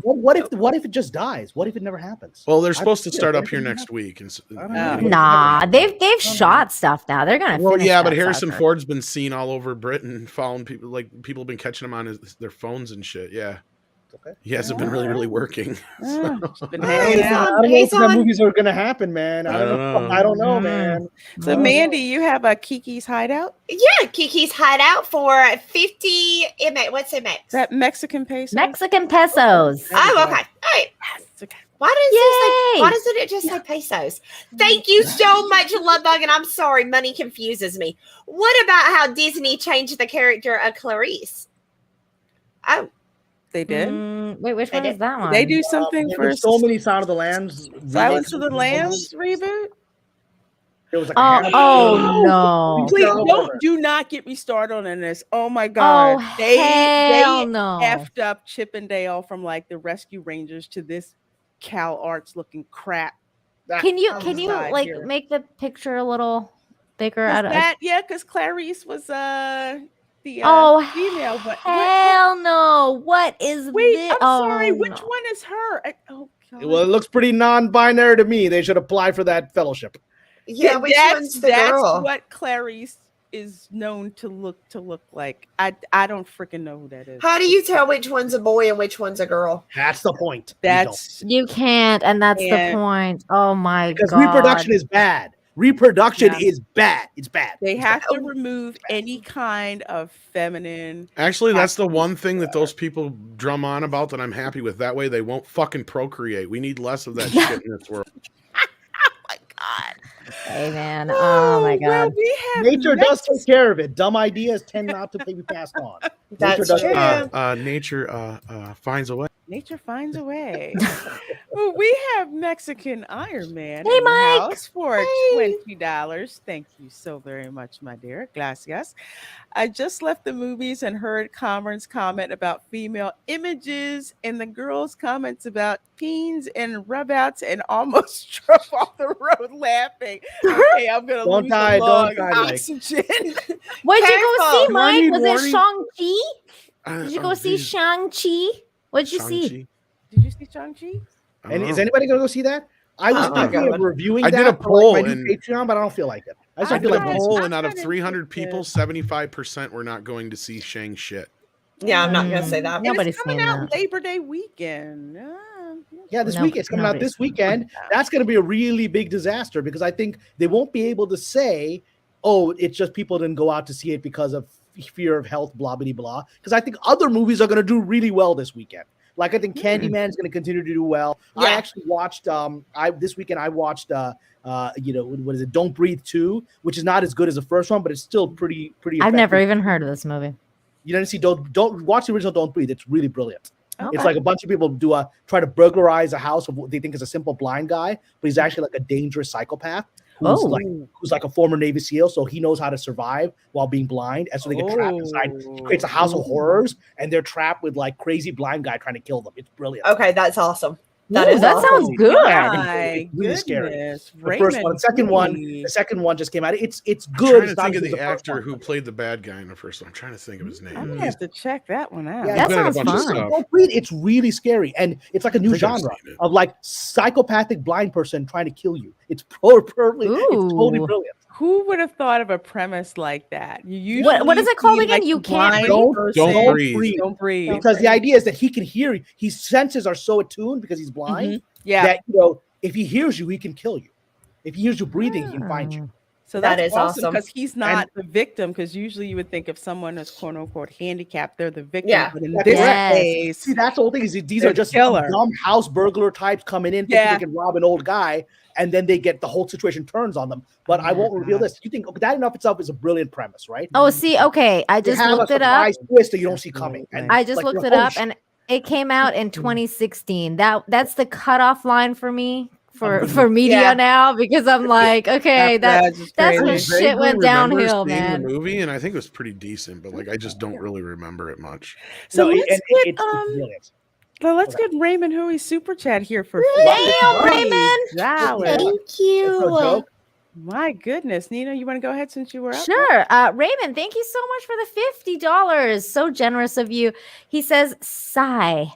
What if it just dies? What if it never happens? Well, they're supposed to start up here next week. Nah, they've shot stuff now. They're gonna. Well, yeah, but Harrison Ford's been seen all over Britain, following people. Like people have been catching him on their phones and shit. Yeah. Okay. He hasn't been really working. Been hanging out. I don't know if the movies are going to happen, man. I don't know, man. So, Mandy, you have a Kiki's Hideout? Yeah, Kiki's Hideout for 50. What's it max? That Mexican pesos? Mexican pesos. Oh, okay. All right. Why doesn't it just say pesos? Thank you so much, Lovebug, and I'm sorry, money confuses me. What about how Disney changed the character of Clarice? Oh. They did. Wait, which one is that one? They do something for so many Sound of the Lambs. Silence of the Lambs reboot. It was like no! Please do not get me started on this. Oh my god! They effed up Chip and Dale from like the Rescue Rangers to this Cal Arts looking crap. Can you like make the picture a little bigger? Because Clarice was female, but hell no! What is this? I'm sorry. Which one is her? God. Well, it looks pretty non-binary to me. They should apply for that fellowship. Yeah, that's what Clarice is known to look like. I don't freaking know who that is. How do you tell which one's a boy and which one's a girl? That's the point. You can't, and that's the point. Oh my god! Because reproduction is bad. Reproduction is bad. It's bad. They have to remove any kind of feminine. Actually, that's the one thing that those people drum on about that I'm happy with. That way they won't fucking procreate. We need less of that shit in this world. Oh my god. Hey man. Oh my god. Well, nature does take care of it. Dumb ideas tend not to be passed on. That's true. Nature finds a way. Nature finds a way. Well, we have Mexican Iron Man in the house for $20. Thank you so very much, my dear. Gracias. I just left the movies and heard Kamran's comment about female images and the girls' comments about teens and rub-outs and almost drove off the road laughing. Okay, I'm going to lose the lung oxygen. What'd you go see, Mike? Was it Shang-Chi? Did you go see Shang-Chi? What'd you see? Did you see Shang-Chi? And is anybody going to go see that? I was thinking of reviewing that. I did a poll on Patreon, but I don't feel like it. I did a poll, and out of 300 people, 75% were not going to see Shang shit. Yeah, I'm not going to say that. Nobody's coming out Labor Day weekend. Yeah, this week it's coming out this weekend. That's going to be a really big disaster because I think they won't be able to say, "Oh, it's just people didn't go out to see it because of fear of health." Blah blah blah. Because I think other movies are going to do really well this weekend. Like I think Candyman is going to continue to do well. Yeah. I actually watched. This weekend I watched. What is it? Don't Breathe 2, which is not as good as the first one, but it's still pretty. I've never even heard of this movie. You didn't see Don't watch the original Don't Breathe. It's really brilliant. It's like a bunch of people try to burglarize a house of what they think is a simple blind guy, but he's actually like a dangerous psychopath who's like a former Navy SEAL, so he knows how to survive while being blind. And so they get trapped inside. He creates a house of horrors, and they're trapped with like crazy blind guy trying to kill them. It's brilliant. Okay, that's awesome. That sounds good. It's really scary. The first one, the second one just came out. It's good. I'm trying to think of the actor who played the bad guy in the first one. I'm trying to think of his name. I'm gonna have to check that one out. Yeah, that sounds fun. It's really scary, and it's like a new genre of like psychopathic blind person trying to kill you. It's totally brilliant. Who would have thought of a premise like that? You usually what is it called again? You can't don't breathe. Don't breathe. Because the idea is that he can hear you. His senses are so attuned because he's blind that if he hears you, he can kill you. If he hears you breathing, he can find you. So that is awesome because he's not the victim. Because usually you would think if someone is quote unquote handicapped, they're the victim. Yeah. But in this case, see, that's the whole thing. Is these are just dumb house burglar types coming in thinking they can rob an old guy, and then they get the whole situation turns on them. But I won't reveal this. You think that enough itself is a brilliant premise, right? Oh, see, okay, I just looked it up. Twist that you don't see coming. And I just looked it up, and it came out in 2016. that's the cutoff line for me for media now, because I'm like, okay, that's when shit went downhill, man. The movie, and I think it was pretty decent, but like I just don't really remember it much. So let's get Raymond Huey's super chat here for Damn, Raymond. Thank you. My goodness, Nina, you want to go ahead since you were up? Sure. Raymond, thank you so much for the $50. So generous of you. He says, sigh.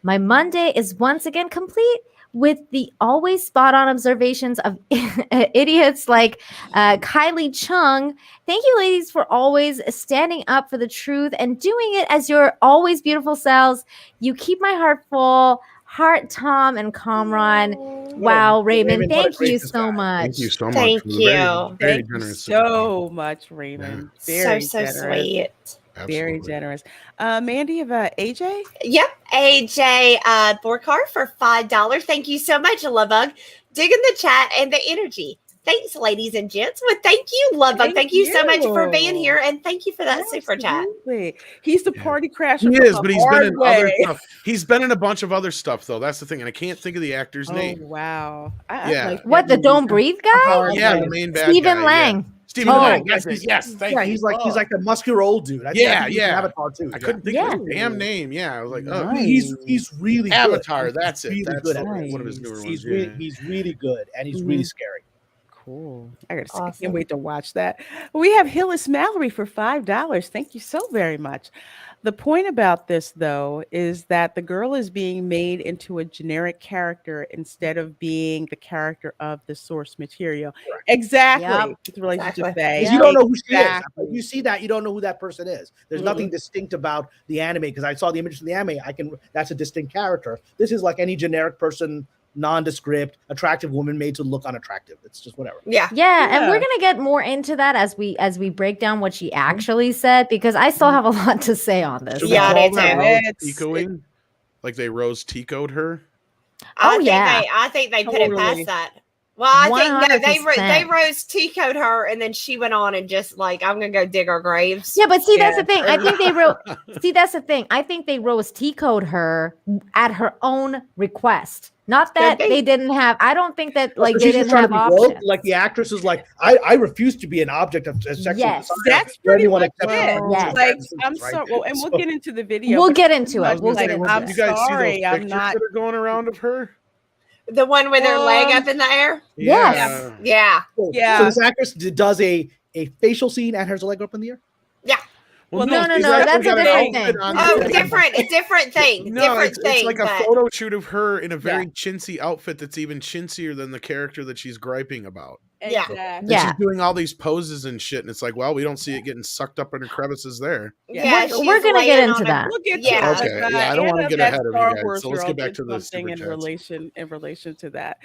My Monday is once again complete with the always spot-on observations of idiots like Kylie Chung. Thank you, ladies, for always standing up for the truth and doing it as your always beautiful selves. You keep my heart full. Heart, Tom, and Kamran. Wow, Raymond, thank you so much. Thank you so much. Thank you. Thank you so much, Raymond. Very so generous. Sweet. Absolutely. Very generous. Mandy of AJ? Yep. AJ Borkar for $5. Thank you so much, Lovebug. Digging the chat and the energy. Thanks, ladies and gents. Well, thank you, Lovebug. Thank you so much for being here, and thank you for that super chat. He's the party crasher. He is, but he's been in other stuff. He's been in a bunch of other stuff, though. That's the thing, and I can't think of the actor's name. Wow. What, the Don't Breathe guy? Yeah, the main bad Stephen guy, Lang. Yeah. Stephen Lang. Yes. Thank you. He's like the muscular old dude. Avatar too. I couldn't think of his damn name. Yeah, I was like, oh, he's really Avatar. Good. That's it. Really that's good one of his newer ones. He's really good, and he's really scary. Cool. I can't wait to watch that. We have Hillis Mallory for $5. Thank you so very much. The point about this, though, is that the girl is being made into a generic character instead of being the character of the source material. Right. Exactly. It's really just Faye. You don't know who she is. You see that, you don't know who that person is. There's nothing distinct about the anime, because I saw the images of the anime. That's a distinct character. This is like any generic person, nondescript, attractive woman made to look unattractive. It's just whatever. Yeah, and we're gonna get more into that as we break down what she actually said, because I still have a lot to say on this. Ticoing? Like they rose Tico'd her? I think they put it past that. Well, I think they rose Tico'd her, and then she went on and just like, I'm gonna go dig our graves. Yeah, but see, that's the thing. I think they that's the thing. I think they rose Tico'd her at her own request. Not that they didn't have. I don't think that they didn't have options. Like the actress is like, I refuse to be an object of sexual desire. That's pretty much it. Like, I'm sorry. Well, and we'll get into the video. We'll get into it. I'm you guys sorry. See those pictures that are going around of her? The one with her leg up in the air? Yes. Yeah. So this actress does a facial scene and has her leg up in the air? Yeah. Well, no, that's a different thing. A different thing. No, it's like a photo shoot of her in a very chintzy outfit that's even chintzier than the character that she's griping about. Yeah. She's doing all these poses and shit, and it's like, well, we don't see it getting sucked up in her crevices there. Yeah, we're gonna get into that. We'll get I don't want to get ahead of you guys. So let's get back to this in relation to that.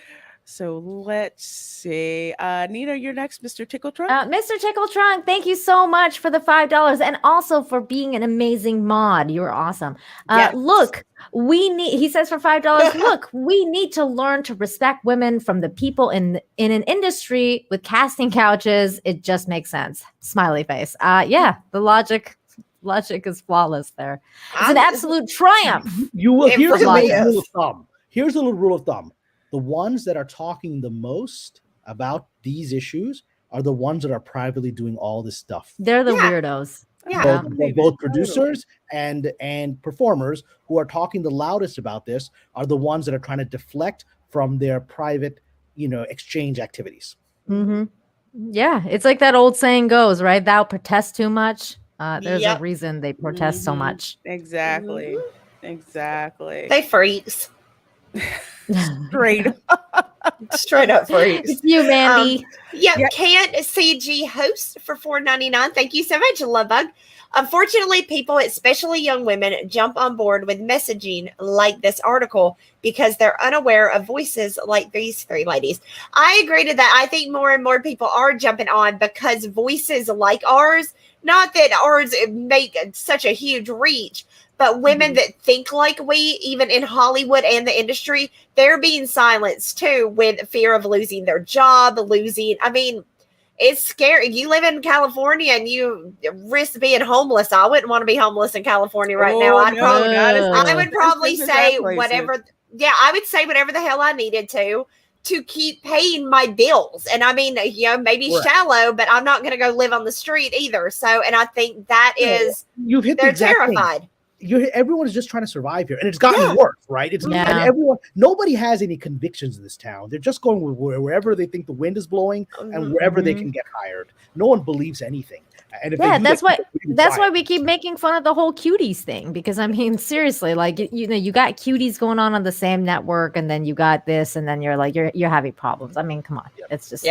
So let's see. Nina, you're next, Mr. Tickle Trunk. Mr. Tickle Trunk, thank you so much for the $5 and also for being an amazing mod. You're awesome. Look, he says for $5, look, we need to learn to respect women from the people in an industry with casting couches. It just makes sense. Smiley face. The logic logic is flawless there. It's an absolute triumph. You will. Here's a really rule of thumb. Here's a little rule of thumb. The ones that are talking the most about these issues are the ones that are privately doing all this stuff. They're the weirdos. Yeah. Both producers and performers who are talking the loudest about this are the ones that are trying to deflect from their private, exchange activities. Mm-hmm. Yeah, it's like that old saying goes, right? Thou protest too much. There's a reason they protest so much. Exactly. Exactly. They freaks. Straight Straight up freaks. It's you, Mandy. Can't CG host for $4.99. Thank you so much, Lovebug. Unfortunately, people, especially young women, jump on board with messaging like this article because they're unaware of voices like these three ladies. I agree to that. I think more and more people are jumping on because voices like ours, not that ours make such a huge reach, but women that think like we, even in Hollywood and the industry, they're being silenced too with fear of losing their job, it's scary. You live in California and you risk being homeless. I wouldn't want to be homeless in California right now. I would probably say whatever. Yeah, I would say whatever the hell I needed to keep paying my bills. And maybe shallow, but I'm not going to go live on the street either. So, and I think that is, you've hit they're terrified. Everyone is just trying to survive here, and it's gotten worse, right? Nobody has any convictions in this town. They're just going wherever they think the wind is blowing and wherever they can get hired. No one believes anything. And that's why we keep making fun of the whole cuties thing, because seriously, like you got cuties going on the same network, and then you got this, and then you're like you're having problems. Come on, it's just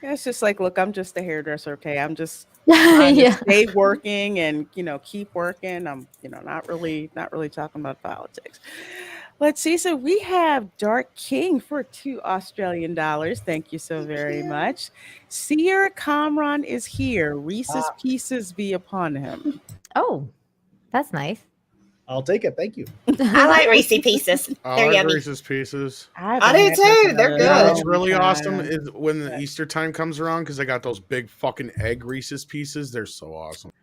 it's just like, look, I'm just a hairdresser, okay? I'm just trying to stay working and keep working. I'm not really talking about politics. Let's see. So we have Dark King for $2 Australian. Thank you so very much. Seer Kamran is here. Reese's Pieces be upon him. Oh, that's nice. I'll take it. Thank you. I like Reese's Pieces. I like Reese's Pieces. I do too. They're good. What's really awesome is when the Easter time comes around, because I got those big fucking egg Reese's Pieces. They're so awesome.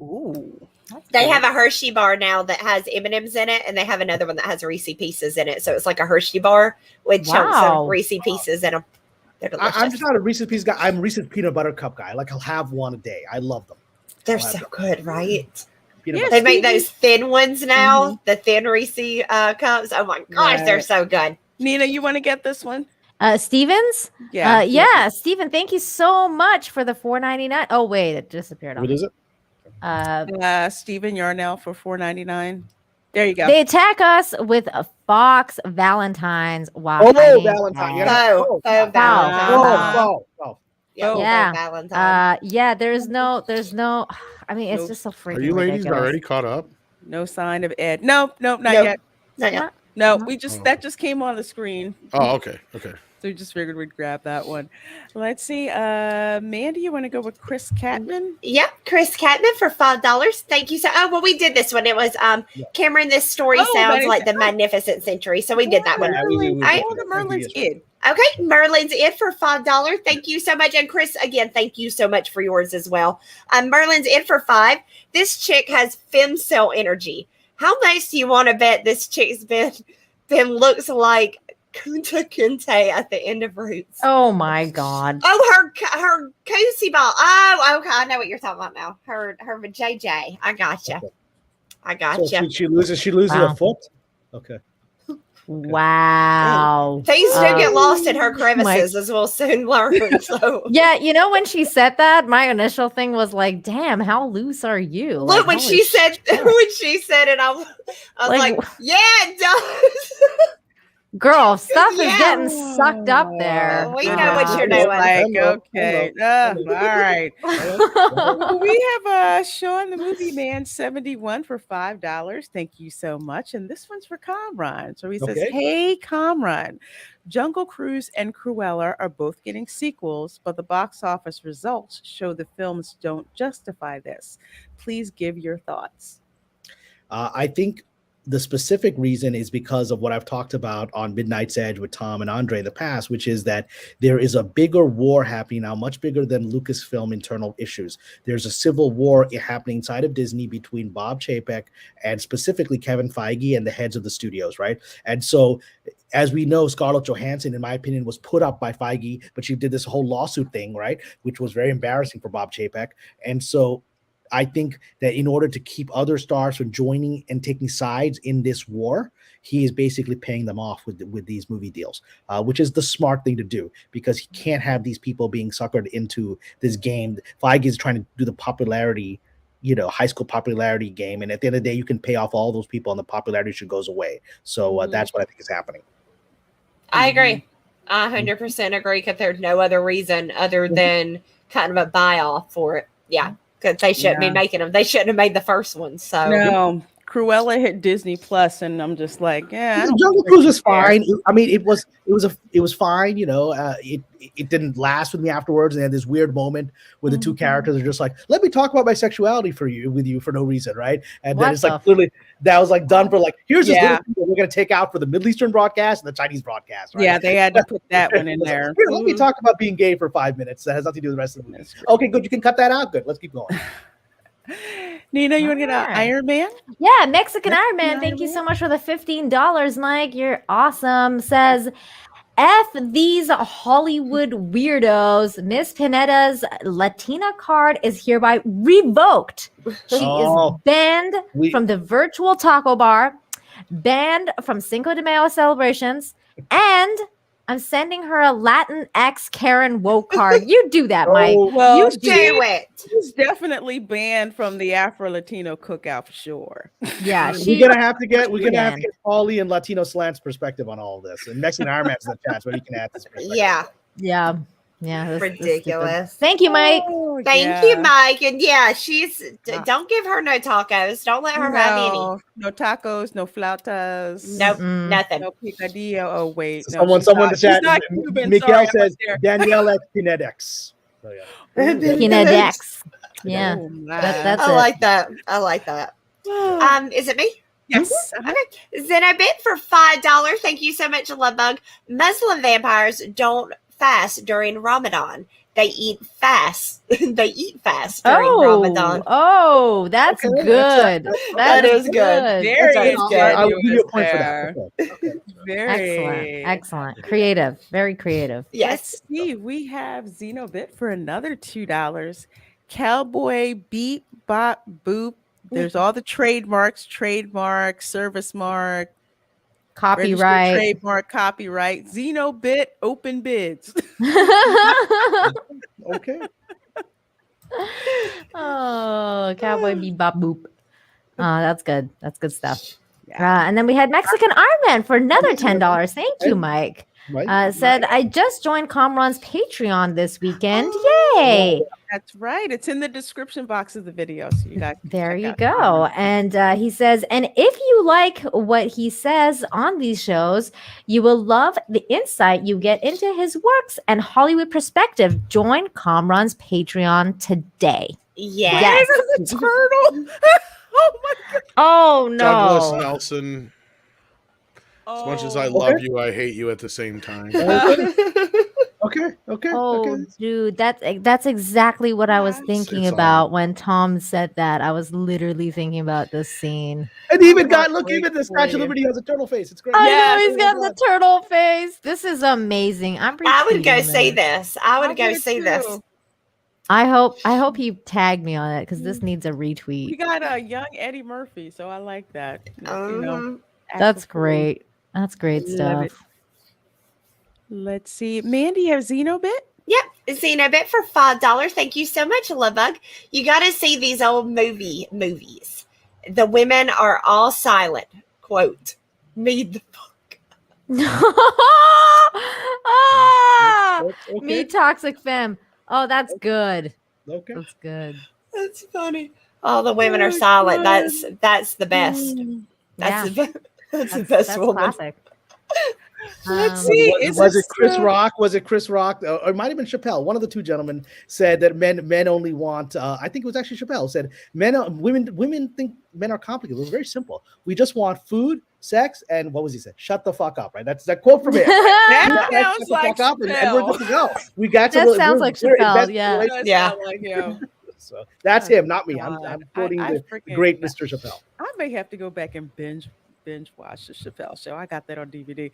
Ooh. They have a Hershey bar now that has M&Ms in it, and they have another one that has Reese's Pieces in it. So it's like a Hershey bar with chunks of Reese's Pieces in them. They're delicious. I'm just not a Reese's Pieces guy. I'm a Reese's peanut butter cup guy. Like, I'll have one a day. I love them. They're so good, right? They make those thin ones now, the thin Reese's cups. Oh my gosh, they're so good. Nina, you want to get this one? Stevens? Yeah. Steven, thank you so much for the $4.99. Oh, wait, it disappeared. What is it? Steven Yarnell for $4.99. There you go. They attack us with a Fox Valentines. Wow. Oh, Valentine. There's no. It's just so freaking. Are you ladies ridiculous. already caught up? No sign of Ed. Nope, not yet. Not yet. No, that just came on the screen. Oh, okay. So we just figured we'd grab that one. Let's see. Mandy, you want to go with Chris Catman? Yep, Chris Catman for $5. Thank you. We did this one. It was Cameron, this story sounds like the Magnificent Century. So we did that one. Merlin's Id. Okay, Merlin's Id for $5. Thank you so much. And Chris, again, thank you so much for yours as well. Merlin's Id for $5. This chick has femcell energy. How much do you want to bet this chick's been looks like Kunta Kinte at the end of Roots? Oh my God. Oh, her Koosie ball. Oh, okay. I know what you're talking about now. Her JJ. I gotcha. So she loses a foot? Okay. Wow. Things do get lost in her crevices, as we'll soon learn. So yeah, when she said that, my initial thing was like, "Damn, how loose are you?" Look, when she said it, I was like, "Yeah, it does." Girl, stuff is getting sucked up there. We know what you're doing. Okay. All right. We have Sean the Movie Man 71 for $5. Thank you so much. And this one's for Kamran. So he says, "Hey, Kamran, Jungle Cruise and Cruella are both getting sequels, but the box office results show the films don't justify this. Please give your thoughts." I think the specific reason is because of what I've talked about on Midnight's Edge with Tom and Andre in the past, which is that there is a bigger war happening now, much bigger than Lucasfilm internal issues. There's a civil war happening inside of Disney between Bob Chapek and specifically Kevin Feige and the heads of the studios, right? And so, as we know, Scarlett Johansson, in my opinion, was put up by Feige, but she did this whole lawsuit thing, right? Which was very embarrassing for Bob Chapek. And so I think that in order to keep other stars from joining and taking sides in this war, he is basically paying them off with these movie deals, which is the smart thing to do, because he can't have these people being suckered into this game. Feige is trying to do the popularity, high school popularity game. And at the end of the day, you can pay off all those people and the popularity should goes away. So that's what I think is happening. I agree. I 100% agree, because there's no other reason other than kind of a buy-off for it. Yeah. Because they shouldn't be making them. They shouldn't have made the first one. So no, Cruella hit Disney Plus, and I'm just like, Jungle Cruise was fine. I mean, it was fine. It didn't last with me afterwards. And they had this weird moment where the two characters are just like, "Let me talk about my sexuality with you for no reason," right? And then it's like literally that was like done for like, here's this little thing that we're gonna take out for the Middle Eastern broadcast and the Chinese broadcast. Right? Yeah, they had to put that one in there. Here, let me talk about being gay for 5 minutes. That has nothing to do with the rest of the movie. Okay, good. You can cut that out. Good. Let's keep going. Nina, you want to get an Iron Man? Yeah, Mexican Iron Man. Thank you so much for the $15, Mike. You're awesome. Says, F these Hollywood weirdos. Miss Pineda's Latina card is hereby revoked. She is banned from the virtual taco bar, banned from Cinco de Mayo celebrations, and I'm sending her a Latin X Karen woke card. You do that, Mike. Well, you do it. She's definitely banned from the Afro Latino cookout for sure. Yeah, we're gonna have to get Paulie and Latino Slant's perspective on all of this, and Mexican Iron Man's in the chat, so he can add this perspective. Yeah. Ridiculous. Thank you, Mike. Thank you, Mike. And don't give her no tacos. Don't let her have any. No tacos, no flautas. Nope, nothing. No picadillo. Oh, wait. So someone in the chat, Miguel says Danielle X Kinedex. So, Kinedex. Yeah. That's I like that. I like that. Is it me? Yes. Okay. Zenobit for $5. Thank you so much, Lovebug. Muslim vampires don't fast during Ramadan. They eat fast. They eat fast during Ramadan. Oh, that's good. That is good. Very good. I'll give you a point for that. Okay. Very excellent. Creative. Very creative. Yes. Let's see. We have Zenobit for another $2. Cowboy Bebop Boop. There's all the trademarks, service mark, copyright, trademark, copyright, Zenobit, open bids. Okay. Oh, Cowboy Bebop Boop. That's good. That's good stuff. Yeah. And then we had Mexican Iron Man for another $10. Thank you, Mike. Said, I just joined Kamran's Patreon this weekend. Yay! That's right. It's in the description box of the video. So you guys there you go. And he says, and if you like what he says on these shows, you will love the insight you get into his works and Hollywood perspective. Join Kamran's Patreon today. Yes. The turtle. Oh my God. Oh no. Douglas Nelson. As much as I love you, I hate you at the same time. Okay. Oh, dude, that's exactly what I was thinking about when Tom said that. I was literally thinking about this scene. And even the Statue of Liberty has a turtle face. It's great. I know he's got the turtle face. This is amazing. I would go see this. I would go see this. I hope he tagged me on it because this needs a retweet. We got a young Eddie Murphy, so I like that. That's great. That's great stuff. Let's see. Mandy, you have Zenobit? Yep, Zenobit for $5. Thank you so much, Lovebug. You got to see these old movies. The women are all silent. Quote, "Meet the fuck." Okay. Me toxic femme. Oh, that's good. Okay. That's good. That's funny. All the women are silent. That's the best. That's the best woman. Classic. Let's see. Was it Chris Rock? Was it Chris Rock? Or it might have been Chappelle. One of the two gentlemen said that men only want. I think it was actually Chappelle said women think men are complicated. It was very simple. We just want food, sex, and what was he said? Shut the fuck up. Right. That's that quote from him. That sounds like Chappelle. And we're good to go. We got to. That sounds like Chappelle. Yeah. Like him. So that's him, not me. I'm quoting the great Mr. Chappelle. I may have to go back and binge watch the Chappelle Show. I got that on DVD.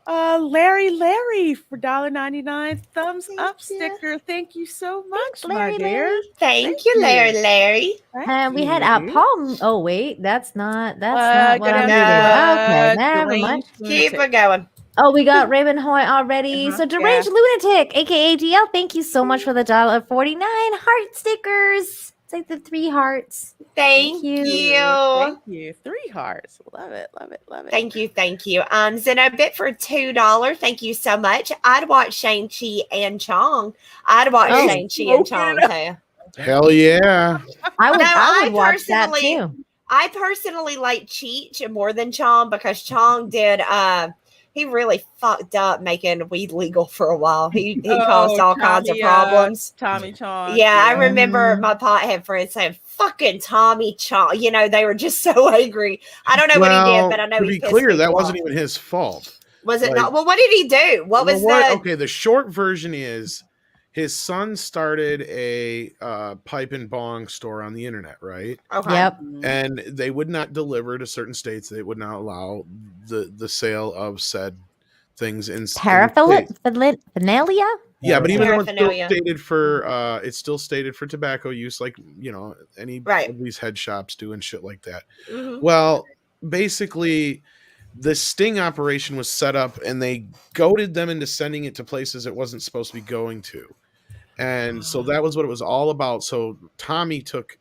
Larry for $1.99 thumbs up sticker. Thank you so much, my dear. Thank you, Larry. And we had Paul. Oh wait, that's not what I'm reading. Okay, never mind. Keep it going. Oh, we got Raymond Hoy already. So Deranged Lunatic, aka GL, thank you so much for the $1.49 heart stickers. It's like the 3 hearts. Thank you. Thank you. 3 hearts. Love it. Thank you. Zenobit for $2. Thank you so much. I'd watch Shang-Chi and Chong. I'd watch Shang-Chi and Chong too. Hell yeah. I would watch that too. I personally like Cheech more than Chong because Chong did he really fucked up making weed legal for a while. He caused all kinds of problems. Tommy Chong. Yeah, I remember my pothead friends saying, fucking Tommy Chong. You know, they were just so angry. I don't know what he did, but I know to be clear, that wasn't even his fault. Was it not? Well, what did he do? What was that? Okay, the short version is his son started a pipe and bong store on the internet, right? Okay. Yep. And they would not deliver to certain states. They would not allow the sale of said things in paraphernalia. Yeah, but even though it's still stated for tobacco use, like any of these head shops doing shit like that. Mm-hmm. Well, basically, the sting operation was set up, and they goaded them into sending it to places it wasn't supposed to be going to. And so that was what it was all about. So Tommy took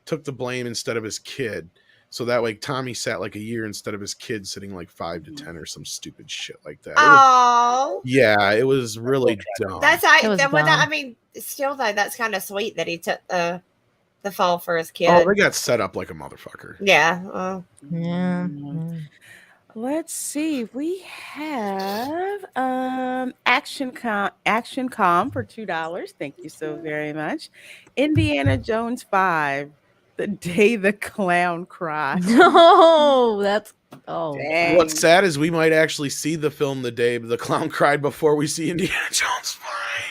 the blame instead of his kid. So that way Tommy sat like a year instead of his kid sitting like 5 to 10 or some stupid shit like that. Oh. It was really dumb. I mean, still though, that's kind of sweet that he took the fall for his kid. Oh, they got set up like a motherfucker. Yeah. Yeah. Let's see. We have Action Com for $2. Thank you so very much. Indiana Jones 5, The Day the Clown Cried. No, that's dang. What's sad is we might actually see the film The Day the Clown Cried before we see Indiana Jones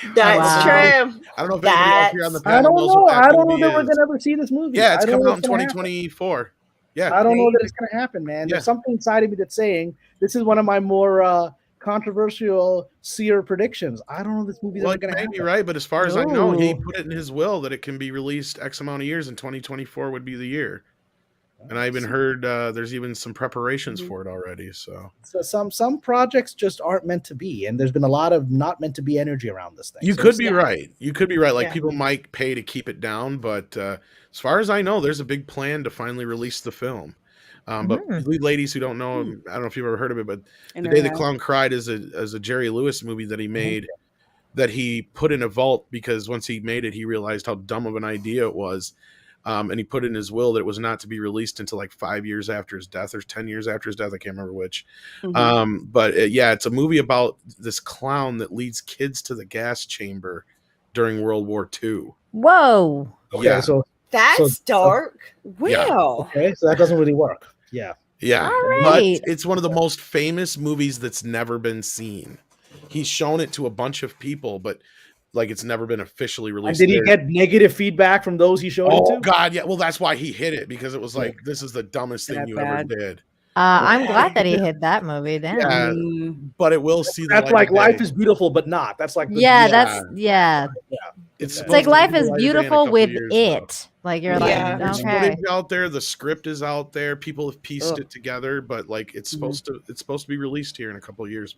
5. That's true. I don't know if anybody else here on the panel knows what that I don't know that is. we're gonna ever see this movie. Yeah, it's coming out in 2024. Yeah, I don't know that it's going to happen, man. Yeah. There's something inside of me that's saying this is one of my more controversial seer predictions. I don't know if this movie's ever going to happen. Well, right, but as far as I know, he put it in his will that it can be released X amount of years, and 2024 would be the year. And I even heard there's even some preparations for it already. So some projects just aren't meant to be, and there's been a lot of not meant to be energy around this thing. You could be right. You could be right. Like people might pay to keep it down, but as far as I know, there's a big plan to finally release the film. But ladies who don't know, I don't know if you've ever heard of it, but The Day the Clown Cried is a Jerry Lewis movie that he made that he put in a vault because once he made it, he realized how dumb of an idea it was. And he put in his will that it was not to be released until like 5 years after his death or 10 years after his death. I can't remember which. But it's a movie about this clown that leads kids to the gas chamber during World War II. Whoa. Okay, so that's dark. Well, okay, so that doesn't really work. Yeah. Yeah. All right. But it's one of the most famous movies that's never been seen. He's shown it to a bunch of people, but like it's never been officially released. And did he get negative feedback from those he showed it to? Oh God, yeah. Well, that's why he hit it, because it was like, this is the dumbest thing you ever did. I'm glad that he hit that movie. Damn. Yeah, but it will see. That's like Life is Beautiful, but not. That's like It's like Life is Beautiful with it. Like you're like, there's okay. footage out there. The script is out there. People have pieced it together, but like it's supposed to be released here in a couple of years.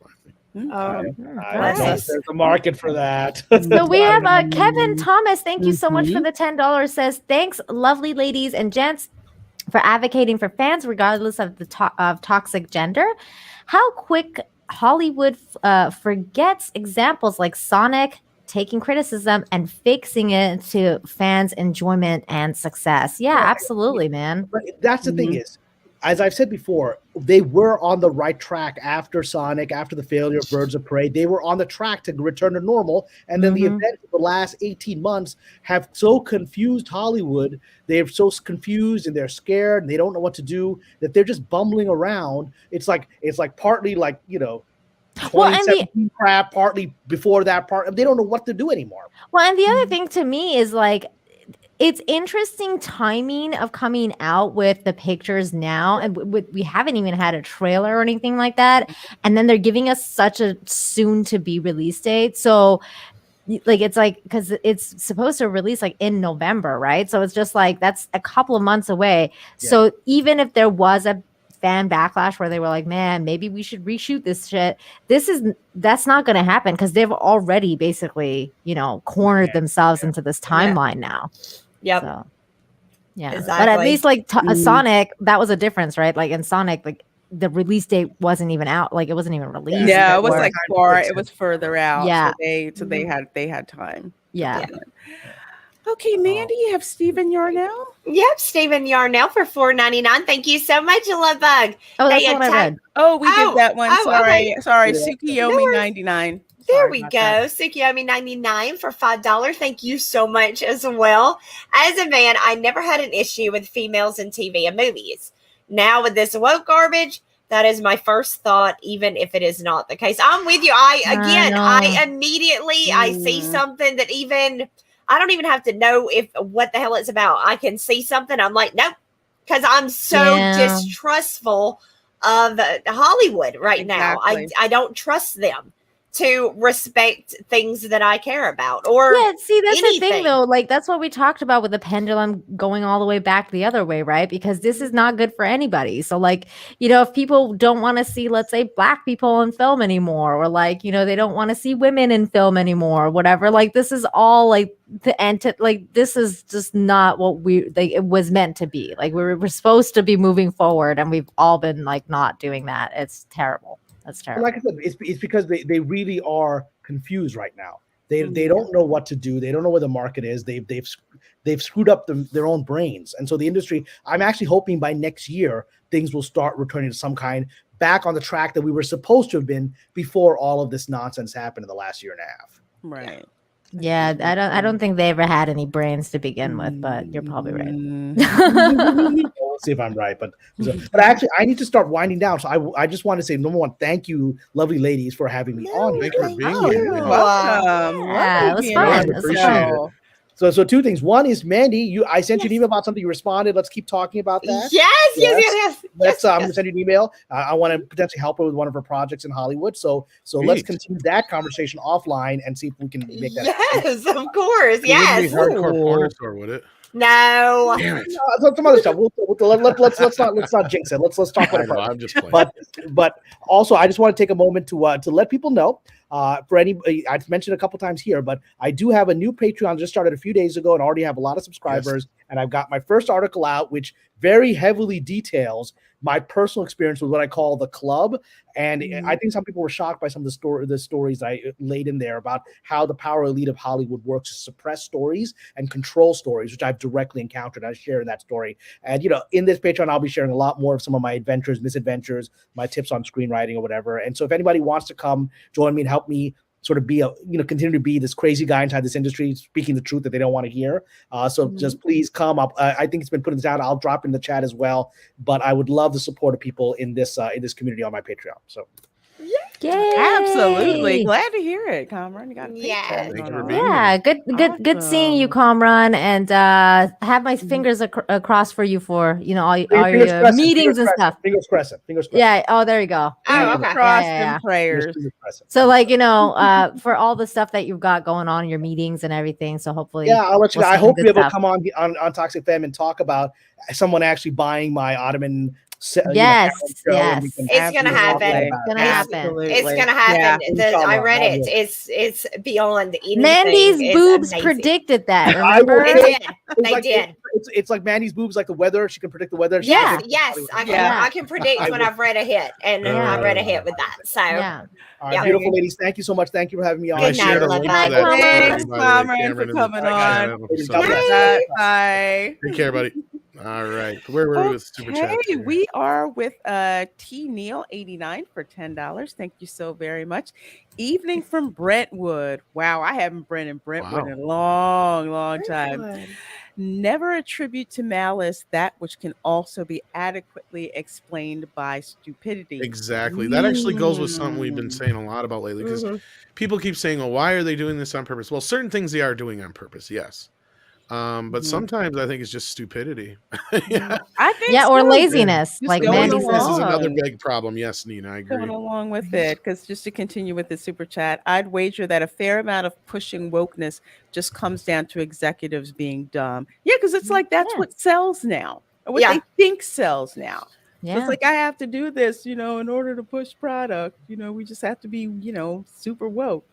There's a market for that. So we have Kevin Thomas. Thank you so much for the $10. Says thanks, lovely ladies and gents, for advocating for fans regardless of the of toxic gender. How quick Hollywood forgets examples like Sonic taking criticism and fixing it to fans' enjoyment and success. Yeah, absolutely, man. But that's the thing is, as I've said before, they were on the right track after Sonic, after the failure of Birds of Prey. They were on the track to return to normal. And then the events of the last 18 months have so confused Hollywood. They're so confused and they're scared and they don't know what to do, that they're just bumbling around. It's like partly like, 2017 crap, partly before that part. They don't know what to do anymore. Well, and the other thing to me is like, it's interesting timing of coming out with the pictures now, and we haven't even had a trailer or anything like that, and then they're giving us such a soon to be release date. So like it's like, because it's supposed to release like in November, right? So it's just like that's a couple of months away. Yeah. So even if there was a fan backlash where they were like, man, maybe we should reshoot this shit, that's not going to happen, because they've already basically cornered themselves into this timeline now. Yep. So, yeah. Exactly. But at least like Sonic, that was a difference, right? Like in Sonic, like the release date wasn't even out. Like it wasn't even released. Yeah, it was like it was further out. Yeah. So they had time. Yeah. Okay, Mandy, you have Stephen Yarnell. Yep, Stephen Yarnell for $4.99. Thank you so much, Love Bug. Oh, that's what I read. Oh, we did that one. Sorry. Yeah. Sukiyomi 99. There we go. Sukiyomi 99 for $5. Thank you so much as well. As a man, I never had an issue with females in TV and movies. Now with this woke garbage, that is my first thought, even if it is not the case. I'm with you. I immediately I see something that even I don't even have to know what the hell it's about. I can see something. I'm like, nope, because I'm so distrustful of Hollywood right now. I don't trust them to respect things that I care about, or see, that's anything. the thing though. Like that's what we talked about with the pendulum going all the way back the other way, right? Because this is not good for anybody. So like, if people don't want to see, let's say, Black people in film anymore, or like, they don't want to see women in film anymore, or whatever. Like this is all like this is just not what it was meant to be. Like we're supposed to be moving forward, and we've all been like not doing that. It's terrible. That's terrible. Like I said, it's because they really are confused right now. They don't know what to do. They don't know where the market is. They've screwed up their own brains. And so the industry, I'm actually hoping by next year things will start returning to some kind back on the track that we were supposed to have been before all of this nonsense happened in the last year and a half. Right. Yeah, I don't think they ever had any brains to begin with, but you're probably right. We'll see if I'm right, but actually I need to start winding down. So I just want to say, number one, thank you, lovely ladies, for having me on. Thank you for being here. You're welcome. Yeah, it was fun. Appreciate it. So two things. One is, Mandy, I sent you an email about something. You responded. Let's keep talking about that. Yes. I'm going to send you an email. I want to potentially help her with one of her projects in Hollywood. So let's continue that conversation offline and see if we can make that happen. Yes, of course. Yes. It wouldn't be hardcore porn store, would it? No. Damn it. Some other stuff. Let's not jinx it. Let's talk about it. I'm just playing. But also, I just want to take a moment to let people know. For anybody, I've mentioned a couple times here, but I do have a new Patreon just started a few days ago and already have a lot of subscribers. Yes. And I've got my first article out, which very heavily details my personal experience with what I call the club. And I think some people were shocked by some of the stories I laid in there about how the power elite of Hollywood works to suppress stories and control stories, which I've directly encountered. I share in that story. And, in this Patreon, I'll be sharing a lot more of some of my adventures, misadventures, my tips on screenwriting or whatever. And so if anybody wants to come join me and help me sort of be continue to be this crazy guy inside this industry, speaking the truth that they don't want to hear. Just please come up. I think it's been put in the chat. I'll drop in the chat as well, but I would love the support of people in this community on my Patreon. So. Yay. Absolutely. Glad to hear it, Kamran. You got Good seeing you, Kamran, and have my fingers across for you for all your meetings and stuff. Fingers crossed. Yeah. Oh, there you go. Oh, okay. Crossed and prayers. So for all the stuff that you've got going on, your meetings and everything. So hopefully, I'll let you know. I hope you'll be able to come on Toxic Femme and talk about someone actually buying my Ottoman. Yes. It's gonna happen. It's gonna happen. Yeah. I read it. It's beyond anything. Mandy's boobs predicted that. Remember? They did. It's like Mandy's boobs, like the weather. She can predict the weather. I can predict when I've read a hit, and I read a hit with that. So, all right, beautiful ladies. Thank you so much. Thank you for having me on. Good night, Thanks, Kamran, for coming on. Bye. Bye. Take care, buddy. All right. Where were we with Super Chat? We are with T Neil 89 for $10. Thank you so very much. Evening from Brentwood. Wow, I haven't been in Brentwood in a long time. Never attribute to malice that which can also be adequately explained by stupidity. Exactly. That actually goes with something we've been saying a lot about lately, because people keep saying, well, why are they doing this on purpose? Well, certain things they are doing on purpose, yes. But sometimes I think it's just stupidity. I think or laziness. Just like laziness is another big problem. Yes, Nina, I agree. Going along with it, because just to continue with the super chat, I'd wager that a fair amount of pushing wokeness just comes down to executives being dumb. Yeah, because it's like that's what sells now, or what they think sells now. So it's like, I have to do this, in order to push product. We just have to be, super woke.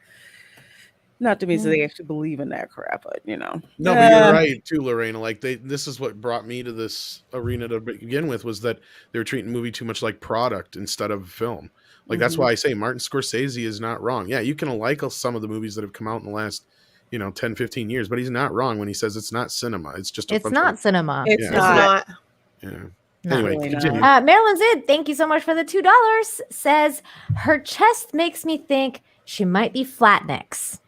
Not to mean that they actually believe in that crap, but No, but you're right too, Lorena. Like this is what brought me to this arena to begin with, was that they were treating movie too much like product instead of film. Like that's why I say Martin Scorsese is not wrong. Yeah, you can like some of the movies that have come out in the last 10, 15 years, but he's not wrong when he says it's not cinema. It's just cinema. It's not. Yeah. Anyway, really continue. Marilyn Zid, thank you so much for the $2. Says her chest makes me think she might be flatnicks.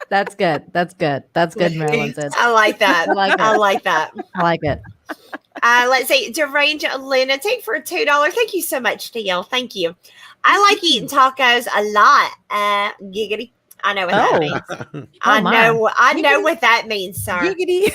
That's good, Marilyn Zid. I like that. I like it. Let's see, Deranged Lunatic for $2. Thank you so much, DL. Thank you. I like eating tacos a lot. Giggity. I know what that means. I know what that means, sir. Giggity.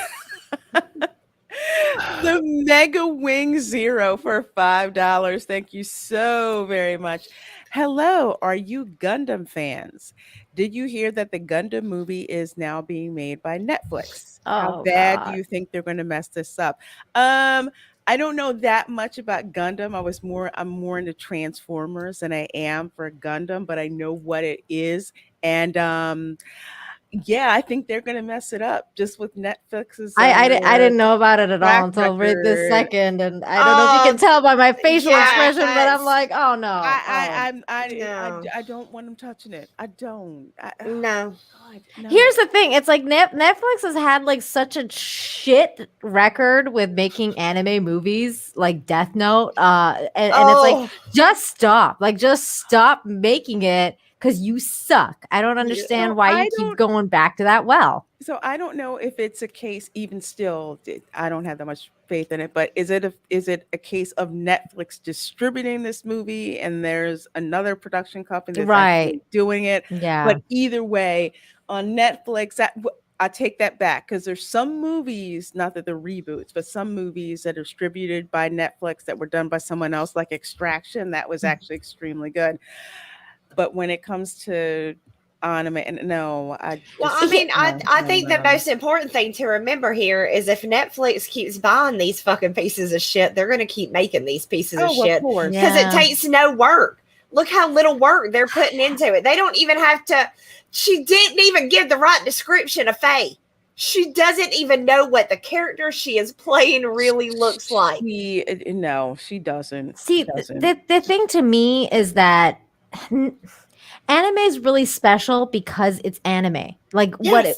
The Mega Wing Zero for $5. Thank you so very much. Hello, are you Gundam fans? Did you hear that the Gundam movie is now being made by Netflix? How bad do you think they're going to mess this up? I don't know that much about Gundam. I'm more into Transformers than I am for Gundam, but I know what it is. And I think they're gonna mess it up just with Netflix's. I didn't know about it at all until right this second, and I don't know if you can tell by my facial expression, but I'm like, oh no, I don't want them touching it. I don't. No. Here's the thing: it's like Netflix has had like such a shit record with making anime movies, like Death Note, and it's like just stop making it. Because you suck. I don't understand why you keep going back to that well. So I don't know if it's a case, even still, I don't have that much faith in it, but is it a case of Netflix distributing this movie and there's another production company that's actually doing it? Yeah. But either way, on Netflix, I take that back, because there's some movies, not that they're reboots, but some movies that are distributed by Netflix that were done by someone else, like Extraction, that was actually extremely good. But when it comes to anime, I think the most important thing to remember here is if Netflix keeps buying these fucking pieces of shit, they're going to keep making these pieces of shit because it takes no work. Look how little work they're putting into it. They don't even have to. She didn't even give the right description of Faye. She doesn't even know what the character she is playing really looks like. No, she doesn't. See, the thing to me is that anime is really special because it's anime. Like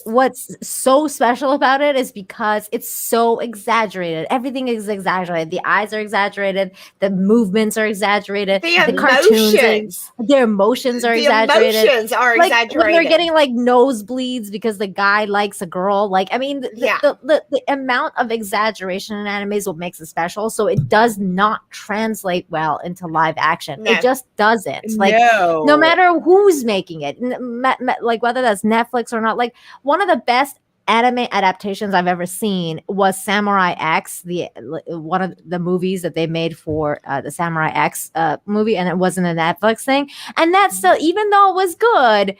what's so special about it is because it's so exaggerated. Everything is exaggerated. The eyes are exaggerated. The movements are exaggerated. The cartoons, their emotions are exaggerated. Emotions are exaggerated. When they're getting like nosebleeds because the guy likes a girl. Like, I mean, the amount of exaggeration in anime is what makes it special. So it does not translate well into live action. No. It just doesn't. Like, no matter who's making it, like whether that's Netflix or not. Like, one of the best anime adaptations I've ever seen was Samurai X, one of the movies that they made for the Samurai X movie, and it wasn't a Netflix thing. And that still, even though it was good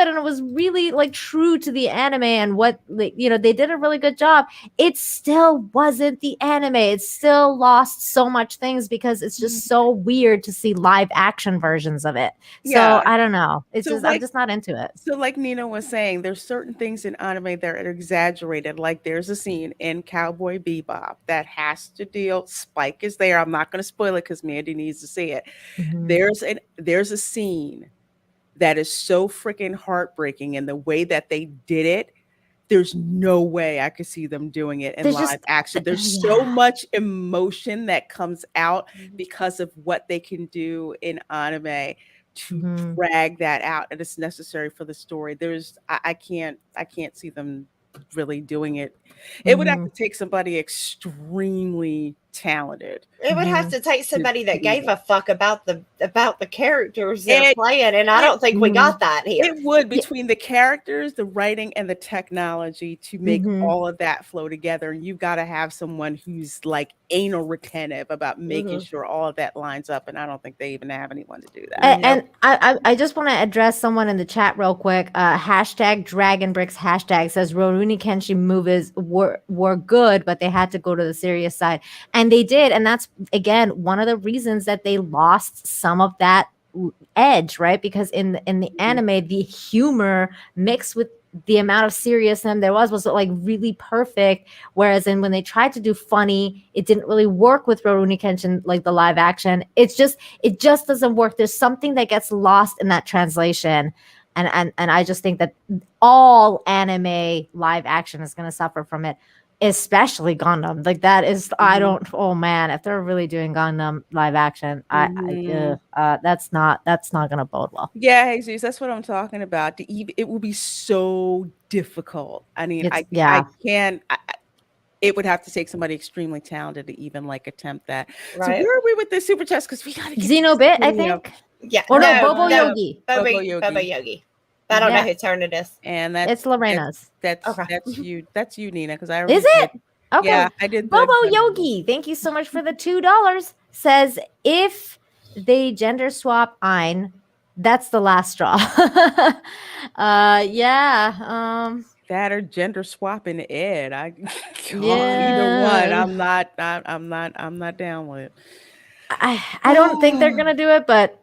and it was really like true to the anime and what they did a really good job, it still wasn't the anime. It still lost so much things because it's just so weird to see live action versions of it. So I don't know. It's just, I'm just not into it. So like Nina was saying, there's certain things in anime that are exaggerated. Like there's a scene in Cowboy Bebop that has to deal. Spike is there. I'm not going to spoil it because Mandy needs to see it. Mm-hmm. There's a scene that is so freaking heartbreaking, and the way that they did it, there's no way I could see them doing it in live action. There's so much emotion that comes out because of what they can do in anime to drag that out, and it's necessary for the story. I can't see them really doing it. It would have to take somebody extremely talented. It would have to take somebody that gave a fuck about the characters they're playing, and I don't think we got that here. It would, between the characters, the writing, and the technology, to make all of that flow together. And you've got to have someone who's like anal retentive about making sure all of that lines up. And I don't think they even have anyone to do that. And I just want to address someone in the chat real quick. Hashtag DragonBricks hashtag says Rurouni Kenshin movies were good, but they had to go to the serious side. And they did. And that's, again, one of the reasons that they lost some of that edge, right? Because in the anime, the humor mixed with the amount of seriousness there was like really perfect. Whereas when they tried to do funny, it didn't really work with Rurouni Kenshin, like the live action. It just doesn't work. There's something that gets lost in that translation. And I just think that all anime live action is going to suffer from it, especially Gundam. Like that is, oh man, if they're really doing Gundam live action, that's not going to bode well. Yeah, Jesus, that's what I'm talking about. It will be so difficult. I mean, I can't. It would have to take somebody extremely talented to even like attempt that. Right. So where are we with this super chest? Because we got to get Xenobit, I think. Yeah. Or no, Bobo Yogi. Bobo Yogi. I don't know whose turn it is. And it's Lorena's. That's you. That's you, Nina. Because I is it? Okay. Yeah, I did. Bobo Yogi, thank you so much for the $2. Says if they gender swap Ein, that's the last straw. That or gender swapping Ed. Either one. I'm not down with it. I don't think they're gonna do it, but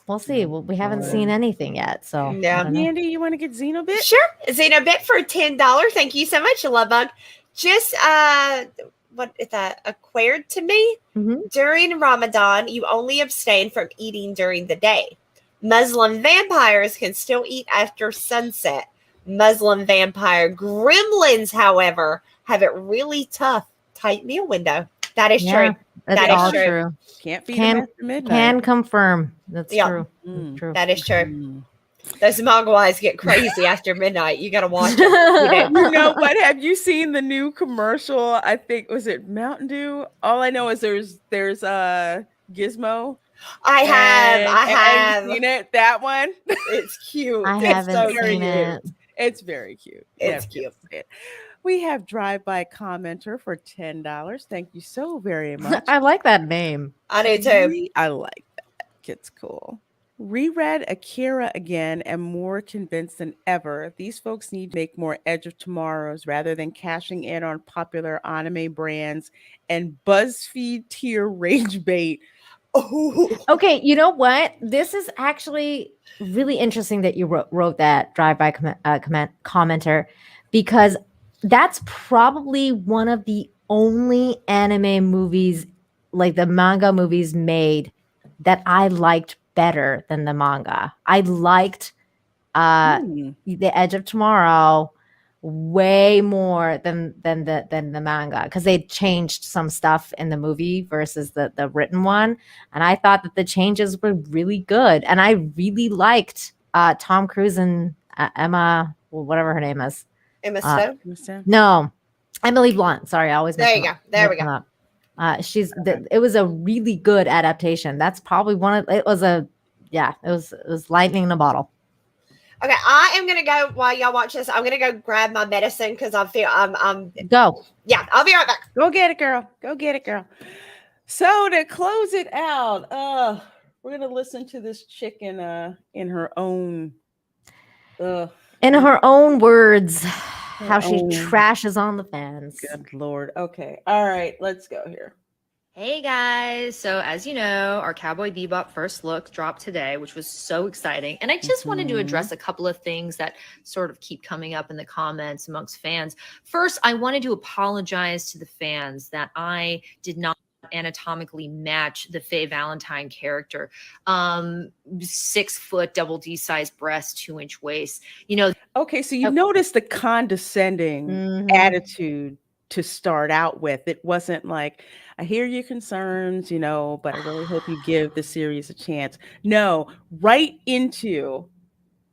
we'll see. We haven't seen anything yet. So yeah. Andy, you want to get Xenobit? Sure. Xenobit for $10. Thank you so much, Lovebug. Just what is that acquired to me? During Ramadan, you only abstain from eating during the day. Muslim vampires can still eat after sunset. Muslim vampire gremlins, however, have it really tough. Tight meal window. That is true. That is true. Can't feed them after midnight. Can confirm. That's true. True. That is true. Those Mogwais get crazy after midnight. You got to watch it. You know what? Have you seen the new commercial? I think, was it Mountain Dew? All I know is there's Gizmo. I have seen it. That one. It's cute. I haven't seen it. It's very cute. It's cute. We have drive-by commenter for $10. Thank you so very much. I like that name. I do too. I like that. It's cool. Reread Akira again and more convinced than ever. These folks need to make more Edge of Tomorrows rather than cashing in on popular anime brands and BuzzFeed tier rage bait. Oh. Okay, you know what? This is actually really interesting that you wrote that drive-by commenter, because that's probably one of the only anime movies, like the manga movies made, that I liked better than the manga. I liked The Edge of Tomorrow way more than the manga, because they changed some stuff in the movie versus the written one, and I thought that the changes were really good, and I really liked Tom Cruise and Emma, whatever her name is. Emma Stone? No, Emily Blunt. Sorry, I always. There you go. There we go. It was a really good adaptation. That's probably it was lightning in a bottle. Okay, I am gonna go while y'all watch this. I'm gonna go grab my medicine because I feel I'm go. Yeah, I'll be right back. Go get it, girl. Go get it, girl. So to close it out, we're gonna listen to this chick in her own words, how she trashes on the fans. Good Lord. Okay. All right, let's go here. Hey guys, so as you know, our Cowboy Bebop first look dropped today, which was so exciting. And I just wanted to address a couple of things that sort of keep coming up in the comments amongst fans. First, I wanted to apologize to the fans that I did not anatomically match the Faye Valentine character. 6 foot, double D size breast, 2-inch waist. Okay, so you notice the condescending attitude to start out with. It wasn't like, I hear your concerns, but I really hope you give the series a chance. No, right into,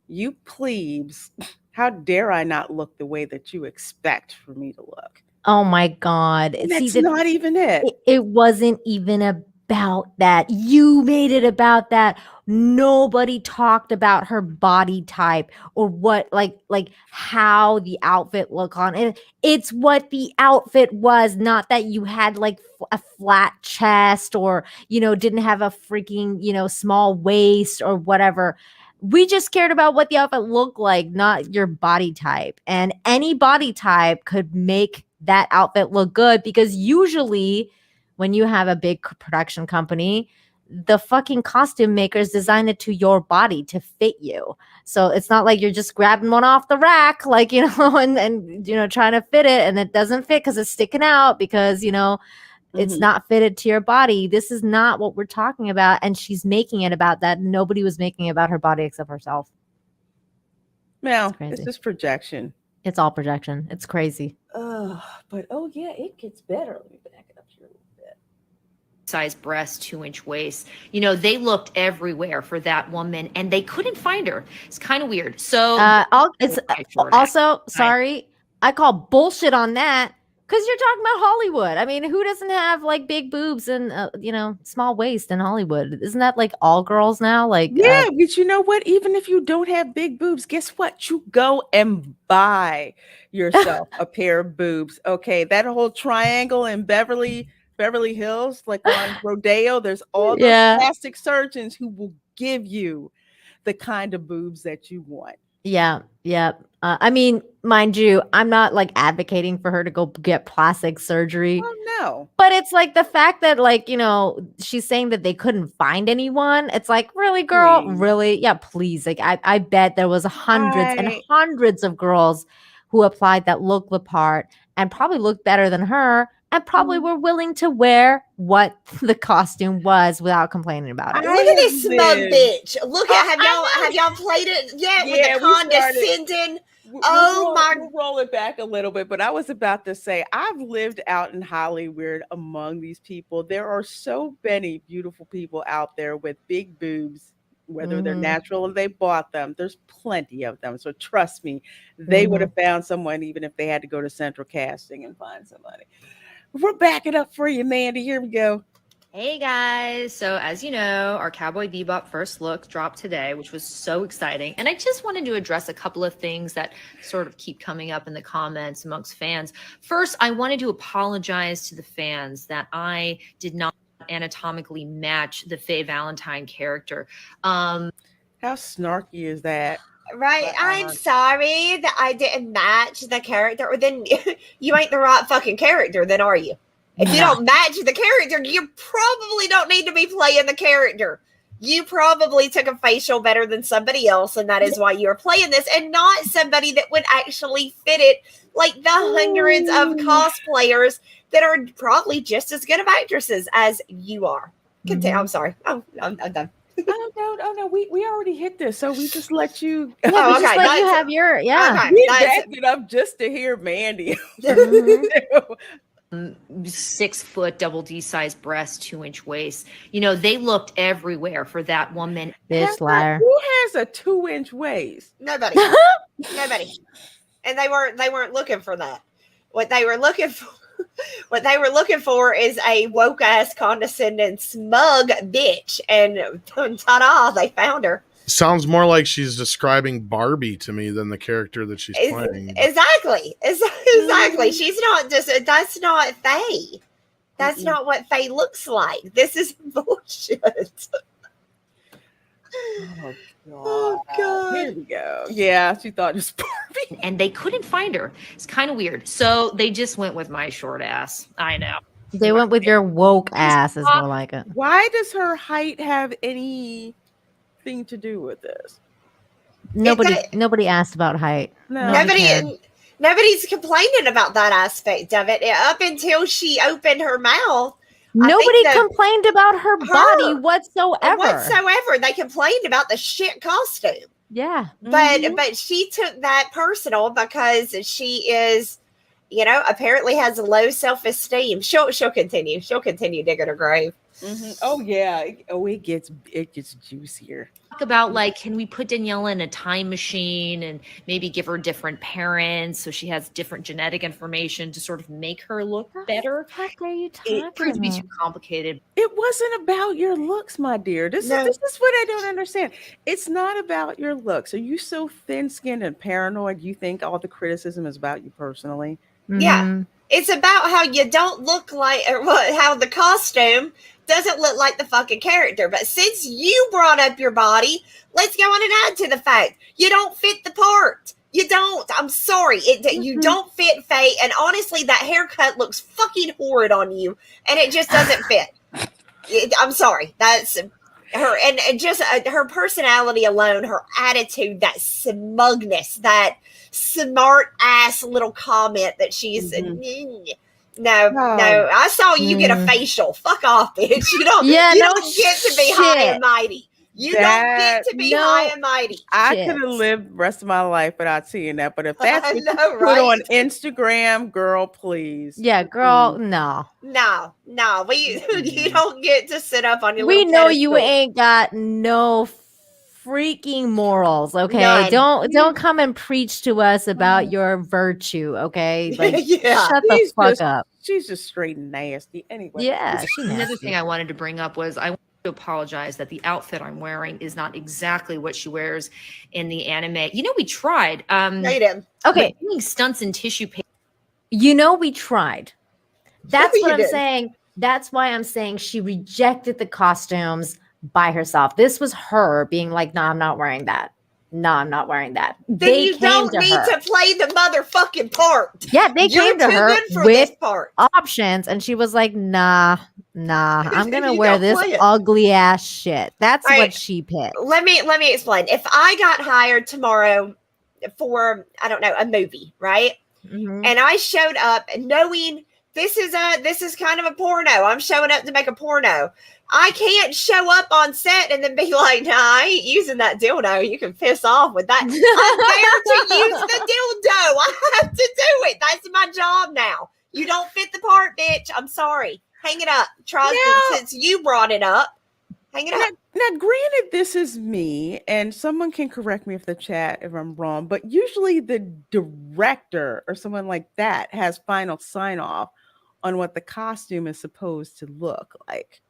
you plebes, how dare I not look the way that you expect for me to look? Oh my God. That's not even it. It wasn't even about that. You made it about that. Nobody talked about her body type or what, like how the outfit looked on it. It's what the outfit was, not that you had like a flat chest or, didn't have a freaking, small waist or whatever. We just cared about what the outfit looked like, not your body type. And any body type could make that outfit look good, because usually when you have a big production company, the fucking costume makers design it to your body to fit you. So it's not like you're just grabbing one off the rack, like, and trying to fit it, and it doesn't fit because it's sticking out because, it's not fitted to your body. This is not what we're talking about. And she's making it about that. Nobody was making it about her body except herself. Well, it's just projection. It's all projection. It's crazy. But yeah, it gets better. Let me back it up here a little bit. Size breast, 2-inch waist. They looked everywhere for that woman and they couldn't find her. It's kind of weird. So sorry, I call bullshit on that. Because you're talking about Hollywood. I mean, who doesn't have like big boobs and small waist in Hollywood? Isn't that like all girls now? Like, yeah, but you know what? Even if you don't have big boobs, guess what? You go and buy yourself a pair of boobs. Okay, that whole triangle in Beverly Hills, like on Rodeo, there's all those plastic surgeons who will give you the kind of boobs that you want. Yeah. I mean, mind you, I'm not like advocating for her to go get plastic surgery. Oh, no. But it's like the fact that like, she's saying that they couldn't find anyone. It's like, really, girl? Please. Really? Yeah, please. Like, I bet there was hundreds and hundreds of girls who applied that looked the part and probably looked better than her and probably were willing to wear what the costume was without complaining about it. Look at this smug bitch. Look at have y'all played it yet with the condescending? We'll roll it back a little bit, but I was about to say, I've lived out in Hollywood among these people. There are so many beautiful people out there with big boobs, whether they're natural or they bought them. There's plenty of them. So trust me, they would have found someone even if they had to go to Central Casting and find somebody. We're backing up for you, Mandy. Here we go. Hey guys. So as you know, our Cowboy Bebop first look dropped today, which was so exciting. And I just wanted to address a couple of things that sort of keep coming up in the comments amongst fans. First, I wanted to apologize to the fans that I did not anatomically match the Faye Valentine character. How snarky is that? Right, I'm sorry that I didn't match the character. Or then you ain't the right fucking character, then are you? If you don't match the character, you probably don't need to be playing the character. You probably took a facial better than somebody else, and that is why you're playing this, and not somebody that would actually fit it, like the hundreds of cosplayers that are probably just as good of actresses as you are. I'm sorry. I'm done. Oh no, we already hit this, so we just let you. Yeah, okay. Just let you have your We backed it up just to hear Mandy. 6 foot, double D size breast, 2-inch waist. They looked everywhere for that woman. Bitch liar. Who has a 2-inch waist? Nobody. And they weren't looking for that. What they were looking for is a woke ass, condescending, smug bitch, and ta-da, they found her. Sounds more like she's describing Barbie to me than the character that she's playing. Exactly. She's not that's not Faye. That's not what Faye looks like. This is bullshit. Oh God. Here we go. Yeah, she thought it was Barbie. And they couldn't find her. It's kind of weird. So they just went with my short ass. I know. They went with your woke ass is more like it. Why does her height have anything to do with this? Nobody asked about height. No. Nobody's complaining about that aspect of it. Up until she opened her mouth Nobody complained about her body whatsoever. They complained about the shit costume. Yeah. But she took that personal because she is, apparently has low self-esteem. She'll continue. She'll continue digging her grave. Mm-hmm. Oh yeah. It gets juicier. Talk about like, can we put Daniela in a time machine and maybe give her different parents so she has different genetic information to sort of make her look better? What are you talking about? It proves to be too complicated. It wasn't about your looks, my dear. This is what I don't understand. It's not about your looks. Are you so thin-skinned and paranoid you think all the criticism is about you personally? Mm-hmm. Yeah. It's about how you don't look like, or how the costume doesn't look like the fucking character. But since you brought up your body, let's go on and add to the fact you don't fit the part. You don't. I'm sorry. You don't fit, Faye. And honestly, that haircut looks fucking horrid on you, and it just doesn't fit. I'm sorry. That's her, and just her personality alone, her attitude, that smugness, that smart ass little comment that she's. No, I saw you get a facial. Fuck off, bitch. You don't get to be high and mighty. You don't get to be high and mighty. I could have lived the rest of my life without seeing that. But if that's what you put on Instagram, girl, please. Yeah, girl, no. No. You don't get to sit up on your We little know pedestal. you ain't got no freaking morals, okay? None. Don't come and preach to us about your virtue, okay? Like, Yeah. shut the fuck up. She's just straight and nasty. Anyway. Yeah. Another thing I wanted to bring up was I want to apologize that the outfit I'm wearing is not exactly what she wears in the anime. We tried. Okay. Doing stunts in tissue paper. We tried. That's what I'm saying. That's why I'm saying she rejected the costumes by herself. This was her being like, no, I'm not wearing that. No, I'm not wearing that. Then you don't need to play the motherfucking part. Yeah, they came to her with part. options, and she was like, nah, I'm gonna wear this ugly ass shit. That's what she picked. Let me explain. If I got hired tomorrow for, I don't know, a movie, right? Mm-hmm. And I showed up knowing this is kind of a porno. I'm showing up to make a porno. I can't show up on set and then be like, nah, I ain't using that dildo. You can piss off with that. I'm there to use the dildo. I have to do it. That's my job now. You don't fit the part, bitch. I'm sorry. Hang it up. Since you brought it up, hang it up. Now, granted, this is me, and someone can correct me if I'm wrong, but usually the director or someone like that has final sign off on what the costume is supposed to look like.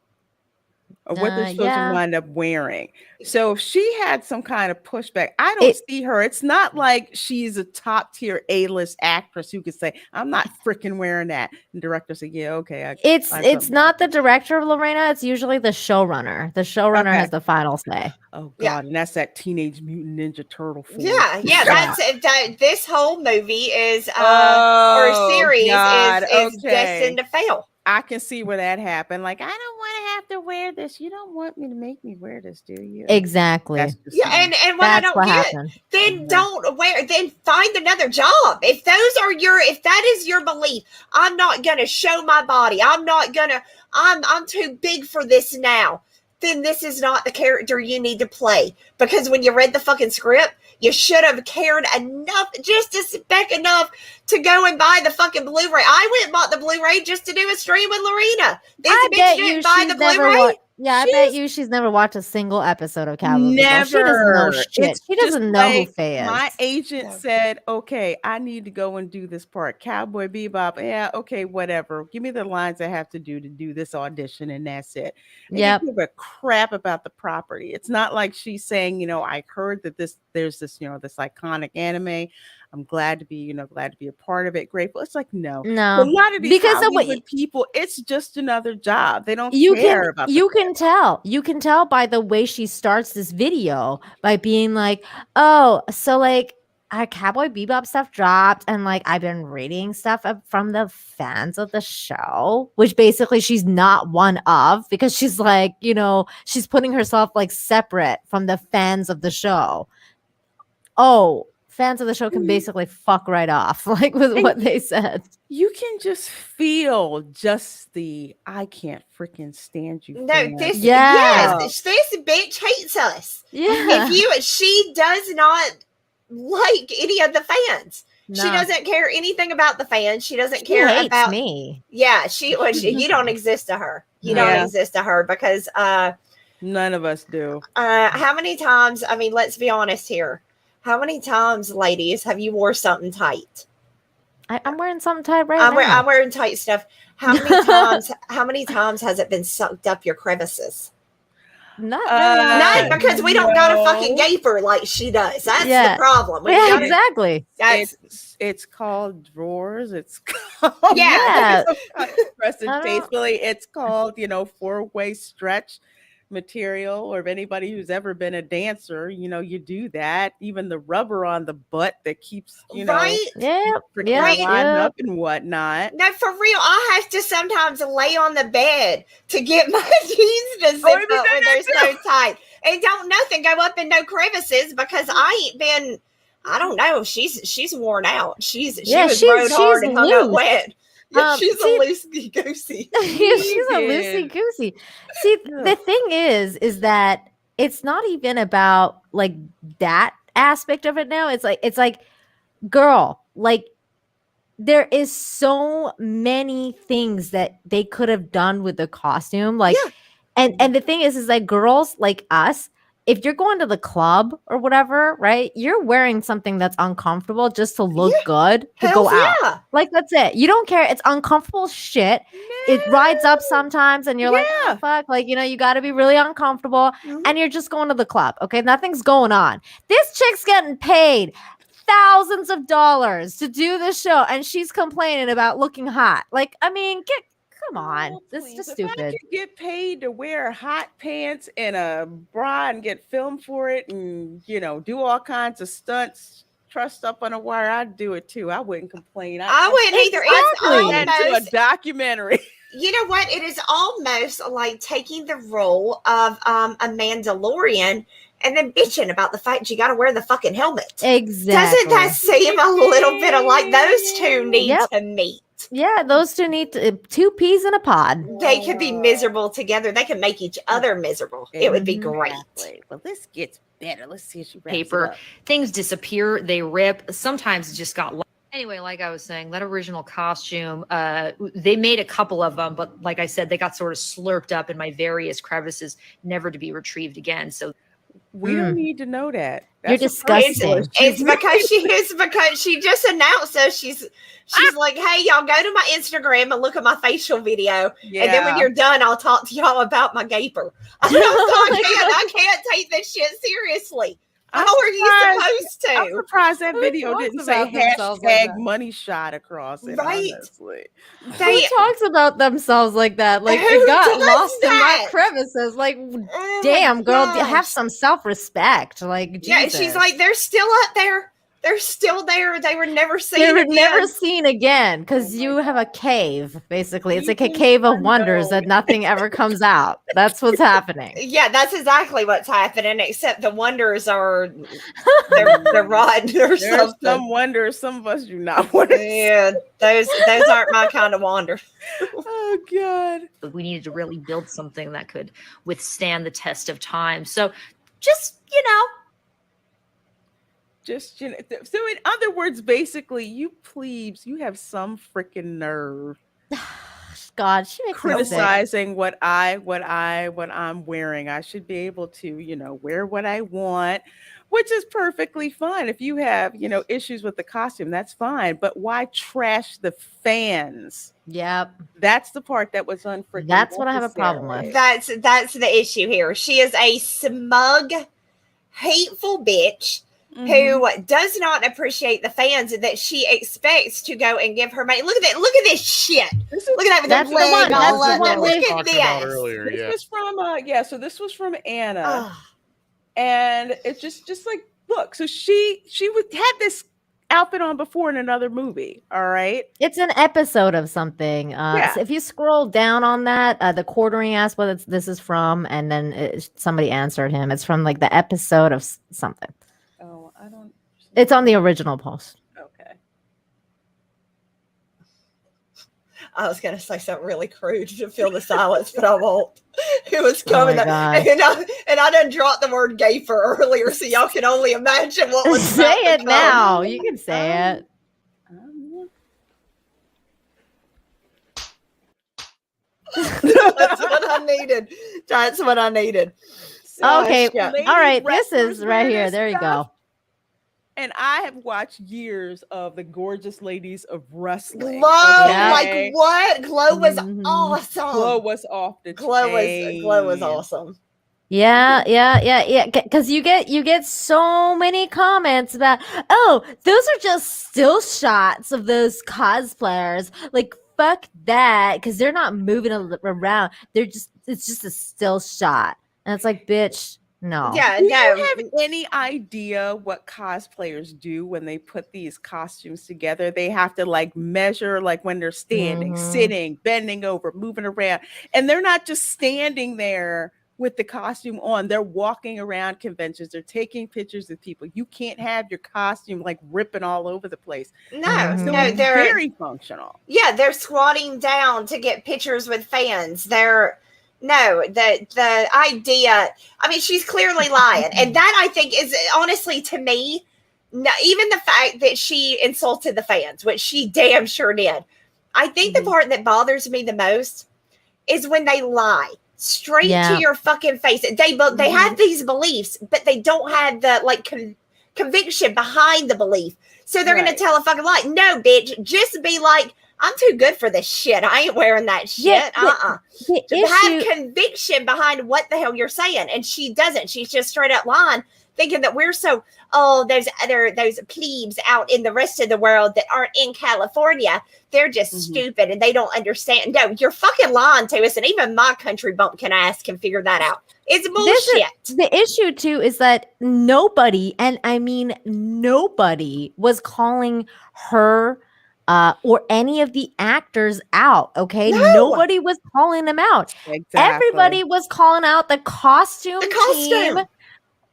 Or what they're supposed to wind up wearing. So if she had some kind of pushback, I don't see her. It's not like she's a top tier A-list actress who could say, I'm not freaking wearing that. And director say, yeah, okay. It's not the director, Lorena. It's usually the showrunner. The showrunner has the final say. Oh God, and that's that Teenage Mutant Ninja Turtle form. Yeah. That's this whole movie is or series is destined to fail. I can see where that happened. Like, I don't want to have to wear this. You don't want me to make me wear this, do you? Exactly. And what I don't get, then don't wear. Then find another job. If that is your belief, I'm not gonna show my body. I'm too big for this now. Then this is not the character you need to play. Because when you read the fucking script, you should have cared enough, just a speck enough, to go and buy the fucking Blu-ray. I went and bought the Blu-ray just to do a stream with Lorena. This bitch didn't buy the Blu-ray. I bet you she's never watched a single episode of Cowboy Bebop. Never. She doesn't know shit. She doesn't know who Faye is. My agent said, okay, I need to go and do this part. Cowboy Bebop. Yeah, okay, whatever. Give me the lines I have to do this audition, and that's it. Yeah. Give a crap about the property. It's not like she's saying, I heard that there's this, this iconic anime. I'm glad to be a part of it. Grateful. It's like, no. A lot of these Hollywood people, it's just another job. They don't care about You can tell by the way she starts this video by being like, oh, so like our Cowboy Bebop stuff dropped, and like I've been reading stuff from the fans of the show, which basically she's not one of, because she's like, she's putting herself like separate from the fans of the show. Oh, fans of the show can basically fuck right off, like with what they said. You can just feel just the I can't freaking stand you. No, this yes, this bitch hates us. Yeah. She does not like any of the fans. No. She doesn't care anything about the fans. She doesn't care about me. Yeah, you don't exist to her. You don't exist to her because none of us do. How many times, I mean, let's be honest here. How many times, ladies, have you wore something tight? I'm wearing something tight right now. I'm wearing tight stuff. How many times? How many times has it been sucked up your crevices? Not because we don't got a fucking gaper like she does. That's the problem. Exactly. It's called drawers. It's called tastefully. It's called 4-way stretch material, or if anybody who's ever been a dancer, you do that. Even the rubber on the butt that keeps lined up and whatnot. No, for real, I have to sometimes lay on the bed to get my jeans to zip up when they're so tight, and don't nothing go up in no crevices because I ain't been. I don't know. She's worn out. She was rode hard and hung up wet. Yeah, she's a loosey goosey. She's a loosey goosey. See, the thing is that it's not even about like that aspect of it now. It's like, girl, like there is so many things that they could have done with the costume. Like, and the thing is like girls like us, if you're going to the club or whatever, right, you're wearing something that's uncomfortable just to look good to go out. Yeah. Like, that's it. You don't care. It's uncomfortable shit. No. It rides up sometimes and you're like, oh, fuck. Like, you got to be really uncomfortable and you're just going to the club. Okay. Nothing's going on. This chick's getting paid thousands of dollars to do this show and she's complaining about looking hot. Like, I mean, come on, this is just stupid. I could get paid to wear hot pants and a bra and get filmed for it and, do all kinds of stunts, trussed up on a wire, I'd do it too. I wouldn't complain. I wouldn't either. It's almost a documentary. You know what? It is almost like taking the role of a Mandalorian and then bitching about the fact you got to wear the fucking helmet. Exactly. Doesn't that seem a little bit of like those two need to meet? Yeah, those two need two peas in a pod. They could be miserable together. They can make each other miserable. It would be great. Well, this gets better. Let's see if she wraps paper. Things disappear. They rip. Sometimes it just got. Anyway, like I was saying, that original costume, they made a couple of them, but like I said, they got sort of slurped up in my various crevices, never to be retrieved again. So we don't need to know that. You're disgusting. It's because she just announced so she's like, hey, y'all go to my Instagram and look at my facial video. Yeah. And then when you're done, I'll talk to y'all about my gaper. I can't take this shit seriously. How are you supposed to? I'm surprised that video didn't say hashtag money shot across it. Right. Honestly. Who talks about themselves like that? Like, it got lost in my crevices. Like, damn, girl, have some self-respect. Like, Jesus. Yeah, she's like, they're still up there. They're still there. They were never seen again. They were never seen again because you have a cave, basically. It's like a cave of wonders that nothing ever comes out. That's what's happening. Yeah, that's exactly what's happening, except the wonders are they're rotten or There's something. Some wonders, some of us do not want to. Yeah, those aren't my kind of wonder. Oh, God. We needed to really build something that could withstand the test of time. So just, so in other words, basically, you plebes, you have some freaking nerve. God, she makes criticizing what I'm wearing. I should be able to, wear what I want, which is perfectly fine. If you have, issues with the costume, that's fine. But why trash the fans? Yep. That's the part that was unfreaking. That's what I have a problem with. That's the issue here. She is a smug, hateful bitch. Mm-hmm. Who does not appreciate the fans that she expects to go and give her money. Look at that! Look at this shit! Look at that! That's the one. That's the one. Look at this. Earlier, this was from so this was from Anna, and it's just like, look. So she had this outfit on before in another movie. All right, it's an episode of something. So if you scroll down on that, the quartering asked what this is from, and then somebody answered him. It's from like the episode of something. It's on the original post. Okay. I was going to say something really crude to fill the silence, but I won't. It was coming. And I done dropped the word gay for earlier, so y'all can only imagine what was Say it now. You can say it. That's what I needed. That's what I needed. So, okay. All right. This is right here. There you go. And I have watched years of the gorgeous ladies of wrestling. Glow, like what? Glow was awesome. Glow was off the chain. Glow was awesome. Yeah. Because you get so many comments about, oh, those are just still shots of those cosplayers. Like, fuck that, because they're not moving around. It's just a still shot, and it's like, bitch. No. Yeah, do you have any idea what cosplayers do when they put these costumes together? They have to like measure, like when they're standing, sitting, bending over, moving around. And they're not just standing there with the costume on. They're walking around conventions. They're taking pictures of people. You can't have your costume like ripping all over the place. No, so they're very functional. Yeah, they're squatting down to get pictures with fans. The idea, I mean, she's clearly lying. And that, I think, is honestly, to me, even the fact that she insulted the fans, which she damn sure did. I think the part that bothers me the most is when they lie straight to your fucking face. They have these beliefs, but they don't have the conviction behind the belief. So they're going to tell a fucking lie. No, bitch, just be like, I'm too good for this shit. I ain't wearing that shit. Have conviction behind what the hell you're saying. And she doesn't. She's just straight up lying, thinking that we're so, those plebes out in the rest of the world that aren't in California, they're just stupid and they don't understand. No, you're fucking lying to us. And even my country bumpkin ass can figure that out. It's bullshit. The issue too is that nobody, and I mean nobody, was calling her or any of the actors out. Okay, nobody was calling them out. Exactly. Everybody was calling out the costume team.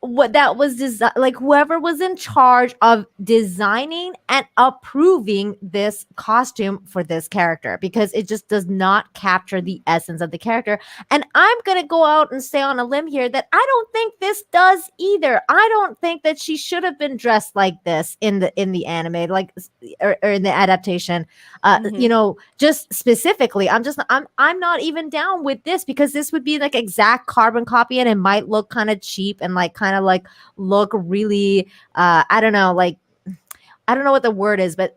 What that was whoever was in charge of designing and approving this costume for this character, because it just does not capture the essence of the character. And I'm gonna go out and say on a limb here that I don't think this does either. I don't think that she should have been dressed like this in the anime, or in the adaptation. You know, just specifically, I'm not even down with this, because this would be like exact carbon copy, and it might look kind of cheap and look really I don't know what the word is, but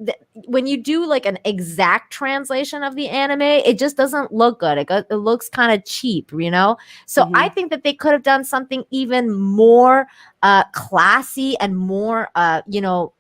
when you do like an exact translation of the anime, it just doesn't look good. It looks kind of cheap, you know? So I think that they could have done something even more classy and more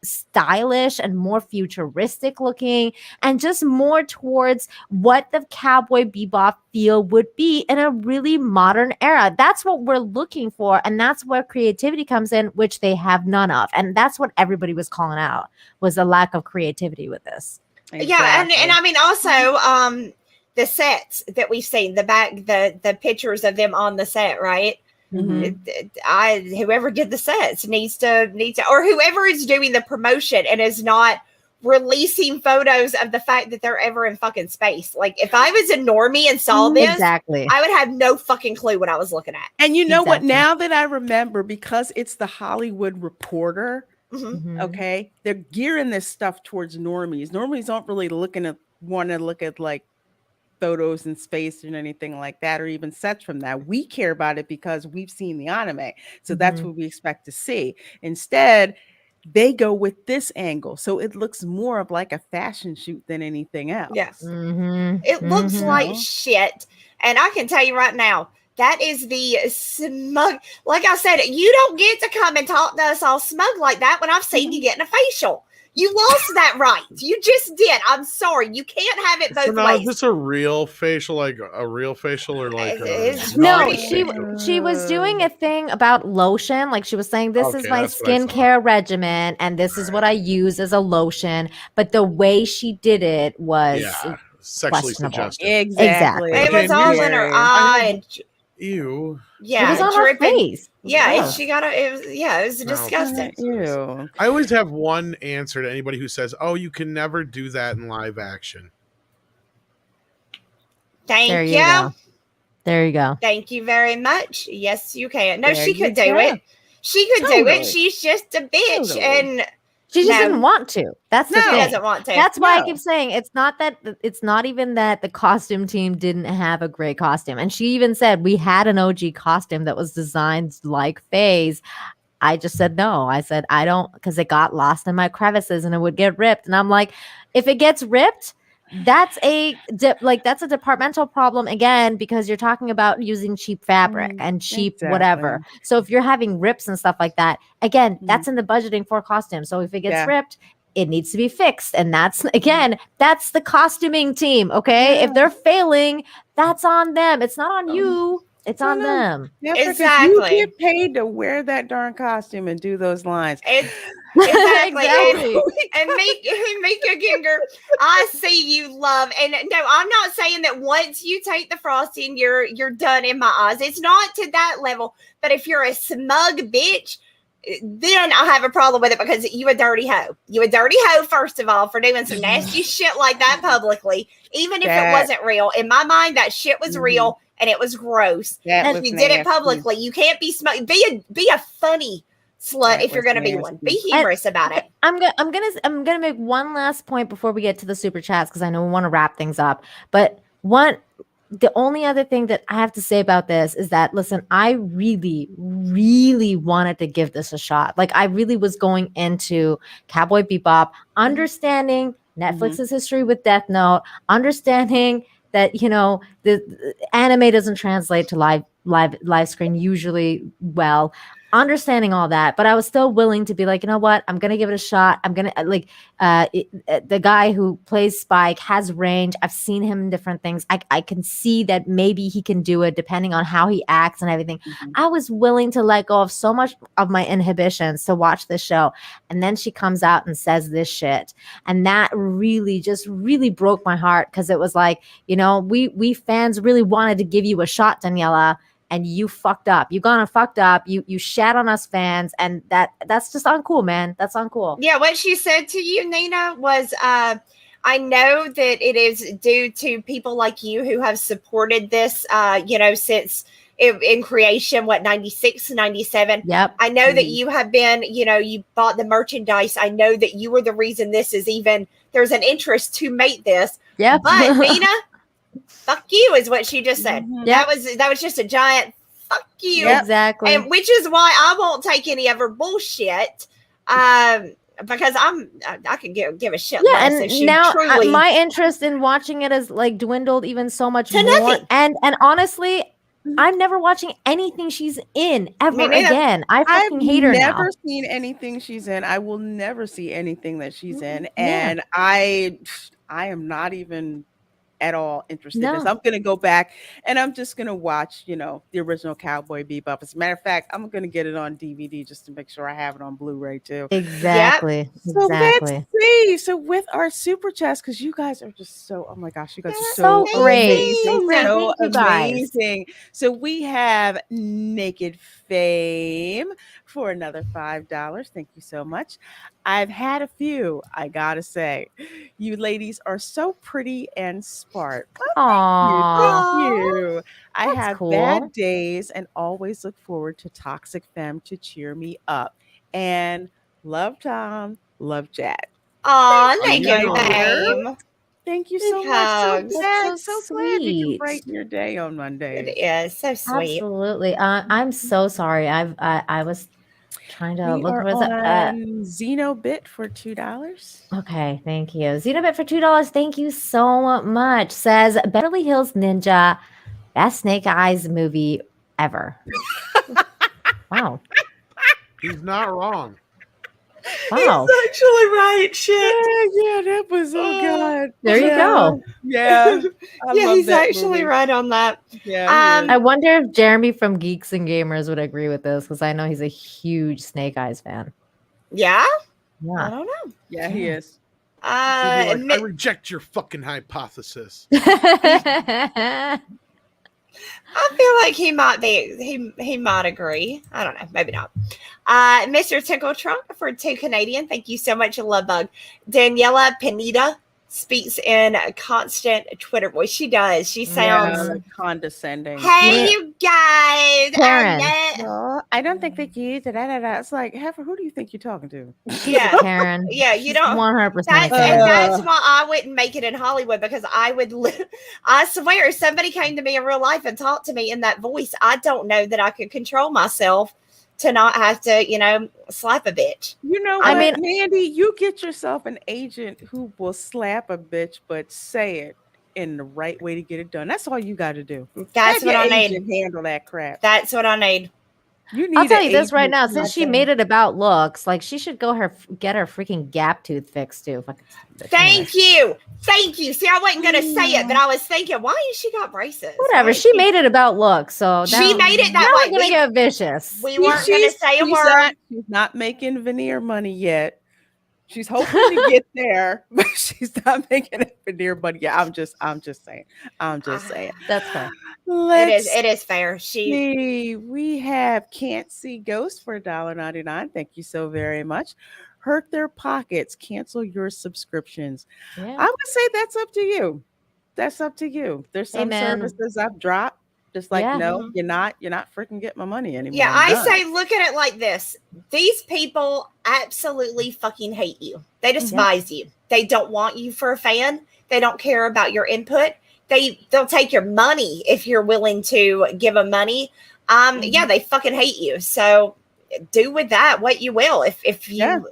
stylish and more futuristic looking, and just more towards what the Cowboy Bebop feel would be in a really modern era. That's what we're looking for, and that's where creativity comes in, which they have none of. And that's what everybody was calling out, was the lack of creativity with this. Exactly. Yeah, and I mean also the sets that we've seen, the pictures of them on the set, right? Whoever did the sets needs to, or whoever is doing the promotion and is not releasing photos of the fact that they're ever in fucking space. Like, if I was a normie and saw this, I would have no fucking clue what I was looking at. And you know what? Now that I remember, because it's the Hollywood Reporter, okay, they're gearing this stuff towards normies. Normies don't really want to look at like photos in space and anything like that, or even sets from that. We care about it because we've seen the anime, so that's what we expect to see. Instead, they go with this angle, so it looks more of like a fashion shoot than anything else. Yes, it looks like shit, and I can tell you right now, that is the smug. Like I said, you don't get to come and talk to us all smug like that when I've seen you getting a facial. You lost that right. You just did. I'm sorry. You can't have it both ways. Is this a real facial, like a real facial, or like no? She was doing a thing about lotion. Like, she was saying, this is my skincare regimen, and this is what I use as a lotion. But the way she did it was sexually suggestive. Exactly. It was all in her eye. Ew. Yeah, it was on her face. Yeah, she got it was disgusting. Ew. I always have one answer to anybody who says, "Oh, you can never do that in live action." Thank you. There you go. Thank you very much. Yes, you can. No, There she could you do go. it. She could do it. She's just a bitch, and she just didn't want to. That's the thing. She doesn't want to. That's why I keep saying it's not even that the costume team didn't have a great costume. And she even said we had an OG costume that was designed like Faye's. I just said no. I said I don't, because it got lost in my crevices and it would get ripped. And I'm like, if it gets ripped, that's a departmental problem again, because you're talking about using cheap fabric and cheap whatever. So if you're having rips and stuff like that, again, that's in the budgeting for costume. So if it gets ripped, it needs to be fixed. And that's the costuming team. Okay. If they're failing, that's on them. It's not on you. It's on them. Yeah, exactly. You get paid to wear that darn costume and do those lines. Exactly. And Mika Ginger, I see you love. And no, I'm not saying that once you take the frosting, you're done in my eyes. It's not to that level. But if you're a smug bitch, then I have a problem with it, because you a dirty hoe. You a dirty hoe, first of all, for doing some nasty shit like that publicly. Even if it wasn't real. In my mind, that shit was real. And it was gross. And you did it publicly. You can't be smug. Be a funny slut if you're going to be one. Be humorous about it. I'm gonna make one last point before we get to the super chats, because I know we want to wrap things up. But the only other thing that I have to say about this is that, listen, I really, really wanted to give this a shot. Like, I really was going into Cowboy Bebop, understanding Netflix's history with Death Note, understanding that, the anime doesn't translate to live screen usually well, understanding all that, but I was still willing to be like, you know what, I'm gonna give it a shot. I'm gonna the guy who plays Spike has range. I've seen him in different things. I can see that maybe he can do it depending on how he acts and everything. I was willing to let go of so much of my inhibitions to watch this show, and then she comes out and says this shit, and that really broke my heart, because it was like, we fans really wanted to give you a shot, Daniela, and you fucked up. You gone and fucked up. You shat on us fans, and that's just uncool, man. That's uncool. Yeah, what she said to you, Nina, was I know that it is due to people like you who have supported this, since in creation, 96, 97. Yep. I know that you have been, you bought the merchandise. I know that you were the reason this is even, there's an interest to make this. Yeah. But Nina, fuck you is what she just said. Yep. That was just a giant fuck you. Yep. Exactly. And which is why I won't take any of her bullshit. Because I could give a shit less. And if she now truly... my interest in watching it has like dwindled even so much to more. Nothing. And honestly, I'm never watching anything she's in ever again. I fucking hate her now. I've never seen anything she's in. I will never see anything that she's in. And I am not even at all interested in this. I'm going to go back and I'm just going to watch, the original Cowboy Bebop. As a matter of fact, I'm going to get it on DVD just to make sure I have it on Blu-ray too. Exactly. Yep. So let's see. So with our super chats, because you guys are just so, oh my gosh, you guys are so great. So amazing. So we have Naked Fame for another $5. Thank you so much. I've had a few, I gotta say. You ladies are so pretty and smart. Oh, thank you. I have bad days and always look forward to Toxic Femme to cheer me up. And love Tom, love Chad. Oh, thank you, Fame. Thank you so much. So glad you can brighten your day on Monday. It is so sweet. Absolutely. I'm so sorry. I was trying to look for Xenobit for $2. Okay, thank you. Xenobit for $2. Thank you so much. Says Beverly Hills Ninja, best Snake Eyes movie ever. Wow. He's not wrong. Wow. He's actually right. Shit. Yeah, that was good. There you go. Yeah. He's actually right on that. Yeah. I wonder if Jeremy from Geeks and Gamers would agree with this, because I know he's a huge Snake Eyes fan. Yeah? Yeah. I don't know. Yeah, he is. I reject your fucking hypothesis. I feel like he might be. He might agree. I don't know. Maybe not. Mr. Tickle Trunk for 2 Canadian. Thank you so much, Love Bug. Daniela Pineda speaks in a constant Twitter voice. She does. She sounds condescending. Hey, you guys. Karen. I don't think that you. It's like, Heifer, who do you think you're talking to? Yeah, Karen. Yeah, you don't. 100%. That's why I wouldn't make it in Hollywood, because I would. I swear, if somebody came to me in real life and talked to me in that voice, I don't know that I could control myself to not have to, slap a bitch. You know what, I mean, Mandy, you get yourself an agent who will slap a bitch, but say it in the right way to get it done. That's all you got to do. That's what I need. Handle that crap. That's what I need. I'll tell you this right now. Since she made it about looks, like she should go get her freaking gap tooth fixed too. Thank you. See, I wasn't gonna say it, but I was thinking, why has she got braces? Whatever. She made it about looks, so she made it that way. We're gonna get vicious. We weren't gonna say a word. She's not making veneer money yet. She's hoping to get there, but she's not making it veneer money. Yeah, I'm just saying. That's fair. It is fair. We have Can't See Ghost for $1.99. Thank you so very much. Hurt Their Pockets. Cancel your subscriptions. Yeah. I would say that's up to you. There's some services I've dropped. Just like, no, you're not freaking getting my money anymore. Yeah, I say, look at it like this. These people absolutely fucking hate you. They despise you. They don't want you for a fan. They don't care about your input. They'll take your money if you're willing to give them money. Yeah, they fucking hate you. So do with that what you will. If you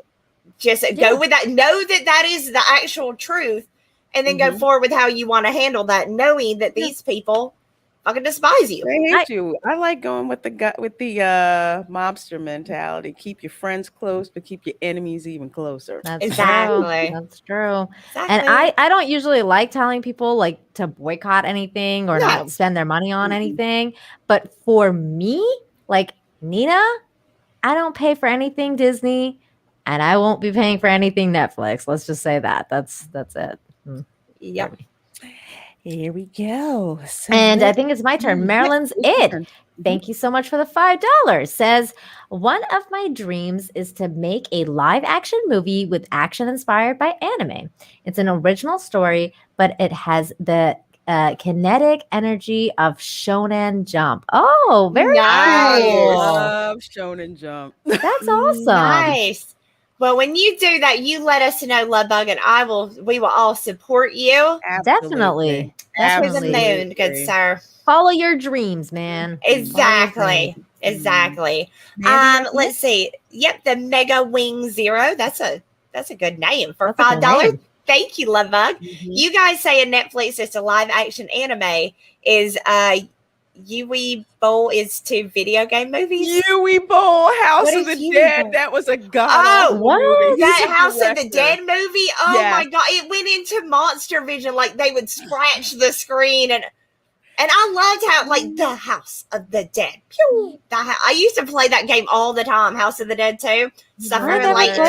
just go with that, know that is the actual truth, and then go forward with how you want to handle that, knowing that these people fucking despise you. They hate you. I like going with the mobster mentality. Keep your friends close, but keep your enemies even closer. That's true. Exactly. And I don't usually like telling people like to boycott anything or not spend their money on anything. But for me, like Nina, I don't pay for anything Disney, and I won't be paying for anything Netflix. Let's just say that. That's it. Yep. Here we go. And I think it's my turn. Marilyn's It. Thank you so much for the $5. Says, one of my dreams is to make a live action movie with action inspired by anime. It's an original story, but it has the kinetic energy of Shonen Jump. Oh, very nice. Cool. Love Shonen Jump. That's awesome. Nice. Well, when you do that, you let us know, Love Bug, and we will all support you. Definitely. That's for the moon, good sir. Follow your dreams, man. Exactly. Let's see. Yep, the Mega Wing Zero. That's a good name for $5. Thank you, Love Bug. You guys say in Netflix it's a live action anime. Is Yui Bowl is to video game movies? Yui Bowl, House of the Dead. That was a god. Movie. That House of the Dead movie? Oh my god. It went into Monster Vision. Like they would scratch the screen and I loved how like the House of the Dead. Pew! I used to play that game all the time, House of the Dead too. Suffering like G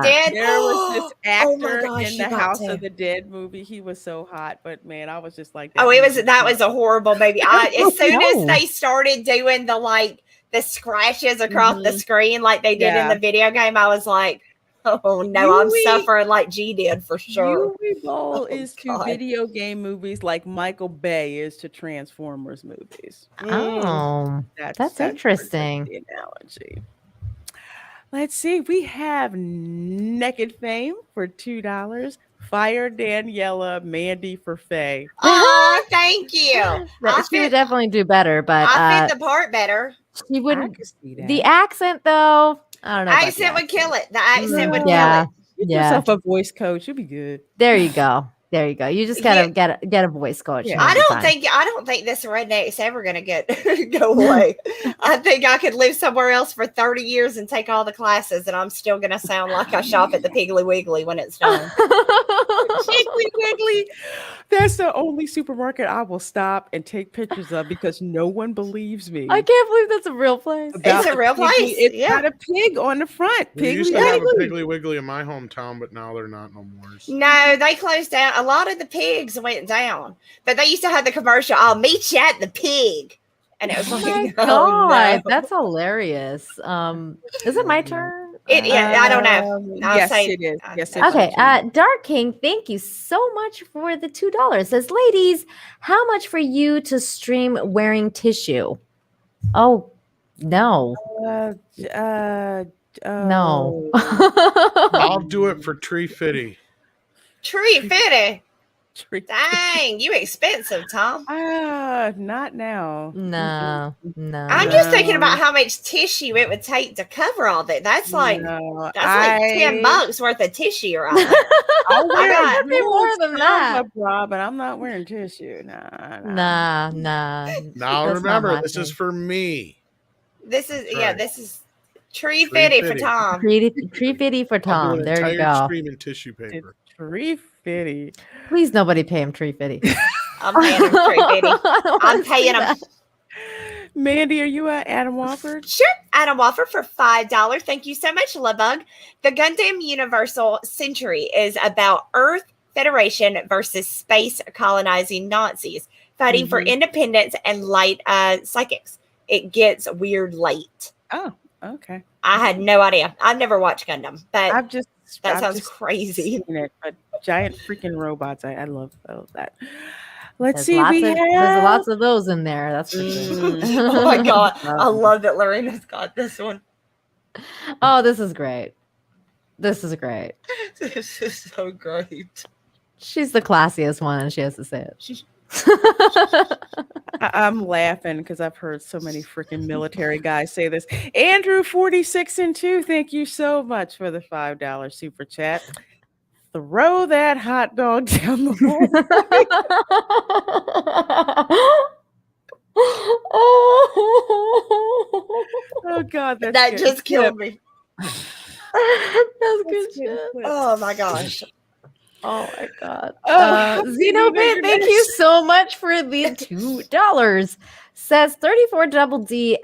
did. There was this actor in the House of the Dead movie. He was so hot, but man, I was just like, that was a horrible movie. As soon as they started doing the scratches across the screen like they did in the video game, I was like, oh no, I'm suffering like G did for sure. Yui Bowl is to video game movies like Michael Bay is to Transformers movies. Oh, that's interesting. The analogy. Let's see. We have Naked Fame for $2. Fire Daniela, Mandy for Faye. Oh, thank you. She would definitely do better, but I fit the part better. She wouldn't. The accent, though. I don't know. Accent would kill it. The accent would kill it. Get yourself a voice coach. You'll be good. There you go. You just gotta get a voice coach. I don't think this redneck's ever gonna go away. I think I could live somewhere else for 30 years and take all the classes, and I'm still gonna sound like I shop at the Piggly Wiggly when it's done. Piggly Wiggly. That's the only supermarket I will stop and take pictures of because no one believes me. I can't believe that's a real place. It's a real place. It's got a pig on the front. We used to have a Piggly Wiggly in my hometown, but now they're not no more. No, they closed down. A lot of the pigs went down. But they used to have the commercial, I'll meet you at the pig. And it was Oh like, my oh, god, no. that's hilarious. Is it my turn? I don't know. Yes, it is. Yes, it is. Okay, Dark King, thank you so much for the $2. Says, ladies, how much for you to stream wearing tissue? Oh, no. No. I'll do it for Tree Fitty. Tree Fitty. Dang, you expensive, Tom. Not now. No. I'm just thinking about how much tissue it would take to cover all that. That's like $10 worth of tissue, right? I'll wear be more than that. Bra, but I'm not wearing tissue. Nah. Now remember, this is for me. This is Tree Fitty for Tom. Tree Fitty for Tom. There you go. Streaming tissue paper. Tree Fitty. Please, nobody pay him Tree Fitty. I'm paying him Tree Fitty. I'm paying him. Mandy, are you Adam Wofford? Sure, Adam Wofford for $5. Thank you so much, Lebug. The Gundam Universal Century is about Earth Federation versus space colonizing Nazis fighting for independence and light psychics. It gets weird late. Oh, okay. I had no idea. I've never watched Gundam, but that sounds crazy. It, but giant freaking robots. I love that. Let's There's see. There's lots of those in there. That's for sure. Oh my god, I love that Lorena's got this one. Oh, this is great. This is great. This is so great. She's the classiest one, and she has to say it. I'm laughing because I've heard so many freaking military guys say this. Andrew 46 and 2, thank you so much for the $5 super chat. Throw that hot dog down the hole. Oh God, that just killed me. That's good shit. Oh my gosh. Oh my god. Xenobit, thank you so much for the $2. Says 34 Double D.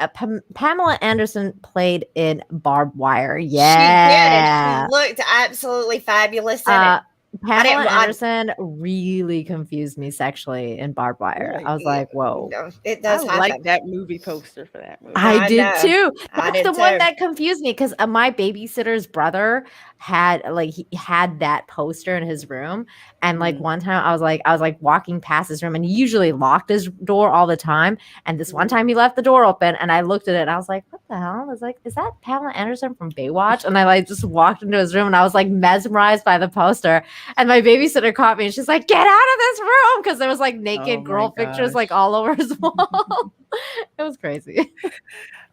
Pamela Anderson played in Barbed Wire. Yeah. She did. She looked absolutely fabulous in it. Pamela Anderson really confused me sexually in Barbed Wire. I was like, whoa. It does I like that movie poster for that movie. I did too. That's the one that confused me because my babysitter's brother had that poster in his room. And like one time I was like walking past his room and he usually locked his door all the time. And this one time he left the door open and I looked at it and I was like, what the hell? I was like, is that Pamela Anderson from Baywatch? And I just walked into his room and I was like mesmerized by the poster. And my babysitter caught me and she's like, get out of this room. Cause there was like naked girl pictures like all over his wall. It was crazy.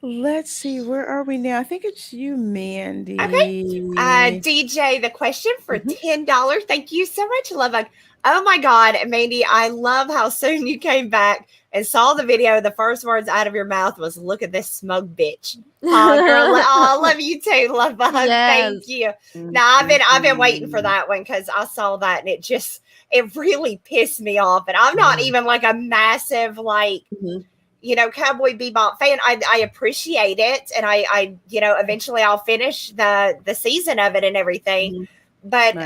Let's see, where are we now? I think it's you, Mandy. Okay. DJ, the question for $10. Thank you so much, Love. Oh my God, Mandy, I love how soon you came back and saw the video. The first words out of your mouth was, look at this smug bitch. Oh, girl, I love you too, Love. Yes. Thank you. Now I've been waiting for that one because I saw that and it really pissed me off. And I'm not even like a massive Cowboy Bebop fan. I appreciate it, and I eventually I'll finish the season of it and everything. But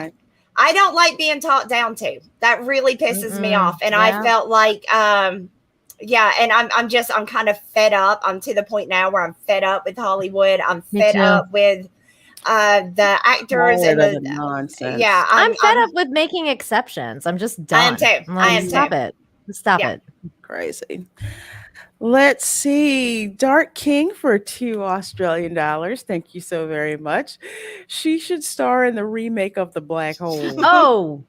I don't like being talked down to. That really pisses me off, and I felt like and I'm kind of fed up. I'm to the point now where I'm fed up with Hollywood. I'm fed up with the actors and the nonsense. Yeah, I'm fed up with making exceptions. I'm just done. I am too. I am Stop it. Stop it. Crazy. Let's see. Dark King for $2 Australian. Thank you so very much. She should star in the remake of The Black Hole. Oh.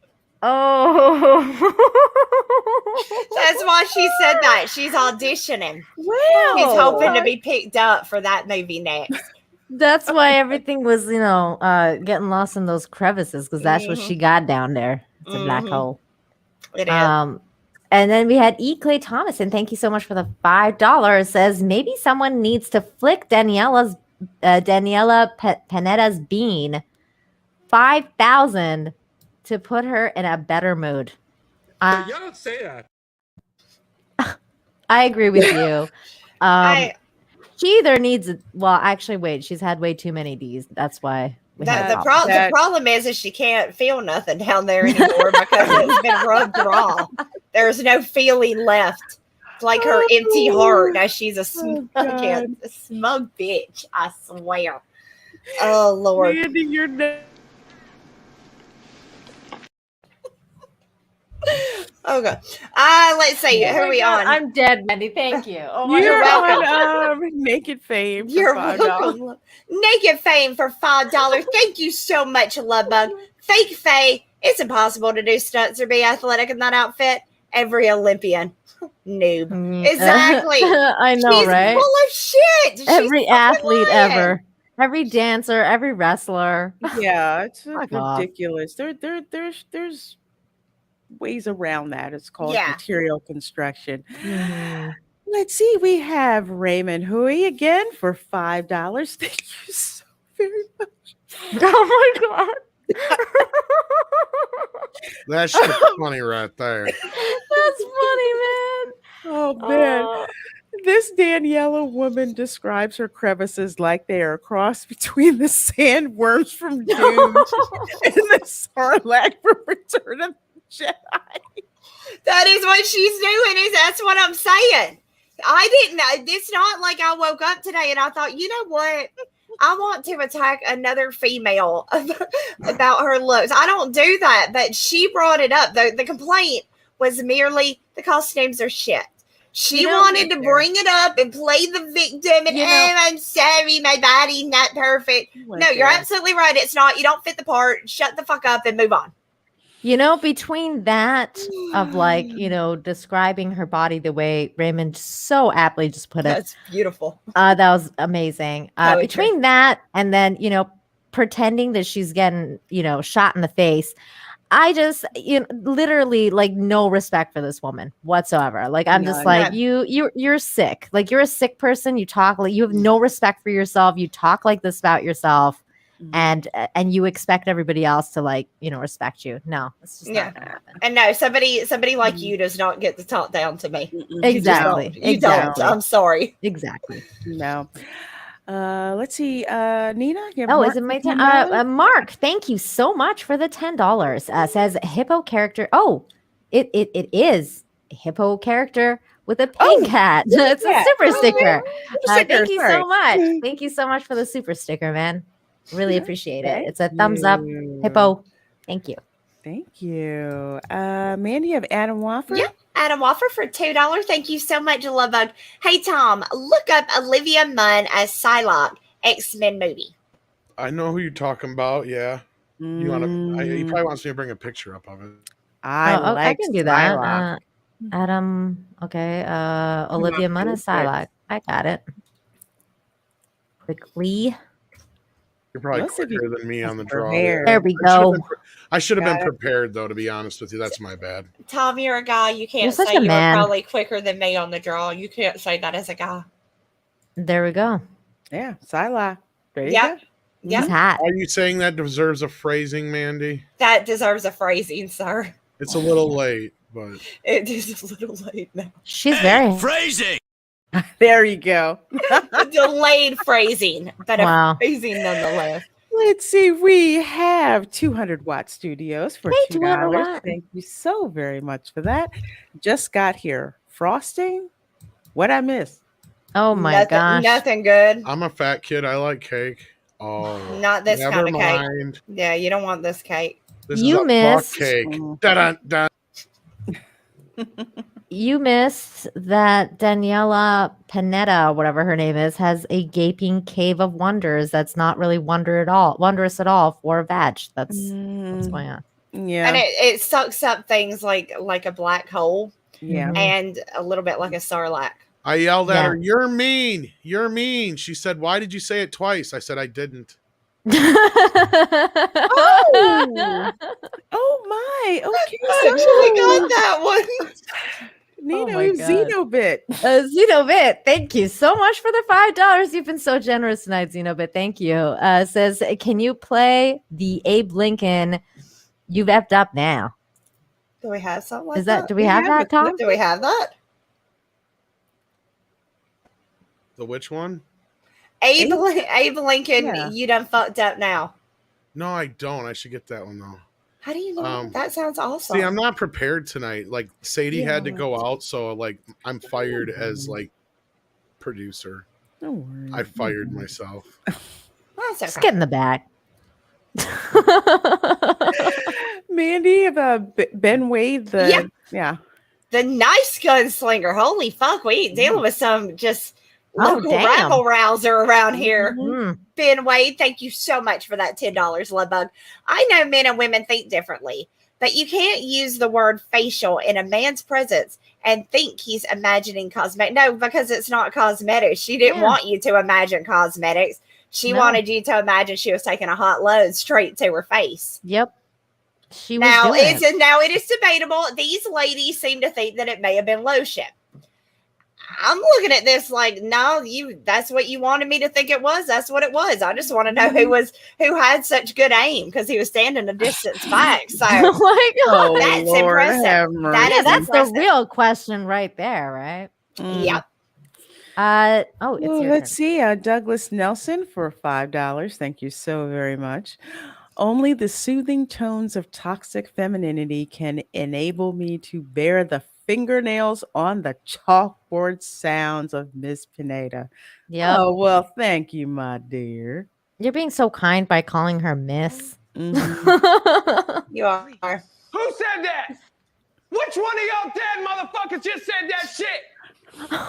That's why she said that. She's auditioning. Well, she's hoping to be picked up for that movie next. That's why everything was, getting lost in those crevices because that's what she got down there. It's a black hole. It is. And then we had E. Clay Thomas, and thank you so much for the $5. Says maybe someone needs to flick Daniela Panetta's bean, $5,000 to put her in a better mood. You don't say that. I agree with you. She either needs. Well, actually, wait. She's had way too many D's. That's why The problem is she can't feel nothing down there anymore because it's been rubbed raw. There's no feeling left. It's like her empty heart. Now she's a smug bitch. I swear. Oh Lord. Mandy, you're Okay. Let's see. Who are we on? I'm dead, Mandy. Thank you. Oh my You're God. on Naked Fame. You're welcome. Naked Fame for $5. Thank you so much, Lovebug. Fake Faye. It's impossible to do stunts or be athletic in that outfit. Every Olympian. Noob. Exactly. I know, She's right? full of shit. Every athlete ever. Every dancer, every wrestler. Yeah, it's ridiculous. There's ways around that. It's called material construction. Mm-hmm. Let's see. We have Raymond Hui again for $5. Thank you so very much. Oh my God. That's funny right there. That's funny, man. Oh man. This Daniela woman describes her crevices like they are a cross between the sandworms from Doom and the Sarlacc from Return of the Jedi. That is what she's doing. That's what I'm saying. I didn't know. It's not like I woke up today and I thought, you know what? I want to attack another female about her looks. I don't do that, but she brought it up. The complaint was merely the costumes are shit. She wanted to bring it up and play the victim and, I'm sorry, my body's not perfect. No, you're absolutely right. It's not. You don't fit the part. Shut the fuck up and move on. Between that of describing her body the way Raymond so aptly just put it. That's beautiful. That was amazing. Between that and then, pretending that she's getting, shot in the face. I just, literally no respect for this woman whatsoever. Like, I'm just like, you're sick. Like, you're a sick person. You talk like you have no respect for yourself. You talk like this about yourself. And you expect everybody else to respect you. No, it's just not gonna happen. And no, somebody like you does not get to talk down to me. Exactly. You don't. I'm sorry. Exactly. No. Let's see. Nina. Is it my turn? Mark, thank you so much for the $10. Says hippo character. Oh, it is a hippo character with a pink hat. It's a super sticker. Thank you so much. Thank you so much for the super sticker, man. Really appreciate it. It's a thumbs up, hippo. Thank you. Thank you. Mandy, you have Adam Waffer? Yeah, Adam Waffer for $2. Thank you so much, Lovebug. Hey, Tom, look up Olivia Munn as Psylocke, X-Men movie. I know who you're talking about, yeah. He probably wants me to bring a picture up of it. I can do that. Adam, okay. Olivia Munn as Psylocke. I got it. Quickly. You're probably quicker than me on the draw. There we go. I should have been prepared, though, to be honest with you. That's my bad. Tom, you're a guy. You can't say you're probably quicker than me on the draw. You can't say that as a guy. There we go. Yeah, Psylocke. There you go. Yeah. He's hot. Are you saying that deserves a phrasing, Mandy? That deserves a phrasing, sir. It's a little late, but... It is a little late now. She's very... Phrasing! There you go. Delayed phrasing, but a phrasing nonetheless. Let's see. We have 200 Watt Studios for $2. Thank you so very much for that. Just got here. Frosting? What I miss? Oh my gosh. Nothing good. I'm a fat kid. I like cake. Oh, not this kind of cake. Yeah, you don't want this cake. This is a missed cake. Da-da-da. You missed that Daniela Panetta, whatever her name is, has a gaping cave of wonders that's not really wondrous at all for a vag. That's what's going on. Yeah. And it sucks up things like a black hole. Yeah. And a little bit like a sarlacc. I yelled at her, "You're mean. You're mean." She said, "Why did you say it twice?" I said, "I didn't." Oh my. Okay. I actually got that one. Nino, Xenobit. Xenobit, thank you so much for the $5. You've been so generous tonight, Xenobit. Thank you. Says, can you play the Abe Lincoln "You've Effed Up Now"? Do we have something like that? Do we have that, Tom? Do we have that? The which one? Abe Lincoln, You done fucked up now. No, I don't. I should get that one though. How do you know? That sounds awesome. See, I'm not prepared tonight. Like Sadie had to go out, so like I'm fired as like producer. Don't worry. I fired myself. That's okay. Just get in the back. Mandy, Ben Wade, the nice gunslinger. Holy fuck, we ain't dealing with some just local rabble rouser around here. Ben Wade, thank you so much for that $10, Lovebug. I know men and women think differently, but you can't use the word facial in a man's presence and think he's imagining cosmetic. No, because it's not cosmetics. She didn't want you to imagine cosmetics. She wanted you to imagine she was taking a hot load straight to her face. Yep. She was now doing it. Now it is debatable. These ladies seem to think that it may have been lotion. I'm looking at this like, no, that's what you wanted me to think it was. That's what it was. I just want to know who had such good aim, because he was standing a distance back. So oh my God. That's impressive. That's the real question right there, right? Yep. Let's see. Douglas Nelson for $5. Thank you so very much. Only the soothing tones of toxic femininity can enable me to bear the fingernails on the chalkboard sounds of Miss Pineda. Yeah. Oh, well, thank you, my dear. You're being so kind by calling her Miss. Mm-hmm. You are. Who said that? Which one of y'all dead motherfuckers just said that shit?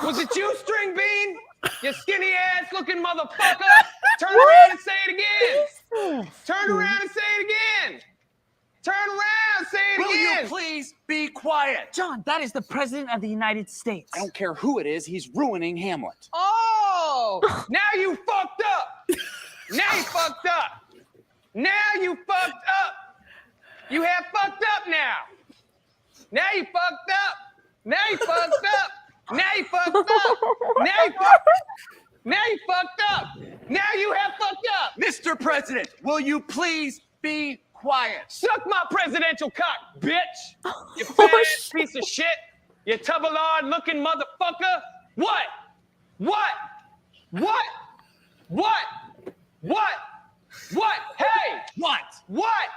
Was it you, String Bean? You skinny ass looking motherfucker. Turn around and say it again. Turn around and say it again. Turn around and say it again. Will you please be quiet? John, that is the President of the United States. I don't care who it is. He's ruining Hamlet. Oh, now you fucked up. Now you fucked up. Now you fucked up. You have fucked up now. Now you fucked up. Now you fucked up. Now you fucked up. Now you fucked up. Now you have fucked up. Mr. President, will you please be quiet? Suck my presidential cock, bitch. You fat ass piece of shit. You tubbalard looking motherfucker. What? What? What? What? What? What? Hey! What? What?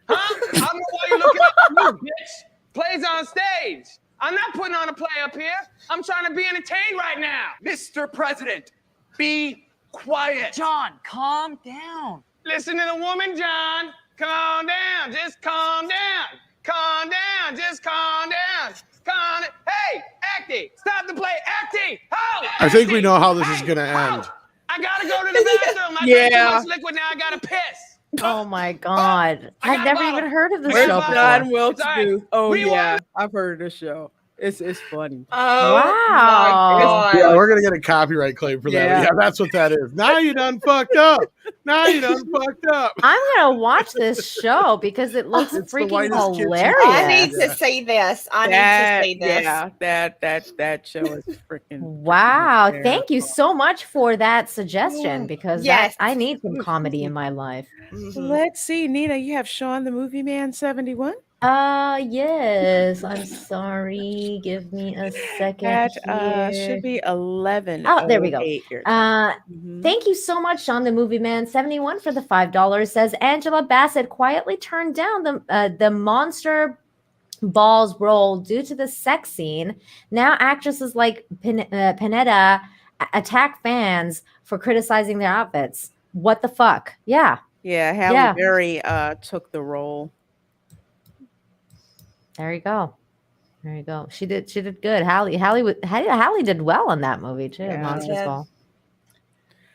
Huh? I don't know why you're looking up at me, bitch. Plays on stage. I'm not putting on a play up here. I'm trying to be entertained right now. Mr. President, be quiet. John, calm down. Listen to the woman, John. Calm down. Just calm down. Calm down. Just calm down. Calm down. Hey, acting. Stop the play. Acting. How? I think we know how this is going to end. I got to go to the bathroom. I drank too much liquid. Now I got to piss. Oh my God. I've never even heard of this Where's show John before. Wilkes Booth? Oh, yeah. I've heard of this show. It's funny. Oh, wow. Yeah, we're going to get a copyright claim for that. Yeah, that's what that is. Now you done fucked up. Now you done fucked up. I'm going to watch this show because it looks freaking hilarious. I need to see this. I need to see this. Yeah, that show is freaking. Wow. Thank you so much for that suggestion, because I need some comedy in my life. Let's see, Nina, you have Sean the Movie Man 71? Yes. I'm sorry. Give me a second. That should be 11. Oh, there we go. Thank you so much, Sean the Movie Man 71 for the $5. Says Angela Bassett quietly turned down the monster balls role due to the sex scene. Now actresses like Pineda attack fans for criticizing their outfits. What the fuck? Yeah. Yeah, Halle Berry took the role. There you go. There you go. She did good. Halle did well in that movie too. Monsters Ball.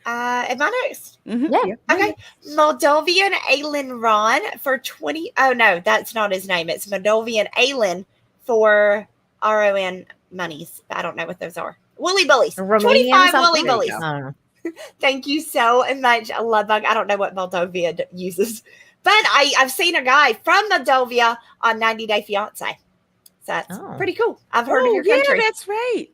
Am I next? Yeah. Okay. Moldovan Alan Ron for 20. Oh no, that's not his name. It's Moldovan Alan for RON monies. I don't know what those are. Woolly Bullies. 25 Woolly Bullies. I don't know. Thank you so much, Lovebug. I don't know what Moldova uses, but I've seen a guy from Moldova on 90 Day Fiance. So that's pretty cool. I've heard of your country. Yeah, that's right.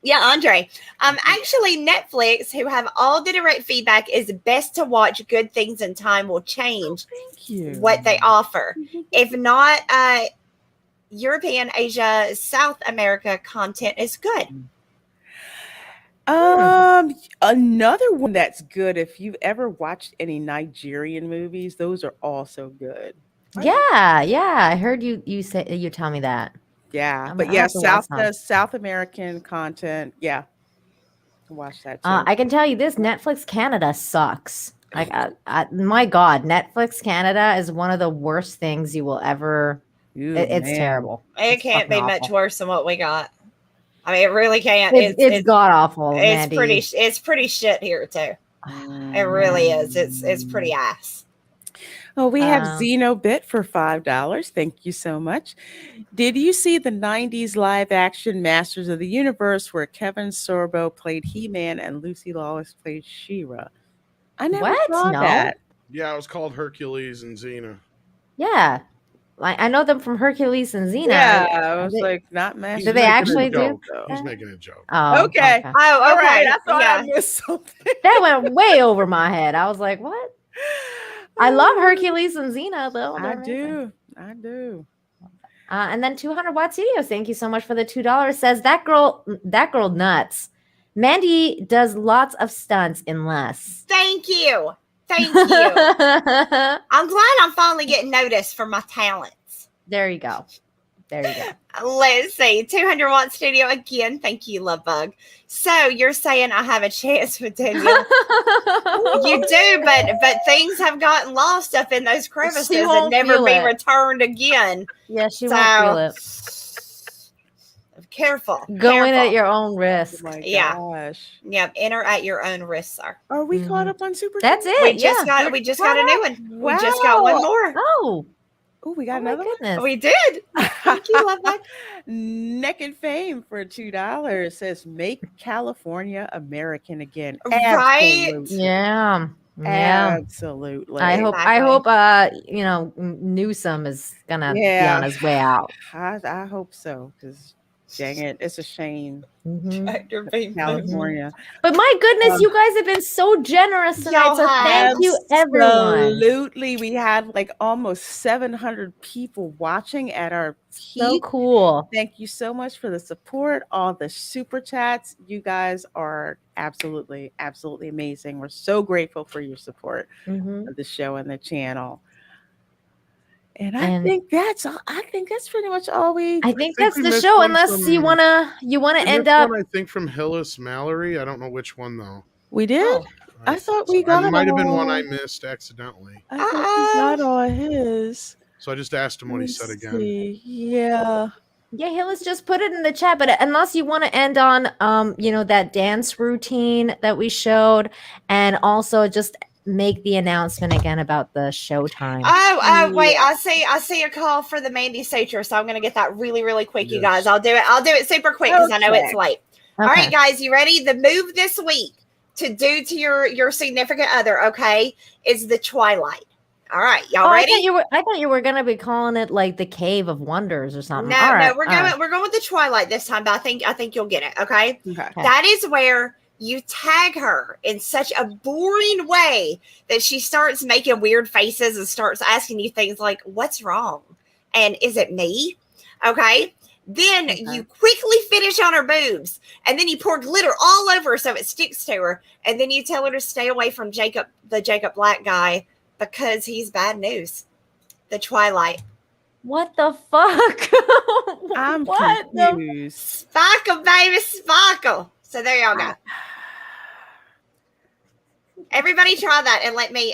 Yeah, Andre. Actually, Netflix, who have all the direct feedback, is best to watch Good Things in Time will change what they offer. If not, European, Asia, South America content is good. Another one that's good. If you've ever watched any Nigerian movies, those are also good. Yeah, I heard you say you tell me that. Yeah, I'm but gonna yeah, have to watch some. South American content. Yeah, watch that too. I can tell you this: Netflix Canada sucks. Like, my God, Netflix Canada is one of the worst things you will ever. It's terrible. It can't be much worse than what we got. I mean, it really can't. It's god awful. It's pretty shit here too. It really is. It's pretty ass. Oh, we have Xenobit for $5. Thank you so much. Did you see the 90s live action Masters of the Universe where Kevin Sorbo played He-Man and Lucy Lawless played She-Ra? I never saw that. Yeah, it was called Hercules and Xena. Yeah. I know them from Hercules and Xena. Yeah, I was like, not Masters. Do they actually do? He's making a joke. Oh, okay. Oh, All okay. right. I thought I missed something. That went way over my head. I was like, what? I love Hercules and Xena, though. I do. And then 200 Watt Studios, thank you so much for the $2. Says that girl nuts. Mandy does lots of stunts in less. Thank you. I'm glad I'm finally getting noticed for my talents. There you go. Let's see. 200 Watt Studio again. Thank you, Love Bug. So you're saying I have a chance with Danielle? You do, but things have gotten lost up in those crevices and never be returned again. Yeah, she won't feel it. Careful. Go in at your own risk. Oh my gosh. Yep. Enter at your own risk, sir. Are we caught up on Super? That's it. We just got a new one. Wow. We just got one more. Oh, we got another one. We did. Thank you, Love Bug. Naked Fame for $2 says make California American again. Right? Absolutely. Yeah. Absolutely. I hope Newsom is gonna be on his way out. I hope so, because dang it, it's a shame. California. But my goodness, you guys have been so generous tonight. So thank you, everyone. Absolutely. We had like almost 700 people watching at our peak. So cool. Thank you so much for the support, all the super chats. You guys are absolutely amazing. We're so grateful for your support of the show and the channel. And I think that's all. I think that's pretty much all we. I think that's the show. Unless you wanna end up. I think from Hillis Mallory. I don't know which one though. We did. I thought we got. It might have been one I missed accidentally. I thought we got all his. So I just asked him what he said again. Yeah. Yeah, Hillis just put it in the chat, but unless you want to end on that dance routine that we showed, and also just make the announcement again about the showtime. Oh, wait, I see a call for the Mandy Suture, so I'm gonna get that really, really quick, you guys. I'll do it super quick because I know it's late. All right, guys, you ready? The move this week to do to your significant other, okay, is the Twilight. All right, y'all ready? I thought you were gonna be calling it like the Cave of Wonders or something. No, we're going with the Twilight this time, but I think you'll get it. Okay. That is where you tag her in such a boring way that she starts making weird faces and starts asking you things like, "What's wrong?" and "Is it me?" Okay. Then you quickly finish on her boobs, and then you pour glitter all over her so it sticks to her, and then you tell her to stay away from the Jacob Black guy because he's bad news. The Twilight. What the fuck? I'm confused. Sparkle, baby, sparkle. So there y'all go. Everybody try that and let me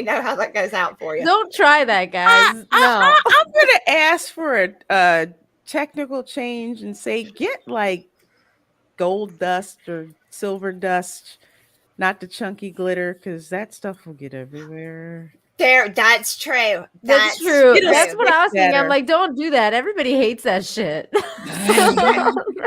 know how that goes out for you. Don't try that, guys. No. I'm gonna ask for a technical change and say get like gold dust or silver dust, not the chunky glitter, because that stuff will get everywhere. That's true. That's true. That's what I was thinking. I'm like, don't do that. Everybody hates that shit.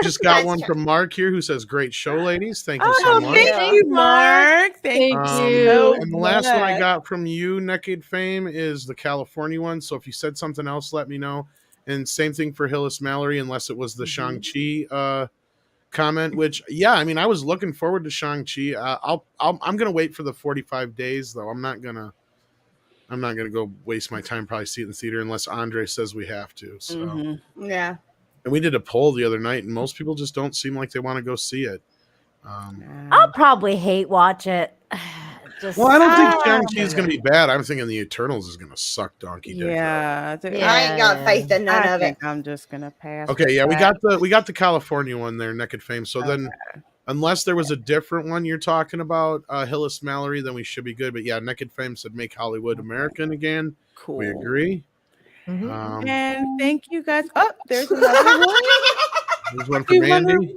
Just got one from Mark here who says, "Great show, ladies. Thank you so much." Thank you, Mark. Thank you. And the last one I got from you, Naked Fame, is the California one. So if you said something else, let me know. And same thing for Hillis Mallory, unless it was the Shang-Chi comment. Which, yeah, I mean, I was looking forward to Shang-Chi. I'm gonna wait for the 45 days though. I'm not gonna go waste my time probably see it in the theater unless Andre says we have to. So yeah. And we did a poll the other night, and most people just don't seem like they want to go see it. I'll probably hate watch it. Well, I don't think Shang-Chi is going to be bad. I'm thinking the Eternals is going to suck donkey dick. Yeah, I ain't got faith in none of it. I'm just gonna pass. Okay, yeah, we got the California one there, Naked Fame. So then, unless there was a different one you're talking about, Hillis Mallory, then we should be good. But yeah, Naked Fame said make Hollywood American again. Cool. We agree. And thank you guys. Oh, there's another one. There's one from Mandy.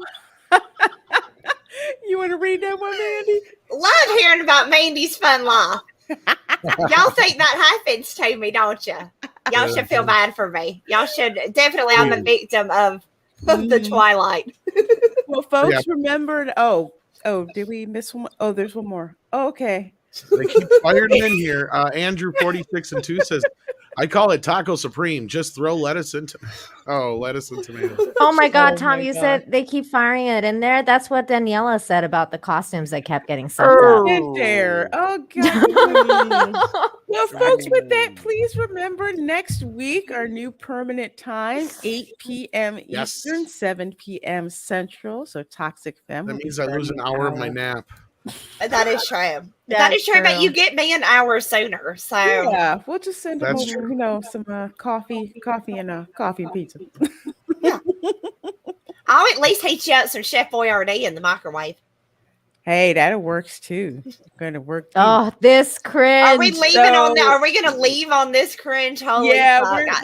You want to read that one, Mandy? Love hearing about Mandy's fun life. Y'all think that happens to me, don't you? Y'all should feel bad for me. Y'all should definitely. I'm a victim of the Twilight. Well, folks, remembered. Oh, did we miss one? Oh, there's one more. Oh, okay. They keep firing in here. Andrew 46 and 2 says, I call it Taco Supreme. Just throw lettuce into lettuce and tomatoes. Oh my God, Tom, you said they keep firing it in there. That's what Daniela said about the costumes that kept getting sucked up. In there. Oh God. Well, folks, with that, please remember next week our new permanent time, 8 p.m. Eastern, 7 p.m. Central. So Toxic Femme. That means I lose an hour of my nap. That is true. That is true, but you get me an hour sooner. So yeah, we'll just send them over, some coffee and pizza. Yeah. I'll at least heat you up some Chef Boyardee in the microwave. Hey, that works too. Going to work. Oh, this cringe. Are we leaving on that? Are we going to leave on this cringe? Holy yeah, fuck.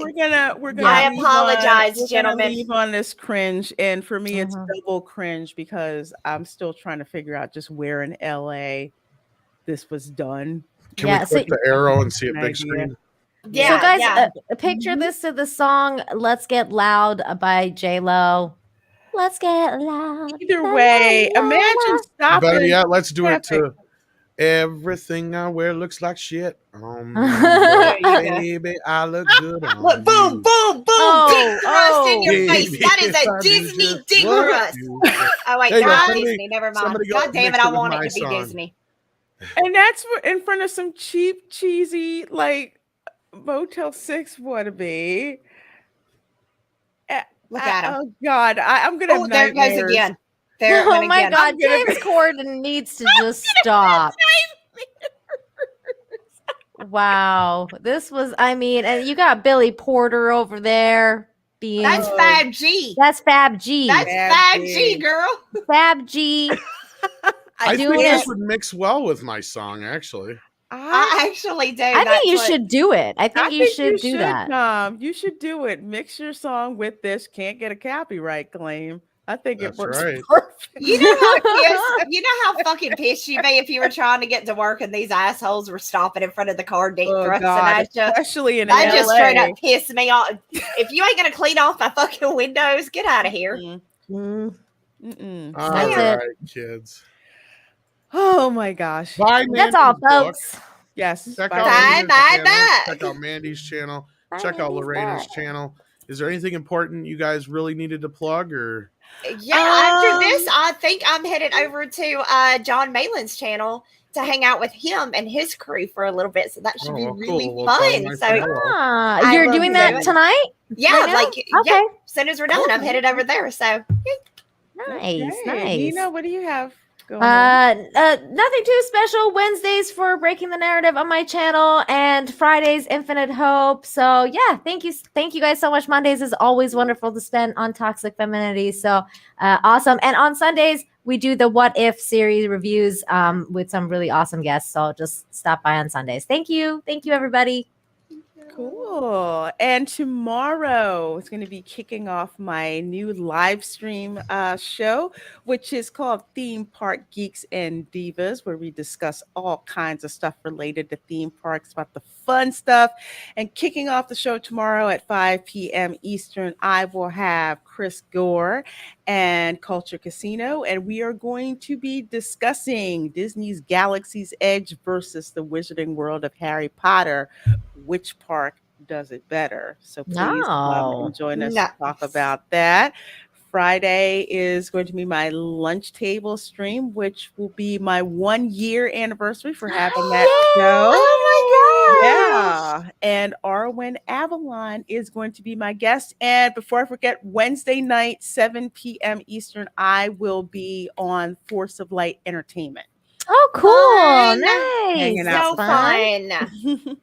we're gonna. I apologize, gentlemen. Leave on this cringe, and for me, it's double cringe because I'm still trying to figure out just where in LA this was done. Can we click the arrow and see a big screen? Yeah. So, guys, picture this to the song "Let's Get Loud" by J-Lo. Let's get loud. Either way, imagine stopping. Better yet, let's do it to everything I wear looks like shit. Baby, I look good. Look, boom, boom, boom. Dick thrust in your face. That is a Disney dick thrust. Oh, wait, not Disney. Never mind. God damn it, I want it to be Disney. And that's in front of some cheap, cheesy, like Motel 6 wannabe. Look at him. Oh God, I'm gonna. Oh, there it goes again. Oh my God, James Corden needs to just stop. Wow, this was. I mean, and you got Billy Porter over there being. That's Fab G. That's Fab G. That's Fab G, girl. Fab G. I think this would mix well with my song, actually. I actually do. I think you should do it. I think you should do that. You should do it. Mix your song with this. Can't get a copyright claim. I think it works perfect. You know how fucking pissed you'd be if you were trying to get to work and these assholes were stopping in front of the car deep thrusting at you. Especially in that LA. Just straight up pissed me off. If you ain't gonna clean off my fucking windows, get out of here. All right, kids. Oh my gosh. Bye, that's all, folks. Yes. Check bye. Check out Mandy's channel. Check out Lorena's channel. Is there anything important you guys really needed to plug, or? Yeah, after this, I think I'm headed over to John Malin's channel to hang out with him and his crew for a little bit. So that should be really fun. So you're doing that tonight? Yeah, okay. Yeah, as soon as we're done, I'm headed over there. So nice. Nina, what do you have? Nothing too special. Wednesdays for Breaking the Narrative on my channel, and Fridays Infinite Hope. So yeah, thank you guys so much. Mondays is always wonderful to spend on toxic femininity. So awesome. And on Sundays we do the What If series reviews with some really awesome guests. So just stop by on Sundays. Thank you everybody. Cool. And tomorrow it's going to be kicking off my new live stream show, which is called Theme Park Geeks and Divas, where we discuss all kinds of stuff related to theme parks, about the fun stuff. And kicking off the show tomorrow at 5 p.m. Eastern, I will have Chris Gore and Culture Casino, and we are going to be discussing Disney's Galaxy's Edge versus the Wizarding World of Harry Potter. Which park does it better? So please come and join us to talk about that. Friday is going to be my lunch table stream, which will be my 1 year anniversary for having that show. Oh my God. Yeah. And Arwen Avalon is going to be my guest. And before I forget, Wednesday night, 7 p.m. Eastern, I will be on Force of Light Entertainment. Oh, cool. Fun. Nice. So fun.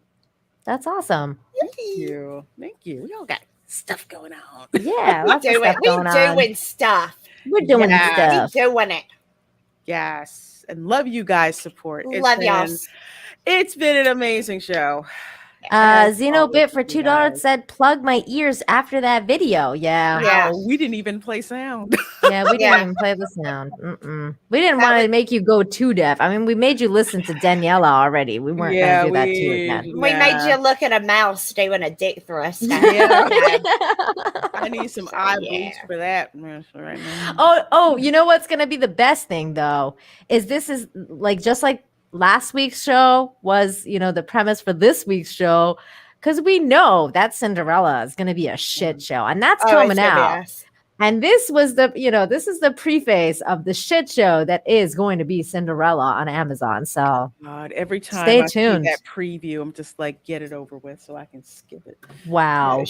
That's awesome. Thank you. Thank you. We all got stuff going on. Yeah, We're doing stuff. We're doing stuff. We're doing it. Yes. And love you guys' support. Love y'all. It's been an amazing show. Xenobit for $2 said, plug my ears after that video. Yeah. Wow, we didn't even play sound. Yeah, we didn't even play the sound. We didn't want to make you go too deaf. I mean, we made you listen to Daniela already. We weren't going to do that to you again. We made you look at a mouse doing a dick thrust. I need some eye bleach for that right now. Oh, you know what's going to be the best thing, though, is this is like just like last week's show was, the premise for this week's show, because we know that Cinderella is going to be a shit show, and that's coming out. And this was this is the preface of the shit show that is going to be Cinderella on Amazon. So God, every time stay I tuned. See that preview, I'm just like, get it over with so I can skip it. Wow.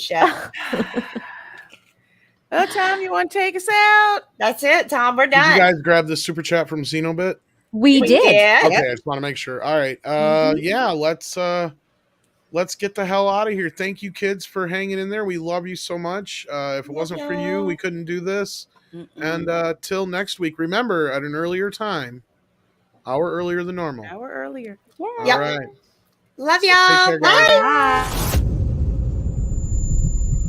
Well, Tom, you want to take us out? That's it, Tom. We're done. Did you guys grab the super chat from Xenobit? We did. Okay, I just want to make sure. All right. Yeah, let's get the hell out of here. Thank you, kids, for hanging in there. We love you so much. If it wasn't for you, we couldn't do this. And till next week, remember, at an earlier time, hour earlier than normal. Hour earlier. Yeah. All right. Love y'all. Take care, guys. Bye.